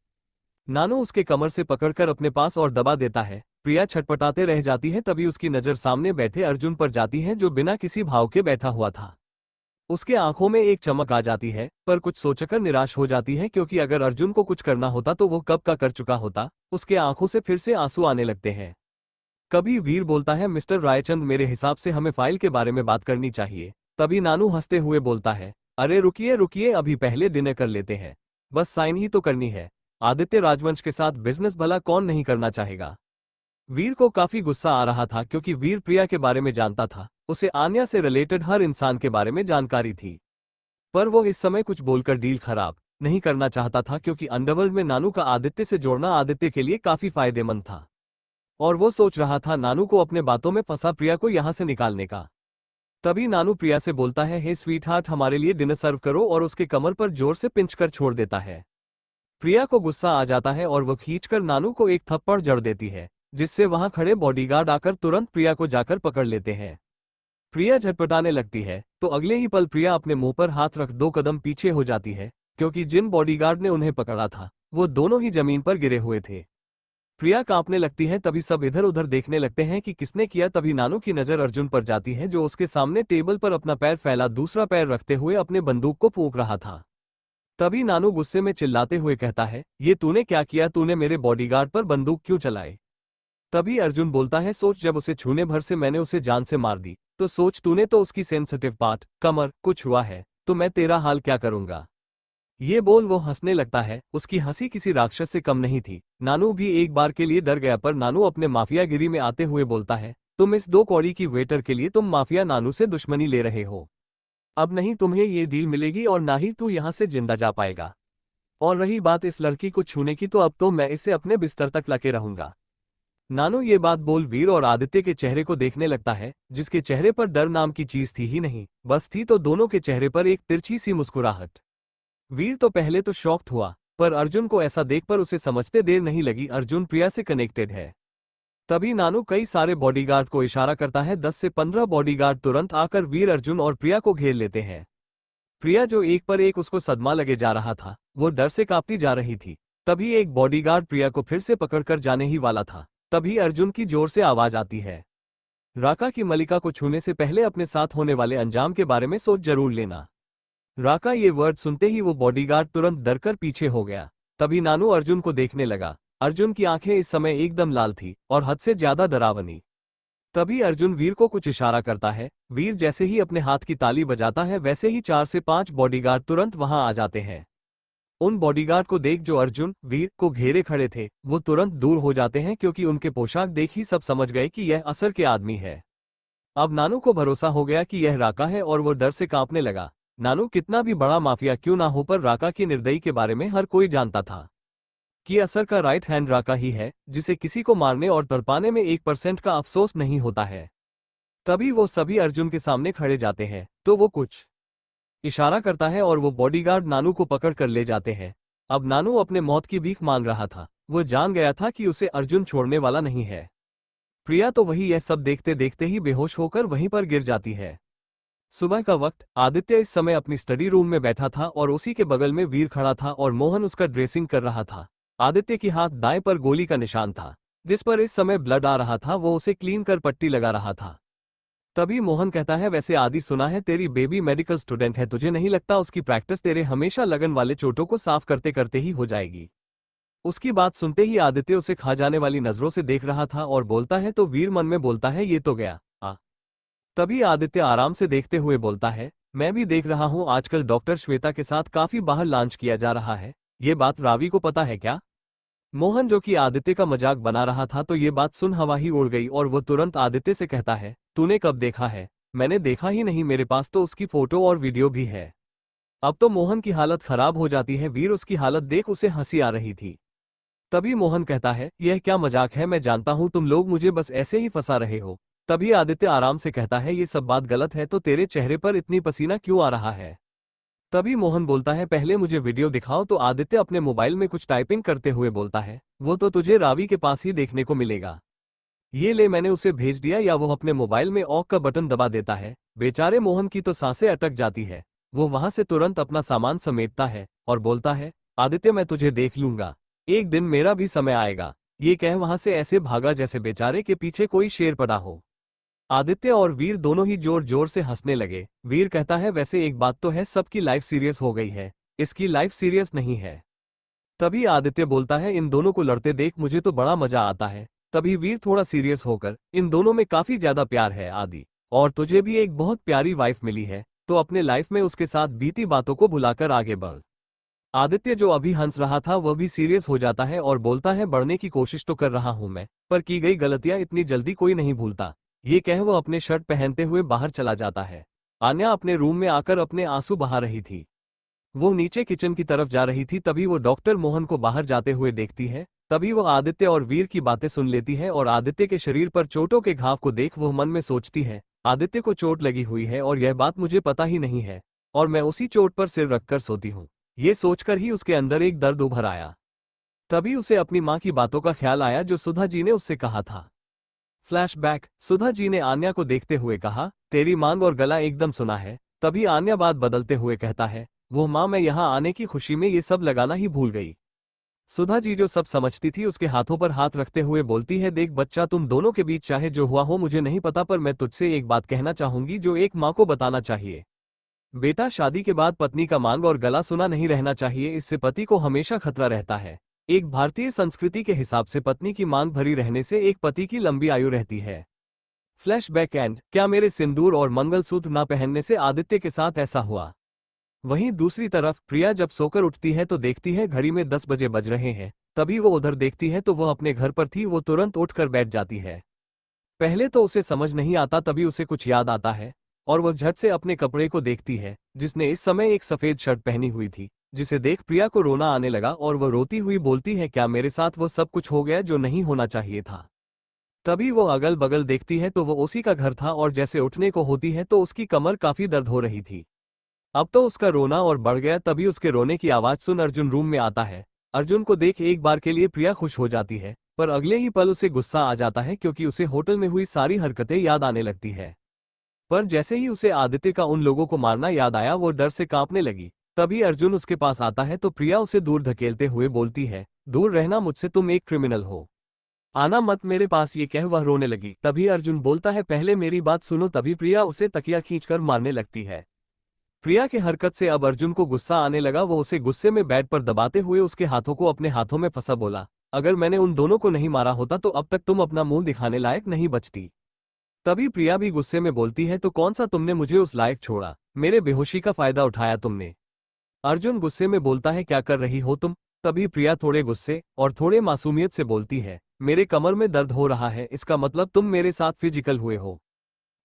नानू उसके कमर से पकड़कर अपने पास और दबा देता है। प्रिया छटपटाते रह जाती है, तभी उसकी नजर सामने बैठे अर्जुन पर जाती है जो बिना किसी भाव के बैठा हुआ था। उसके आंखों में एक चमक आ जाती है, पर कुछ सोचकर निराश हो जाती है क्योंकि अगर अर्जुन को कुछ करना होता तो वो कब का कर चुका होता। उसके आंखों से फिर से आंसू आने लगते हैं। कभी वीर बोलता है मिस्टर रायचंद, मेरे हिसाब से हमें फाइल के बारे में बात करनी चाहिए। तभी नानू हंसते हुए बोलता है अरे रुकिए रुकिए, अभी पहले डिनर कर लेते हैं, बस साइन ही तो करनी है। आदित्य राजवंश के साथ बिजनेस भला कौन नहीं करना चाहेगा। वीर को काफी गुस्सा आ रहा था क्योंकि वीर प्रिया के बारे में जानता था, उसे आन्या से रिलेटेड हर इंसान के बारे में जानकारी थी। पर वो इस समय कुछ बोलकर डील खराब नहीं करना चाहता था क्योंकि अंडरवर्ल्ड में नानू का आदित्य से जोड़ना आदित्य के लिए काफी फायदेमंद था। और वो सोच रहा था नानू को अपने बातों में फंसा प्रिया को यहां से निकालने का। तभी नानू प्रिया से बोलता है हे स्वीट हार्ट, हमारे लिए डिनर सर्व करो, और उसके कमर पर जोर से पिंच कर छोड़ देता है। प्रिया को गुस्सा आ जाता है और वो खींचकर नानू को एक थप्पड़ जड़ देती है, जिससे वहां खड़े बॉडीगार्ड आकर तुरंत प्रिया को जाकर पकड़ लेते हैं। प्रिया झटपटाने लगती है तो अगले ही पल प्रिया अपने मुंह पर हाथ रख 2 कदम पीछे हो जाती है, क्योंकि जिन बॉडीगार्ड ने उन्हें पकड़ा था वो दोनों ही जमीन पर गिरे हुए थे। प्रिया कांपने लगती है, तभी सब इधर उधर देखने लगते हैं कि किसने किया। तभी नानू की नजर अर्जुन पर जाती है, जो उसके सामने टेबल पर अपना पैर फैला दूसरा पैर रखते हुए अपने बंदूक को फूंक रहा था। तभी नानू गुस्से में चिल्लाते हुए कहता है, ये तूने क्या किया, तूने मेरे बॉडीगार्ड पर बंदूक क्यों चलाई? तभी अर्जुन बोलता है, सोच, जब उसे छूने भर से मैंने उसे जान से मार दी, तो सोच तूने तो उसकी सेंसिटिव पार्ट कमर कुछ हुआ है तो मैं तेरा हाल क्या करूंगा। ये बोल वो हंसने लगता है, उसकी हंसी किसी राक्षस से कम नहीं थी। नानू भी एक बार के लिए डर गया, पर नानू अपने माफियागिरी में आते हुए बोलता है, तुम इस 2 कौड़ी की वेटर के लिए तुम माफिया नानू से दुश्मनी ले रहे हो। अब नहीं तुम्हें ये डील मिलेगी और ना ही तू यहाँ से जिंदा जा पाएगा। और रही बात इस लड़की को छूने की, तो अब तो मैं इसे अपने बिस्तर तक लाके रहूंगा। नानू ये बात बोल वीर और आदित्य के चेहरे को देखने लगता है, जिसके चेहरे पर डर नाम की चीज थी ही नहीं, बस थी तो दोनों के चेहरे पर एक तिरछी सी मुस्कुराहट। वीर तो पहले तो शॉक्ड हुआ, पर अर्जुन को ऐसा देखकर उसे समझते देर नहीं लगी, अर्जुन प्रिया से कनेक्टेड है। तभी नानू कई सारे बॉडीगार्ड को इशारा करता है, 10 से 15 बॉडीगार्ड तुरंत आकर वीर, अर्जुन और प्रिया को घेर लेते हैं। प्रिया जो एक पर एक उसको सदमा लगे जा रहा था, वो डर से कांपती जा रही थी। तभी एक बॉडीगार्ड प्रिया को फिर से पकड़कर जाने ही वाला था, तभी अर्जुन की जोर से आवाज आती है, राका की मलिका को छूने से पहले अपने साथ होने वाले अंजाम के बारे में सोच जरूर लेना। राका ये वर्ड सुनते ही वो बॉडीगार्ड तुरंत डरकर पीछे हो गया। तभी नानू अर्जुन को देखने लगा। अर्जुन की आंखें इस समय एकदम लाल थी और हद से ज्यादा डरावनी। तभी अर्जुन वीर को कुछ इशारा करता है। वीर जैसे ही अपने हाथ की ताली बजाता है, वैसे ही 4 से 5 बॉडीगार्ड तुरंत वहां आ जाते हैं। उन बॉडीगार्ड को देख जो अर्जुन वीर को घेरे खड़े थे, वो तुरंत दूर हो जाते हैं, क्योंकि उनके पोशाक देख ही सब समझ गए कि यह असर के आदमी है। अब नानू को भरोसा हो गया कि यह राका है और वो डर से कांपने लगा। नानू कितना भी बड़ा माफिया क्यों ना हो, पर राका की निर्दयी के बारे में हर कोई जानता था कि असर का राइट हैंड राका ही है, जिसे किसी को मारने और तड़पाने में 1% का अफसोस नहीं होता है। तभी वो सभी अर्जुन के सामने खड़े जाते हैं, तो वो कुछ इशारा करता है और वो बॉडीगार्ड नानू को पकड़ कर ले जाते हैं। अब नानू अपने मौत की भीख मांग रहा था, वो जान गया था कि उसे अर्जुन छोड़ने वाला नहीं है। प्रिया तो वही यह सब देखते देखते ही बेहोश होकर वहीं पर गिर जाती है। सुबह का वक्त, आदित्य इस समय अपनी स्टडी रूम में बैठा था और उसी के बगल में वीर खड़ा था और मोहन उसका ड्रेसिंग कर रहा था। आदित्य की हाथ दाएं पर गोली का निशान था, जिस पर इस समय ब्लड आ रहा था, वो उसे क्लीन कर पट्टी लगा रहा था। तभी मोहन कहता है, वैसे आदि सुना है तेरी बेबी मेडिकल स्टूडेंट है, तुझे नहीं लगता उसकी प्रैक्टिस तेरे हमेशा लगन वाले चोटों को साफ करते करते ही हो जाएगी? उसकी बात सुनते ही आदित्य उसे खा जाने वाली नजरों से देख रहा था और बोलता है, तो वीर मन में बोलता है, ये तो गया। तभी आदित्य आराम से देखते हुए बोलता है, मैं भी देख रहा हूं आजकल डॉक्टर श्वेता के साथ काफी बाहर लॉन्च किया जा रहा है, ये बात रावी को पता है क्या? मोहन जो कि आदित्य का मजाक बना रहा था, तो ये बात सुन हवा ही उड़ गई और वो तुरंत आदित्य से कहता है, तूने कब देखा है? मैंने देखा ही नहीं, मेरे पास तो उसकी फोटो और वीडियो भी है। अब तो मोहन की हालत खराब हो जाती है। वीर उसकी हालत देख उसे हंसी आ रही थी। तभी मोहन कहता है, यह क्या मजाक है, मैं जानता हूं तुम लोग मुझे बस ऐसे ही फंसा रहे हो। तभी आदित्य आराम से कहता है, ये सब बात गलत है, तो तेरे चेहरे पर इतनी पसीना क्यों आ रहा है? तभी मोहन बोलता है, पहले मुझे वीडियो दिखाओ। तो आदित्य अपने मोबाइल में कुछ टाइपिंग करते हुए बोलता है, वो तो तुझे रावी के पास ही देखने को मिलेगा। ये ले, मैंने उसे भेज दिया। या वो अपने मोबाइल में ऑफ का बटन दबा देता है। बेचारे मोहन की तो सांसें अटक जाती है। वो वहां से तुरंत अपना सामान समेटता है और बोलता है, आदित्य मैं तुझे देख लूंगा, एक दिन मेरा भी समय आएगा। ये कह वहां से ऐसे भागा जैसे बेचारे के पीछे कोई शेर पड़ा हो। आदित्य और वीर दोनों ही जोर जोर से हंसने लगे। वीर कहता है, वैसे एक बात तो है, सबकी लाइफ सीरियस हो गई है, इसकी लाइफ सीरियस नहीं है। तभी आदित्य बोलता है, इन दोनों को लड़ते देख मुझे तो बड़ा मजा आता है। तभी वीर थोड़ा सीरियस होकर, इन दोनों में काफी ज्यादा प्यार है आदि, और तुझे भी एक बहुत प्यारी वाइफ मिली है, तो अपने लाइफ में उसके साथ बीती बातों को भुलाकर आगे बढ़। आदित्य जो अभी हंस रहा था वह भी सीरियस हो जाता है और बोलता है, बढ़ने की कोशिश तो कर रहा हूं मैं, पर की गई गलतियां इतनी जल्दी कोई नहीं भूलता। ये कह वो अपने शर्ट पहनते हुए बाहर चला जाता है। आन्या अपने रूम में आकर अपने आंसू बहा रही थी। वो नीचे किचन की तरफ जा रही थी, तभी वो डॉक्टर मोहन को बाहर जाते हुए देखती है। तभी वो आदित्य और वीर की बातें सुन लेती है और आदित्य के शरीर पर चोटों के घाव को देख वो मन में सोचती है, आदित्य को चोट लगी हुई है और यह बात मुझे पता ही नहीं है, और मैं उसी चोट पर सिर रखकर सोती हूँ। ये सोचकर ही उसके अंदर एक दर्द उभर आया। तभी उसे अपनी माँ की बातों का ख्याल आया जो सुधा जी ने उससे कहा था। फ्लैशबैक। सुधा जी ने आन्या को देखते हुए कहा, तेरी मांग और गला एकदम सुना है। तभी आन्या बात बदलते हुए कहता है, वो माँ, मैं यहाँ आने की खुशी में ये सब लगाना ही भूल गई। सुधा जी जो सब समझती थी उसके हाथों पर हाथ रखते हुए बोलती है, देख बच्चा, तुम दोनों के बीच चाहे जो हुआ हो मुझे नहीं पता, पर मैं तुझसे एक बात कहना चाहूंगी जो एक माँ को बताना चाहिए। बेटा, शादी के बाद पत्नी का मांग और गला सुना नहीं रहना चाहिए, इससे पति को हमेशा खतरा रहता है। एक भारतीय संस्कृति के हिसाब से पत्नी की मांग भरी रहने से एक पति की लंबी आयु रहती है। Flashback and. क्या मेरे सिंदूर और मंगलसूत्र ना पहनने से आदित्य के साथ ऐसा हुआ? वहीं दूसरी तरफ प्रिया जब सोकर उठती है तो देखती है घड़ी में 10 बजे बज रहे हैं। तभी वो उधर देखती है तो वह अपने घर पर थी। वो तुरंत उठकर बैठ जाती है। पहले तो उसे समझ नहीं आता, तभी उसे कुछ याद आता है और वह झट से अपने कपड़े को देखती है जिसने इस समय एक सफेद शर्ट पहनी हुई थी, जिसे देख प्रिया को रोना आने लगा और वह रोती हुई बोलती है, क्या मेरे साथ वो सब कुछ हो गया जो नहीं होना चाहिए था? तभी वो अगल बगल देखती है तो वो उसी का घर था और जैसे उठने को होती है तो उसकी कमर काफी दर्द हो रही थी। अब तो उसका रोना और बढ़ गया। तभी उसके रोने की आवाज सुन अर्जुन रूम में आता है। अर्जुन को देख एक बार के लिए प्रिया खुश हो जाती है, पर अगले ही पल उसे गुस्सा आ जाता है क्योंकि उसे होटल में हुई सारी हरकतें याद आने लगती है। पर जैसे ही उसे आदित्य का उन लोगों को मारना याद आया वो डर से कांपने लगी। तभी अर्जुन उसके पास आता है तो प्रिया उसे दूर धकेलते हुए बोलती है, दूर रहना मुझसे, तुम एक क्रिमिनल हो, आना मत मेरे पास। ये कह वह रोने लगी। तभी अर्जुन बोलता है, पहले मेरी बात सुनो। तभी प्रिया उसे तकिया खींचकर मारने लगती है। प्रिया के हरकत से अब अर्जुन को गुस्सा आने लगा। वो उसे गुस्से में बेड पर दबाते हुए उसके हाथों को अपने हाथों में फंसा बोला, अगर मैंने उन दोनों को नहीं मारा होता तो अब तक तुम अपना मुंह दिखाने लायक नहीं बचती। तभी प्रिया भी गुस्से में बोलती है, तो कौन सा तुमने मुझे उस लायक छोड़ा? मेरे बेहोशी का फायदा उठाया तुमने। अर्जुन गुस्से में बोलता है, क्या कर रही हो तुम? तभी प्रिया थोड़े गुस्से और थोड़े मासूमियत से बोलती है, मेरे कमर में दर्द हो रहा है, इसका मतलब तुम मेरे साथ फिजिकल हुए हो।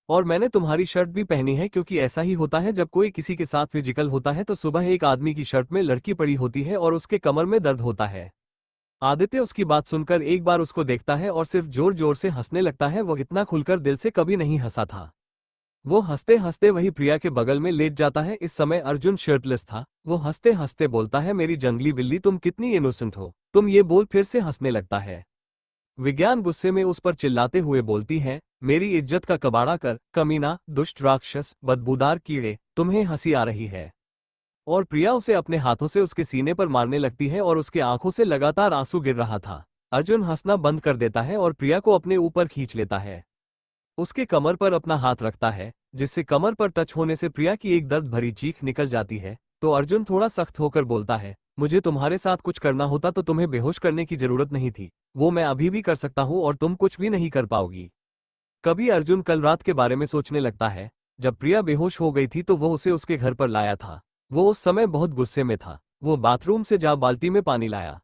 और मैंने तुम्हारी शर्ट भी पहनी है क्योंकि ऐसा ही होता है, जब कोई किसी के साथ फिजिकल होता है तो सुबह एक आदमी की शर्ट में लड़की पड़ी होती है और उसके कमर में दर्द होता है। आदित्य उसकी बात सुनकर एक बार उसको देखता है और सिर्फ जोर जोर से हंसने लगता है। वो इतना खुलकर दिल से कभी नहीं हंसा था। वो हंसते हंसते वही प्रिया के बगल में लेट जाता है। इस समय अर्जुन शर्टलेस था। वो हंसते हंसते बोलता है, मेरी जंगली बिल्ली, तुम कितनी इनोसेंट हो। तुम ये बोल फिर से हंसने लगता है। विज्ञान गुस्से में उस पर चिल्लाते हुए बोलती है, मेरी इज्जत का कबाड़ा कर, कमीना, दुष्ट राक्षस, बदबूदार कीड़े, तुम्हें हंसी आ रही है? और प्रिया उसे अपने हाथों से उसके सीने पर मारने लगती है और उसके आंखों से लगातार आंसू गिर रहा था। अर्जुन हंसना बंद कर देता है और प्रिया को अपने ऊपर खींच लेता है। उसके कमर पर अपना हाथ रखता है, जिससे कमर पर टच होने से प्रिया की एक दर्द भरी चीख निकल जाती है। तो अर्जुन थोड़ा सख्त होकर बोलता है, मुझे तुम्हारे साथ कुछ करना होता तो तुम्हें बेहोश करने की जरूरत नहीं थी। वो मैं अभी भी कर सकता हूँ और तुम कुछ भी नहीं कर पाओगी। कभी अर्जुन कल रात के बारे में सोचने लगता है। जब प्रिया बेहोश हो गई थी तो वो उसे उसके घर पर लाया था। वो उस समय बहुत गुस्से में था। वो बाथरूम से जा बाल्टी में पानी लाया।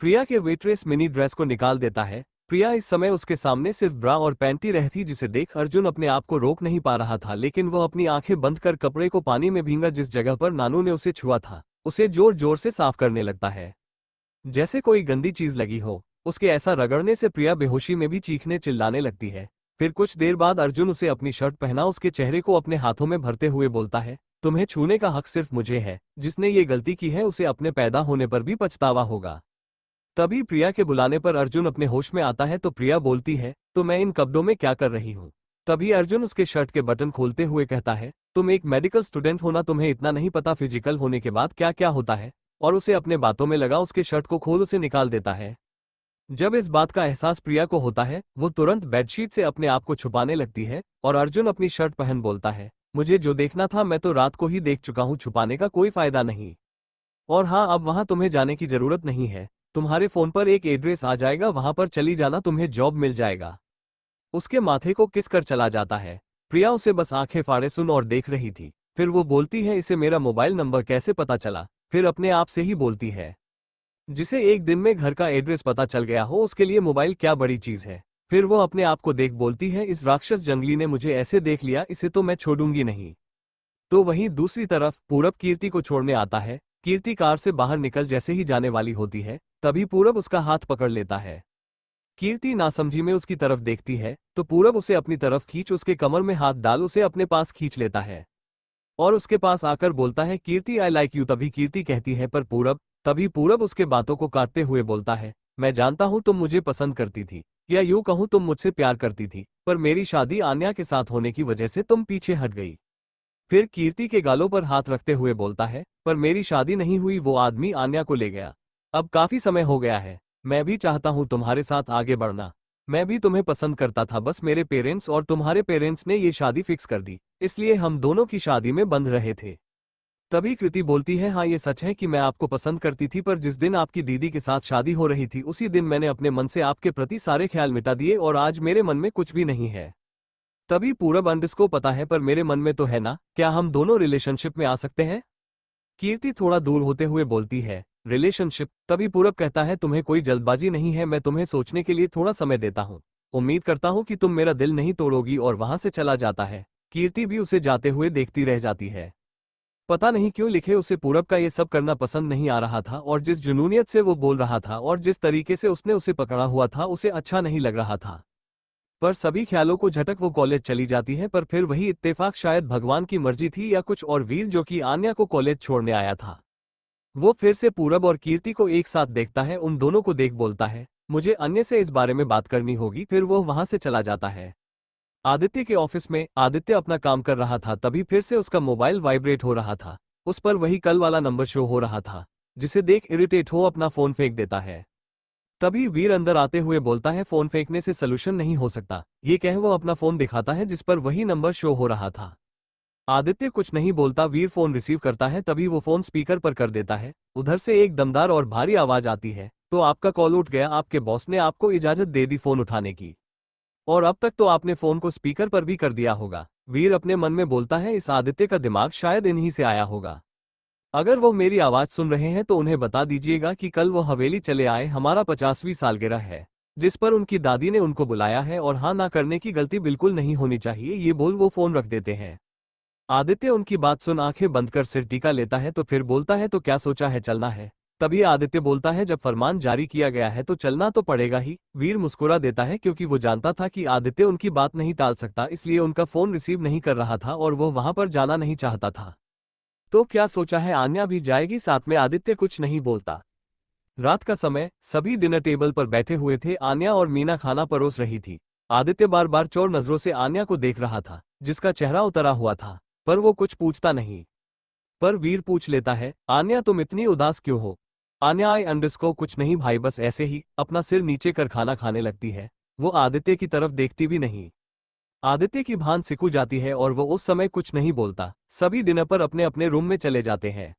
प्रिया के वेट्रेस मिनी ड्रेस को निकाल देता है। प्रिया इस समय उसके सामने सिर्फ ब्रा और पैंटी रहती, जिसे देख अर्जुन अपने आप को रोक नहीं पा रहा था, लेकिन वह अपनी आंखें बंद कर कपड़े को पानी में भींगा जिस जगह पर नानू ने उसे छुआ था उसे जोर जोर से साफ करने लगता है, जैसे कोई गंदी चीज लगी हो। उसके ऐसा रगड़ने से प्रिया बेहोशी में भी चीखने चिल्लाने लगती है। फिर कुछ देर बाद अर्जुन उसे अपनी शर्ट पहना उसके चेहरे को अपने हाथों में भरते हुए बोलता है, तुम्हें छूने का हक सिर्फ मुझे है। जिसने ये गलती की है उसे अपने पैदा होने पर भी पछतावा होगा। तभी प्रिया के बुलाने पर अर्जुन अपने होश में आता है तो प्रिया बोलती है, तो मैं इन कपड़ों में क्या कर रही हूँ? तभी अर्जुन उसके शर्ट के बटन खोलते हुए कहता है, तुम एक मेडिकल स्टूडेंट हो ना, तुम्हें इतना नहीं पता फिजिकल होने के बाद क्या क्या होता है? और उसे अपने बातों में लगा उसके शर्ट को खोल उसे निकाल देता है। जब इस बात का एहसास प्रिया को होता है वो तुरंत बेडशीट से अपने आप को छुपाने लगती है और अर्जुन अपनी शर्ट पहन बोलता है, मुझे जो देखना था मैं तो रात को ही देख चुका हूँ, छुपाने का कोई फायदा नहीं। और हाँ, अब वहां तुम्हें जाने की जरूरत नहीं है। तुम्हारे फोन पर एक एड्रेस आ जाएगा, वहां पर चली जाना, तुम्हें जॉब मिल जाएगा। उसके माथे को किस कर चला जाता है। प्रिया उसे बस आंखें फाड़े सुन और देख रही थी। फिर वो बोलती है, इसे मेरा मोबाइल नंबर कैसे पता चला? फिर अपने आप से ही बोलती है, जिसे एक दिन में घर का एड्रेस पता चल गया हो उसके लिए मोबाइल क्या बड़ी चीज है। फिर वो अपने आप को देख बोलती है, इस राक्षस जंगली ने मुझे ऐसे देख लिया, इसे तो मैं छोड़ूंगी नहीं। तो वहीं दूसरी तरफ पूरब कीर्ति को छोड़ने आता है। कीर्ति कार से बाहर निकल जैसे ही जाने वाली होती है तभी पूरब उसका हाथ पकड़ लेता है। कीर्ति नासमझी में उसकी तरफ देखती है तो पूरब उसे अपनी तरफ खींच उसके कमर में हाथ डाल उसे अपने पास खींच लेता है। और उसके पास आकर बोलता है कीर्ति आई लाइक यू। तभी कीर्ति कहती है पर पूरब। तभी पूरब उसके बातों को काटते हुए बोलता है मैं जानता हूँ तुम मुझे पसंद करती थी, या यूं कहूँ तुम मुझसे प्यार करती थी, पर मेरी शादी आन्या के साथ होने की वजह से तुम पीछे हट गई। फिर कीर्ति के गालों पर हाथ रखते हुए बोलता है पर मेरी शादी नहीं हुई, वो आदमी आन्या को ले गया। अब काफी समय हो गया है, मैं भी चाहता हूँ तुम्हारे साथ आगे बढ़ना। मैं भी तुम्हें पसंद करता था, बस मेरे पेरेंट्स और तुम्हारे पेरेंट्स ने ये शादी फिक्स कर दी, इसलिए हम दोनों की शादी में बंध रहे थे। तभी कृति बोलती है हाँ ये सच है कि मैं आपको पसंद करती थी, पर जिस दिन आपकी दीदी के साथ शादी हो रही थी उसी दिन मैंने अपने मन से आपके प्रति सारे ख्याल मिटा दिए और आज मेरे मन में कुछ भी नहीं है। तभी पूरब अंडस को पता है पर मेरे मन में तो है ना, क्या हम दोनों रिलेशनशिप में आ सकते हैं? कीर्ति थोड़ा दूर होते हुए बोलती है रिलेशनशिप? तभी पूरब कहता है तुम्हें कोई जल्दबाजी नहीं है, मैं तुम्हें सोचने के लिए थोड़ा समय देता हूँ। उम्मीद करता हूँ कि तुम मेरा दिल नहीं तोड़ोगी, और वहां से चला जाता है। कीर्ति भी उसे जाते हुए देखती रह जाती है। पता नहीं क्यों लिखे उसे पूरब का ये सब करना पसंद नहीं आ रहा था, और जिस जुनूनियत से वो बोल रहा था और जिस तरीके से उसने उसे पकड़ा हुआ था उसे अच्छा नहीं लग रहा था। पर सभी ख्यालों को झटक वो कॉलेज चली जाती है, पर फिर वही इत्तेफाक शायद भगवान की मर्जी थी या कुछ और, वीर जो कि आन्या को कॉलेज छोड़ने आया था वो फिर से पूरब और कीर्ति को एक साथ देखता है। उन दोनों को देख बोलता है मुझे अन्य से इस बारे में बात करनी होगी। फिर वो वहां से चला जाता है। आदित्य के ऑफिस में आदित्य अपना काम कर रहा था, तभी फिर से उसका मोबाइल वाइब्रेट हो रहा था। उस पर वही कल वाला नंबर शो हो रहा था, जिसे देख इरिटेट हो अपना फोन फेंक देता है। तभी वीर अंदर आते हुए बोलता है फोन फेंकने से सलूशन नहीं हो सकता। ये कह वो अपना फोन दिखाता है जिस पर वही नंबर शो हो रहा था। आदित्य कुछ नहीं बोलता, वीर फोन रिसीव करता है। तभी वो फोन स्पीकर पर कर देता है। उधर से एक दमदार और भारी आवाज आती है तो आपका कॉल उठ गया, आपके बॉस ने आपको इजाजत दे दी फोन उठाने की, और अब तक तो आपने फोन को स्पीकर पर भी कर दिया होगा। वीर अपने मन में बोलता है इस आदित्य का दिमाग शायद इन्हीं से आया होगा। अगर वो मेरी आवाज सुन रहे हैं तो उन्हें बता दीजिएगा कि कल वो हवेली चले आए, हमारा 50वीं सालगिरह है जिस पर उनकी दादी ने उनको बुलाया है, और हाँ ना करने की गलती बिल्कुल नहीं होनी चाहिए। ये बोल वो फोन रख देते हैं। आदित्य उनकी बात सुन आंखें बंद कर सिर टीका लेता है तो फिर बोलता है तो क्या सोचा है, चलना है? तभी आदित्य बोलता है जब फरमान जारी किया गया है तो चलना तो पड़ेगा ही। वीर मुस्कुरा देता है क्योंकि वो जानता था कि आदित्य उनकी बात नहीं टाल सकता, इसलिए उनका फोन रिसीव नहीं कर रहा था और वो वहां पर जाना नहीं चाहता था। तो क्या सोचा है, आन्या भी जाएगी साथ में? आदित्य कुछ नहीं बोलता। रात का समय, सभी डिनर टेबल पर बैठे हुए थे। आन्या और मीना खाना परोस रही थी। आदित्य बार बार चोर नजरों से आन्या को देख रहा था जिसका चेहरा उतरा हुआ था, पर वो कुछ पूछता नहीं। पर वीर पूछ लेता है आन्या तुम इतनी उदास क्यों हो? आन्या आई अंडरस्को कुछ नहीं भाई, बस ऐसे ही, अपना सिर नीचे कर खाना खाने लगती है। वो आदित्य की तरफ देखती भी नहीं। आदित्य की भान सिकुड़ जाती है और वो उस समय कुछ नहीं बोलता। सभी डिनर पर अपने अपने रूम में चले जाते हैं।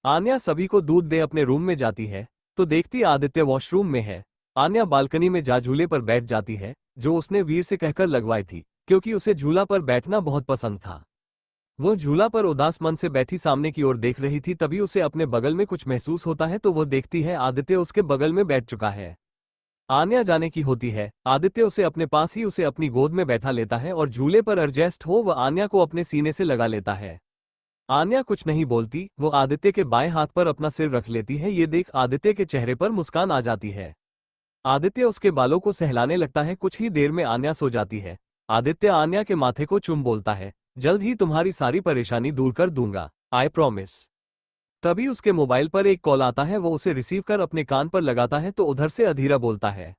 आन्या सभी को दूध दे अपने रूम में जाती है तो देखती आदित्य वॉशरूम में है। आन्या बालकनी में जा झूले पर बैठ जाती है जो उसने वीर से कहकर लगवाई थी, क्योंकि उसे झूला पर बैठना बहुत पसंद था। वो झूला पर उदास मन से बैठी सामने की ओर देख रही थी। तभी उसे अपने बगल में कुछ महसूस होता है तो वो देखती है आदित्य उसके बगल में बैठ चुका है। आन्या जाने की होती है। आदित्य उसे अपने पास ही उसे अपनी गोद में बैठा लेता है और झूले पर एडजस्ट हो वह आन्या को अपने सीने से लगा लेता है। आन्या कुछ नहीं बोलती, वो आदित्य के बाएं हाथ पर अपना सिर रख लेती है। ये देख आदित्य के चेहरे पर मुस्कान आ जाती है। आदित्य उसके बालों को सहलाने लगता है। कुछ ही देर में आन्या सो जाती है। आदित्य आन्या के माथे को चूम बोलता है जल्द ही तुम्हारी सारी परेशानी दूर कर दूंगा, आई प्रॉमिस। तभी उसके मोबाइल पर एक कॉल आता है। वो उसे रिसीव कर अपने कान पर लगाता है तो उधर से अधीरा बोलता है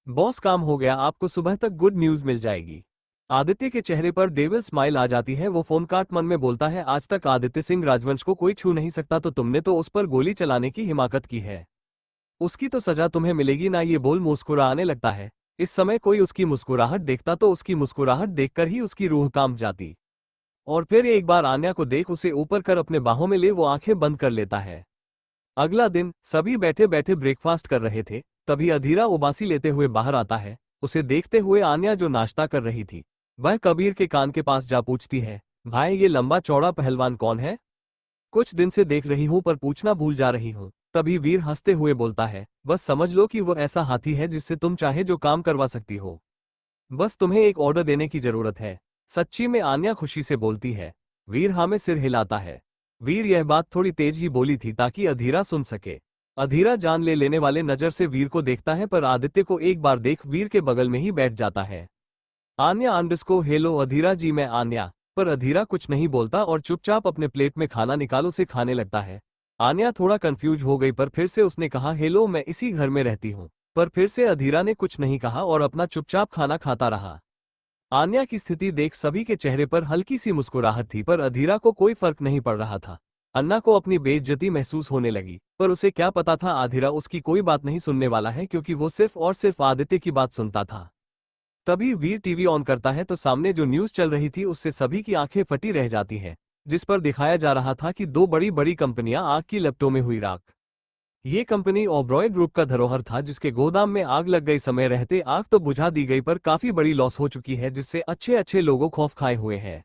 बॉस काम हो गया, आपको सुबह तक गुड न्यूज मिल जाएगी। आदित्य के चेहरे पर डेविल स्माइल आ जाती है। वो फोन काट मन में बोलता है आज तक आदित्य सिंह राजवंश को कोई छू नहीं सकता, तो तुमने तो उस पर गोली चलाने की हिमाकत की है, उसकी तो सजा तुम्हें मिलेगी ना। ये बोल मुस्कुराने लगता है। इस समय कोई उसकी मुस्कुराहट देखता तो उसकी मुस्कुराहट देखकर ही उसकी रूह कांप जाती। और फिर एक बार आन्या को देख उसे ऊपर कर अपने बाहों में ले वो आंखें बंद कर लेता है। अगला दिन सभी बैठे बैठे ब्रेकफास्ट कर रहे थे। तभी अधीरा उबासी लेते हुए बाहर आता है। उसे देखते हुए आन्या जो नाश्ता कर रही थी वह कबीर के कान के पास जा पूछती है भाई ये लंबा चौड़ा पहलवान कौन है? कुछ दिन से देख रही हूं पर पूछना भूल जा रही हूं। तभी वीर हंसते हुए बोलता है बस समझ लो कि वो ऐसा हाथी है जिससे तुम चाहे जो काम करवा सकती हो, बस तुम्हें एक ऑर्डर देने की जरूरत है। सच्ची में? आन्या खुशी से बोलती है। वीर हाँ में सिर हिलाता है। वीर यह बात थोड़ी तेज ही बोली थी ताकि अधीरा सुन सके। अधीरा जान ले लेने वाले नजर से वीर को देखता है पर आदित्य को एक बार देख वीर के बगल में ही बैठ जाता है। आन्या अंडरस्को हेलो अधीरा जी, मैं आन्या। पर अधीरा कुछ नहीं बोलता और चुपचाप अपने प्लेट में खाना निकाल उसे खाने लगता है। आन्या थोड़ा कंफ्यूज हो गई पर फिर से उसने कहा, हेलो, मैं इसी घर में रहती हूँ। पर फिर से अधीरा ने कुछ नहीं कहा और अपना चुपचाप खाना खाता रहा। आन्या की स्थिति देख सभी के चेहरे पर हल्की सी मुस्कुराहट थी, पर अधीरा को कोई फर्क नहीं पड़ रहा था। अन्ना को अपनी बेइज्जती महसूस होने लगी, पर उसे क्या पता था अधीरा उसकी कोई बात नहीं सुनने वाला है, क्योंकि वो सिर्फ और सिर्फ आदित्य की बात सुनता था। तभी वीर टीवी ऑन करता है तो सामने जो न्यूज चल रही थी उससे सभी की आंखें फटी रह जाती हैं, जिस पर दिखाया जा रहा था कि दो बड़ी बड़ी कंपनियां आग की लपटों में हुई राख। ये कंपनी ओबरॉय ग्रुप का धरोहर था, जिसके गोदाम में आग लग गई। समय रहते आग तो बुझा दी गई, पर काफी बड़ी लॉस हो चुकी है, जिससे अच्छे अच्छे लोगों खौफ खाए हुए हैं।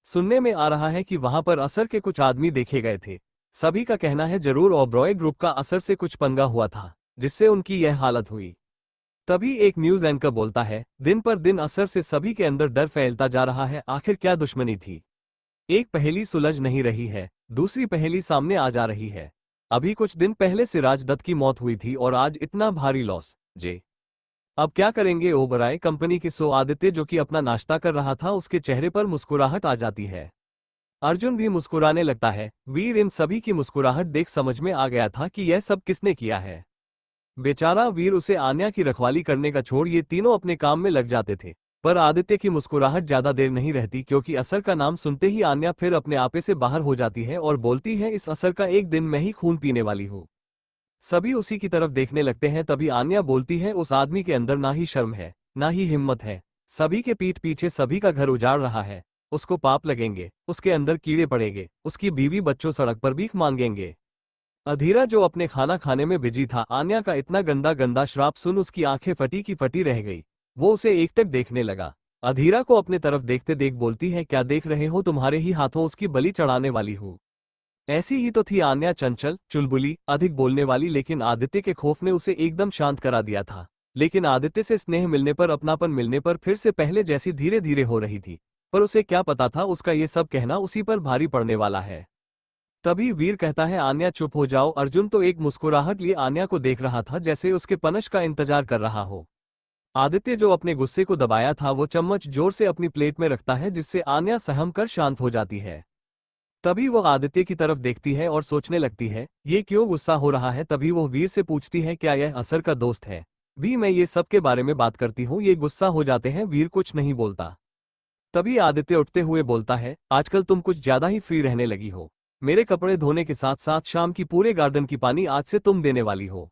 सुनने में आ रहा है कि वहां पर असर के कुछ आदमी देखे गए थे। सभी का कहना है जरूर ओबरॉय ग्रुप का असर से कुछ पंगा हुआ था, जिससे उनकी यह हालत हुई। तभी एक न्यूज एंकर बोलता है, दिन पर दिन असर से सभी के अंदर डर फैलता जा रहा है, आखिर क्या दुश्मनी थी। एक पहेली सुलझ नहीं रही है, दूसरी पहेली सामने आ जा रही है। अभी कुछ दिन पहले सिराज दत्त की मौत हुई थी और आज इतना भारी लॉस। जे अब क्या करेंगे ओबराय कंपनी के सो आदित्य, जो कि अपना नाश्ता कर रहा था, उसके चेहरे पर मुस्कुराहट आ जाती है। अर्जुन भी मुस्कुराने लगता है। वीर इन सभी की मुस्कुराहट देख समझ में आ गया था कि यह सब किसने किया है। बेचारा वीर उसे आन्या की रखवाली करने का छोड़ ये तीनों अपने काम में लग जाते थे। पर आदित्य की मुस्कुराहट ज्यादा देर नहीं रहती, क्योंकि असर का नाम सुनते ही आन्या फिर अपने आपे से बाहर हो जाती है और बोलती है, इस असर का एक दिन मैं ही खून पीने वाली हूँ। सभी उसी की तरफ देखने लगते हैं। तभी आन्या बोलती है, उस आदमी के अंदर ना ही शर्म है ना ही हिम्मत है। सभी के पीठ पीछे सभी का घर उजाड़ रहा है। उसको पाप लगेंगे, उसके अंदर कीड़े पड़ेंगे, उसकी बीवी बच्चों सड़क पर भीख मांगेंगे। अधीरा जो अपने खाना खाने में बिजी था, आन्या का इतना गंदा गंदा श्राप सुन उसकी आंखें फटी की फटी रह गई। वो उसे एकटक देखने लगा। अधीरा को अपने तरफ देखते देख बोलती है, क्या देख रहे हो, तुम्हारे ही हाथों उसकी बलि चढ़ाने वाली हूँ। ऐसी ही तो थी आन्या, चंचल, चुलबुली, अधिक बोलने वाली, लेकिन आदित्य के खौफ ने उसे एकदम शांत करा दिया था। लेकिन आदित्य से स्नेह मिलने पर, अपनापन मिलने पर फिर से पहले जैसी धीरे धीरे हो रही थी। पर उसे क्या पता था उसका ये सब कहना उसी पर भारी पड़ने वाला है। तभी वीर कहता है, आन्या चुप हो जाओ। अर्जुन तो एक मुस्कुराहट लिए आन्या को देख रहा था, जैसे उसके पनश का इंतजार कर रहा हो। आदित्य जो अपने गुस्से को दबाया था, वो चम्मच जोर से अपनी प्लेट में रखता है, जिससे आन्या सहम कर शांत हो जाती है। तभी वह आदित्य की तरफ देखती है और सोचने लगती है, ये क्यों गुस्सा हो रहा है। तभी वो वीर से पूछती है, क्या यह असर का दोस्त है। भी मैं ये सब के बारे में बात करती हूँ, ये गुस्सा हो जाते हैं। वीर कुछ नहीं बोलता। तभी आदित्य उठते हुए बोलता है, आजकल तुम कुछ ज्यादा ही फ्री रहने लगी हो। मेरे कपड़े धोने के साथ साथ शाम की पूरे गार्डन की पानी आज से तुम देने वाली हो।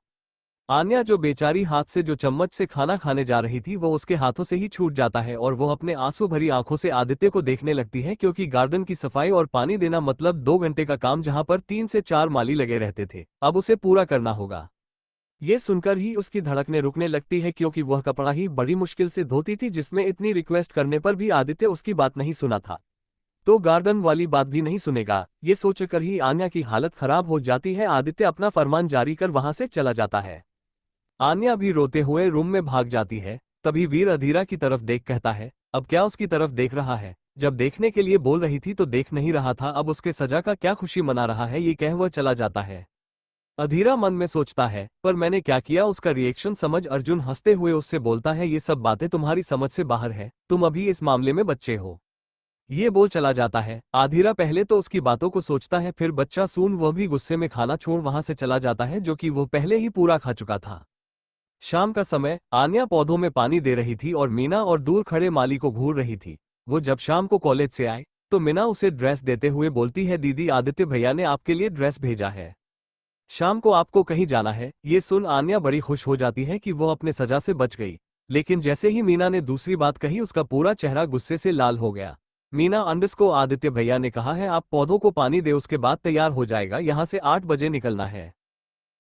आन्या जो बेचारी हाथ से जो चम्मच से खाना खाने जा रही थी, वो उसके हाथों से ही छूट जाता है और वो अपने आंसू भरी आंखों से आदित्य को देखने लगती है, क्योंकि गार्डन की सफाई और पानी देना मतलब 2 घंटे का काम, जहां पर 3 से 4 माली लगे रहते थे, अब उसे पूरा करना होगा। ये सुनकर ही उसकी धड़कनें रुकने लगती है, क्योंकि वह कपड़ा ही बड़ी मुश्किल से धोती थी, जिसमें इतनी रिक्वेस्ट करने पर भी आदित्य उसकी बात नहीं सुना था, तो गार्डन वाली बात भी नहीं सुनेगा। ये सोचकर ही आन्या की हालत खराब हो जाती है। आदित्य अपना फरमान जारी कर वहां से चला जाता है। आन्या भी रोते हुए रूम में भाग जाती है। तभी वीर अधीरा की तरफ देख कहता है, अब क्या उसकी तरफ देख रहा है, जब देखने के लिए बोल रही थी तो देख नहीं रहा था, अब उसके सजा का क्या खुशी मना रहा है। ये कह वह चला जाता है। अधीरा मन में सोचता है, पर मैंने क्या किया। उसका रिएक्शन समझ अर्जुन हंसते हुए उससे बोलता है, ये सब बातें तुम्हारी समझ से बाहर है, तुम अभी इस मामले में बच्चे हो। ये बोल चला जाता है। आधीरा पहले तो उसकी बातों को सोचता है, फिर बच्चा सुन वह भी गुस्से में खाना छोड़ वहां से चला जाता है, जो कि वो पहले ही पूरा खा चुका था। शाम का समय, आन्या पौधों में पानी दे रही थी और मीना और दूर खड़े माली को घूर रही थी। वो जब शाम को कॉलेज से आए तो मीना उसे ड्रेस देते हुए बोलती है, दीदी, आदित्य भैया ने आपके लिए ड्रेस भेजा है, शाम को आपको कहीं जाना है। ये सुन आन्या बड़ी खुश हो जाती है कि वो अपने सजा से बच गई। लेकिन जैसे ही मीना ने दूसरी बात कही, उसका पूरा चेहरा गुस्से से लाल हो गया। मीना अंडस को, आदित्य भैया ने कहा है आप पौधों को पानी दे, उसके बाद तैयार हो जाएगा, यहाँ से 8 बजे निकलना है।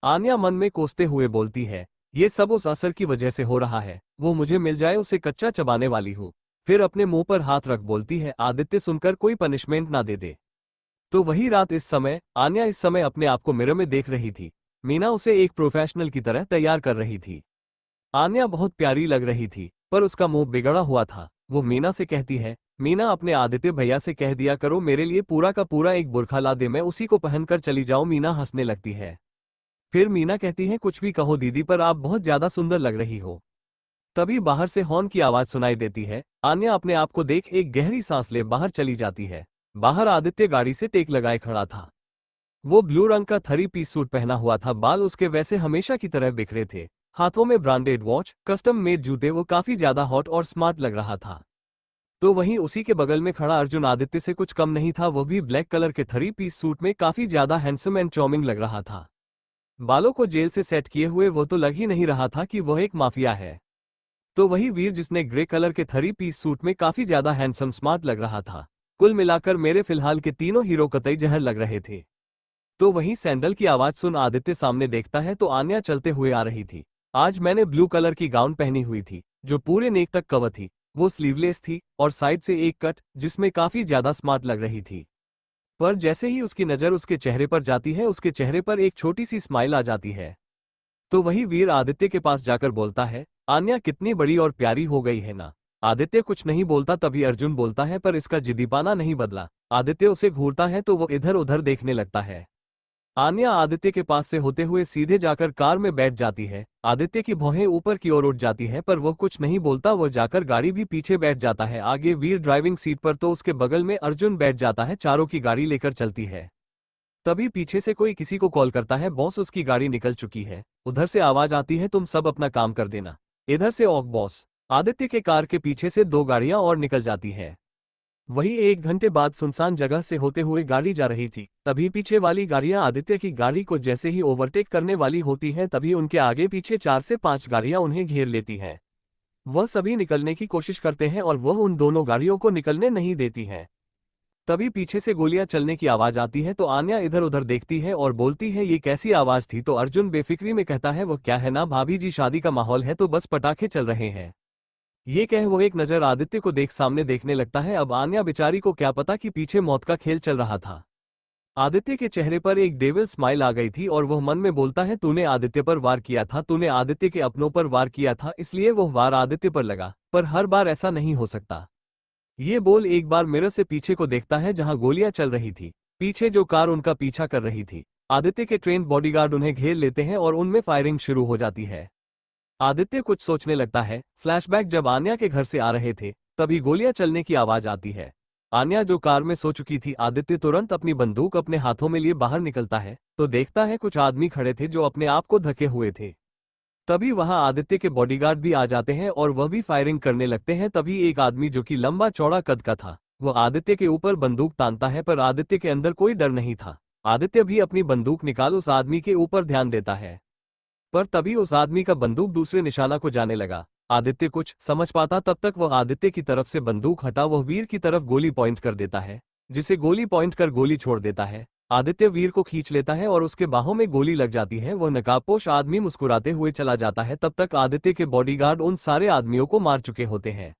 आन्या मन में कोसते हुए बोलती है, ये सब उस असर की वजह से हो रहा है, वो मुझे मिल जाए उसे कच्चा चबाने वाली हूँ। फिर अपने मुंह पर हाथ रख बोलती है, आदित्य सुनकर कोई पनिशमेंट ना दे दे। तो वही रात, इस समय आन्या इस समय अपने आप को मिरर में देख रही थी। मीना उसे एक प्रोफेशनल की तरह तैयार कर रही थी। आन्या बहुत प्यारी लग रही थी, पर उसका मुंह बिगड़ा हुआ था। वो मीना से कहती है, मीना, अपने आदित्य भैया से कह दिया करो मेरे लिए पूरा का पूरा एक बुर्खा ला दे, मैं उसी को पहनकर चली जाऊं। मीना हंसने लगती है। फिर मीना कहती है, कुछ भी कहो दीदी, पर आप बहुत ज्यादा सुंदर लग रही हो। तभी बाहर से हॉर्न की आवाज सुनाई देती है। आन्या अपने आप को देख एक गहरी सांस ले बाहर चली जाती है। बाहर आदित्य गाड़ी से टेक लगाए खड़ा था। वो ब्लू रंग का 3 पीस सूट पहना हुआ था, बाल उसके वैसे हमेशा की तरह बिखरे थे, हाथों में ब्रांडेड वॉच, कस्टम मेड जूते, वो काफी ज्यादा हॉट और स्मार्ट लग रहा था। तो वहीं उसी के बगल में खड़ा अर्जुन आदित्य से कुछ कम नहीं था, वो भी ब्लैक कलर के 3 पीस सूट में काफी ज्यादा हैंडसम एंड चार्मिंग लग रहा था। बालों को जेल से सेट किए हुए वो तो लग ही नहीं रहा था कि वह एक माफिया है। तो वही वीर जिसने ग्रे कलर के 3 पीस सूट में काफी ज्यादा हैंडसम स्मार्ट लग रहा था। कुल मिलाकर मेरे फिलहाल के तीनों हीरो कतई जहर लग रहे थे। तो वहीं सैंडल की आवाज सुन आदित्य सामने देखता है तो आन्या चलते हुए आ रही थी। आज मैंने ब्लू कलर की गाउन पहनी हुई थी जो पूरे नेक तक कवर थी। वो स्लीवलेस थी और साइड से एक कट जिसमें काफी ज्यादा स्मार्ट लग रही थी। पर जैसे ही उसकी नजर उसके चेहरे पर जाती है उसके चेहरे पर एक छोटी सी स्माइल आ जाती है। तो वही वीर आदित्य के पास जाकर बोलता है, आन्या कितनी बड़ी और प्यारी हो गई है ना। आदित्य कुछ नहीं बोलता, तभी अर्जुन बोलता है, पर इसका जिद्दीपना नहीं बदला। आदित्य उसे घूरता है तो वो इधर उधर देखने लगता है। आन्या आदित्य के पास से होते हुए सीधे जाकर कार में बैठ जाती है। आदित्य की भौहें ऊपर की ओर उठ जाती है पर वो कुछ नहीं बोलता, वो जाकर गाड़ी भी पीछे बैठ जाता है। आगे वीर ड्राइविंग सीट पर तो उसके बगल में अर्जुन बैठ जाता है। चारों की गाड़ी लेकर चलती है। तभी पीछे से कोई किसी को कॉल करता है, बॉस उसकी गाड़ी निकल चुकी है। उधर से आवाज आती है, तुम सब अपना काम कर देना। इधर से ओक बॉस। आदित्य के कार के पीछे से 2 गाड़ियां और निकल जाती है। वही 1 घंटे बाद सुनसान जगह से होते हुए गाड़ी जा रही थी। तभी पीछे वाली गाड़ियां आदित्य की गाड़ी को जैसे ही ओवरटेक करने वाली होती हैं तभी उनके आगे पीछे 4 से 5 गाड़ियां उन्हें घेर लेती हैं। वह सभी निकलने की कोशिश करते हैं और वह उन दोनों गाड़ियों को निकलने नहीं देती हैं। तभी पीछे से गोलियां चलने की आवाज आती है तो आन्या इधर उधर देखती है और बोलती है, ये कैसी आवाज थी। तो अर्जुन बेफिक्री में कहता है, वो क्या है ना भाभी जी, शादी का माहौल है तो बस पटाखे चल रहे हैं। ये कह वो एक नजर आदित्य को देख सामने देखने लगता है। अब आन्या बेचारी को क्या पता कि पीछे मौत का खेल चल रहा था। आदित्य के चेहरे पर एक डेविल स्माइल आ गई थी और वह मन में बोलता है, तूने आदित्य पर वार किया था, तूने आदित्य के अपनों पर वार किया था, इसलिए वह वार आदित्य पर लगा, पर हर बार ऐसा नहीं हो सकता। ये बोल एक बार मिरर से पीछे को देखता है जहां गोलियां चल रही थी। पीछे जो कार उनका पीछा कर रही थी। आदित्य के ट्रेन बॉडीगार्ड उन्हें घेर लेते हैं और उनमें फायरिंग शुरू हो जाती है। आदित्य कुछ सोचने लगता है। फ्लैशबैक, जब आन्या के घर से आ रहे थे तभी गोलियां चलने की आवाज आती है। आन्या जो कार में सो चुकी थी। आदित्य तुरंत अपनी बंदूक अपने हाथों में लिए बाहर निकलता है तो देखता है कुछ आदमी खड़े थे जो अपने आप को ढके हुए थे। तभी वहां आदित्य के बॉडीगार्ड भी आ जाते हैं और वह भी फायरिंग करने लगते हैं। तभी एक आदमी जो कि लंबा चौड़ा कद का था वह आदित्य के ऊपर बंदूक तानता है, पर आदित्य के अंदर कोई डर नहीं था। आदित्य भी अपनी बंदूक निकाल उस आदमी के ऊपर ध्यान देता है, पर तभी उस आदमी का बंदूक दूसरे निशाना को जाने लगा। आदित्य कुछ समझ पाता तब तक वह आदित्य की तरफ से बंदूक हटा वह वीर की तरफ गोली पॉइंट कर देता है, जिसे गोली पॉइंट कर गोली छोड़ देता है। आदित्य वीर को खींच लेता है और उसके बाहों में गोली लग जाती है। वह नकाबपोश आदमी मुस्कुराते हुए चला जाता है। तब तक आदित्य के बॉडीगार्ड उन सारे आदमियों को मार चुके होते हैं।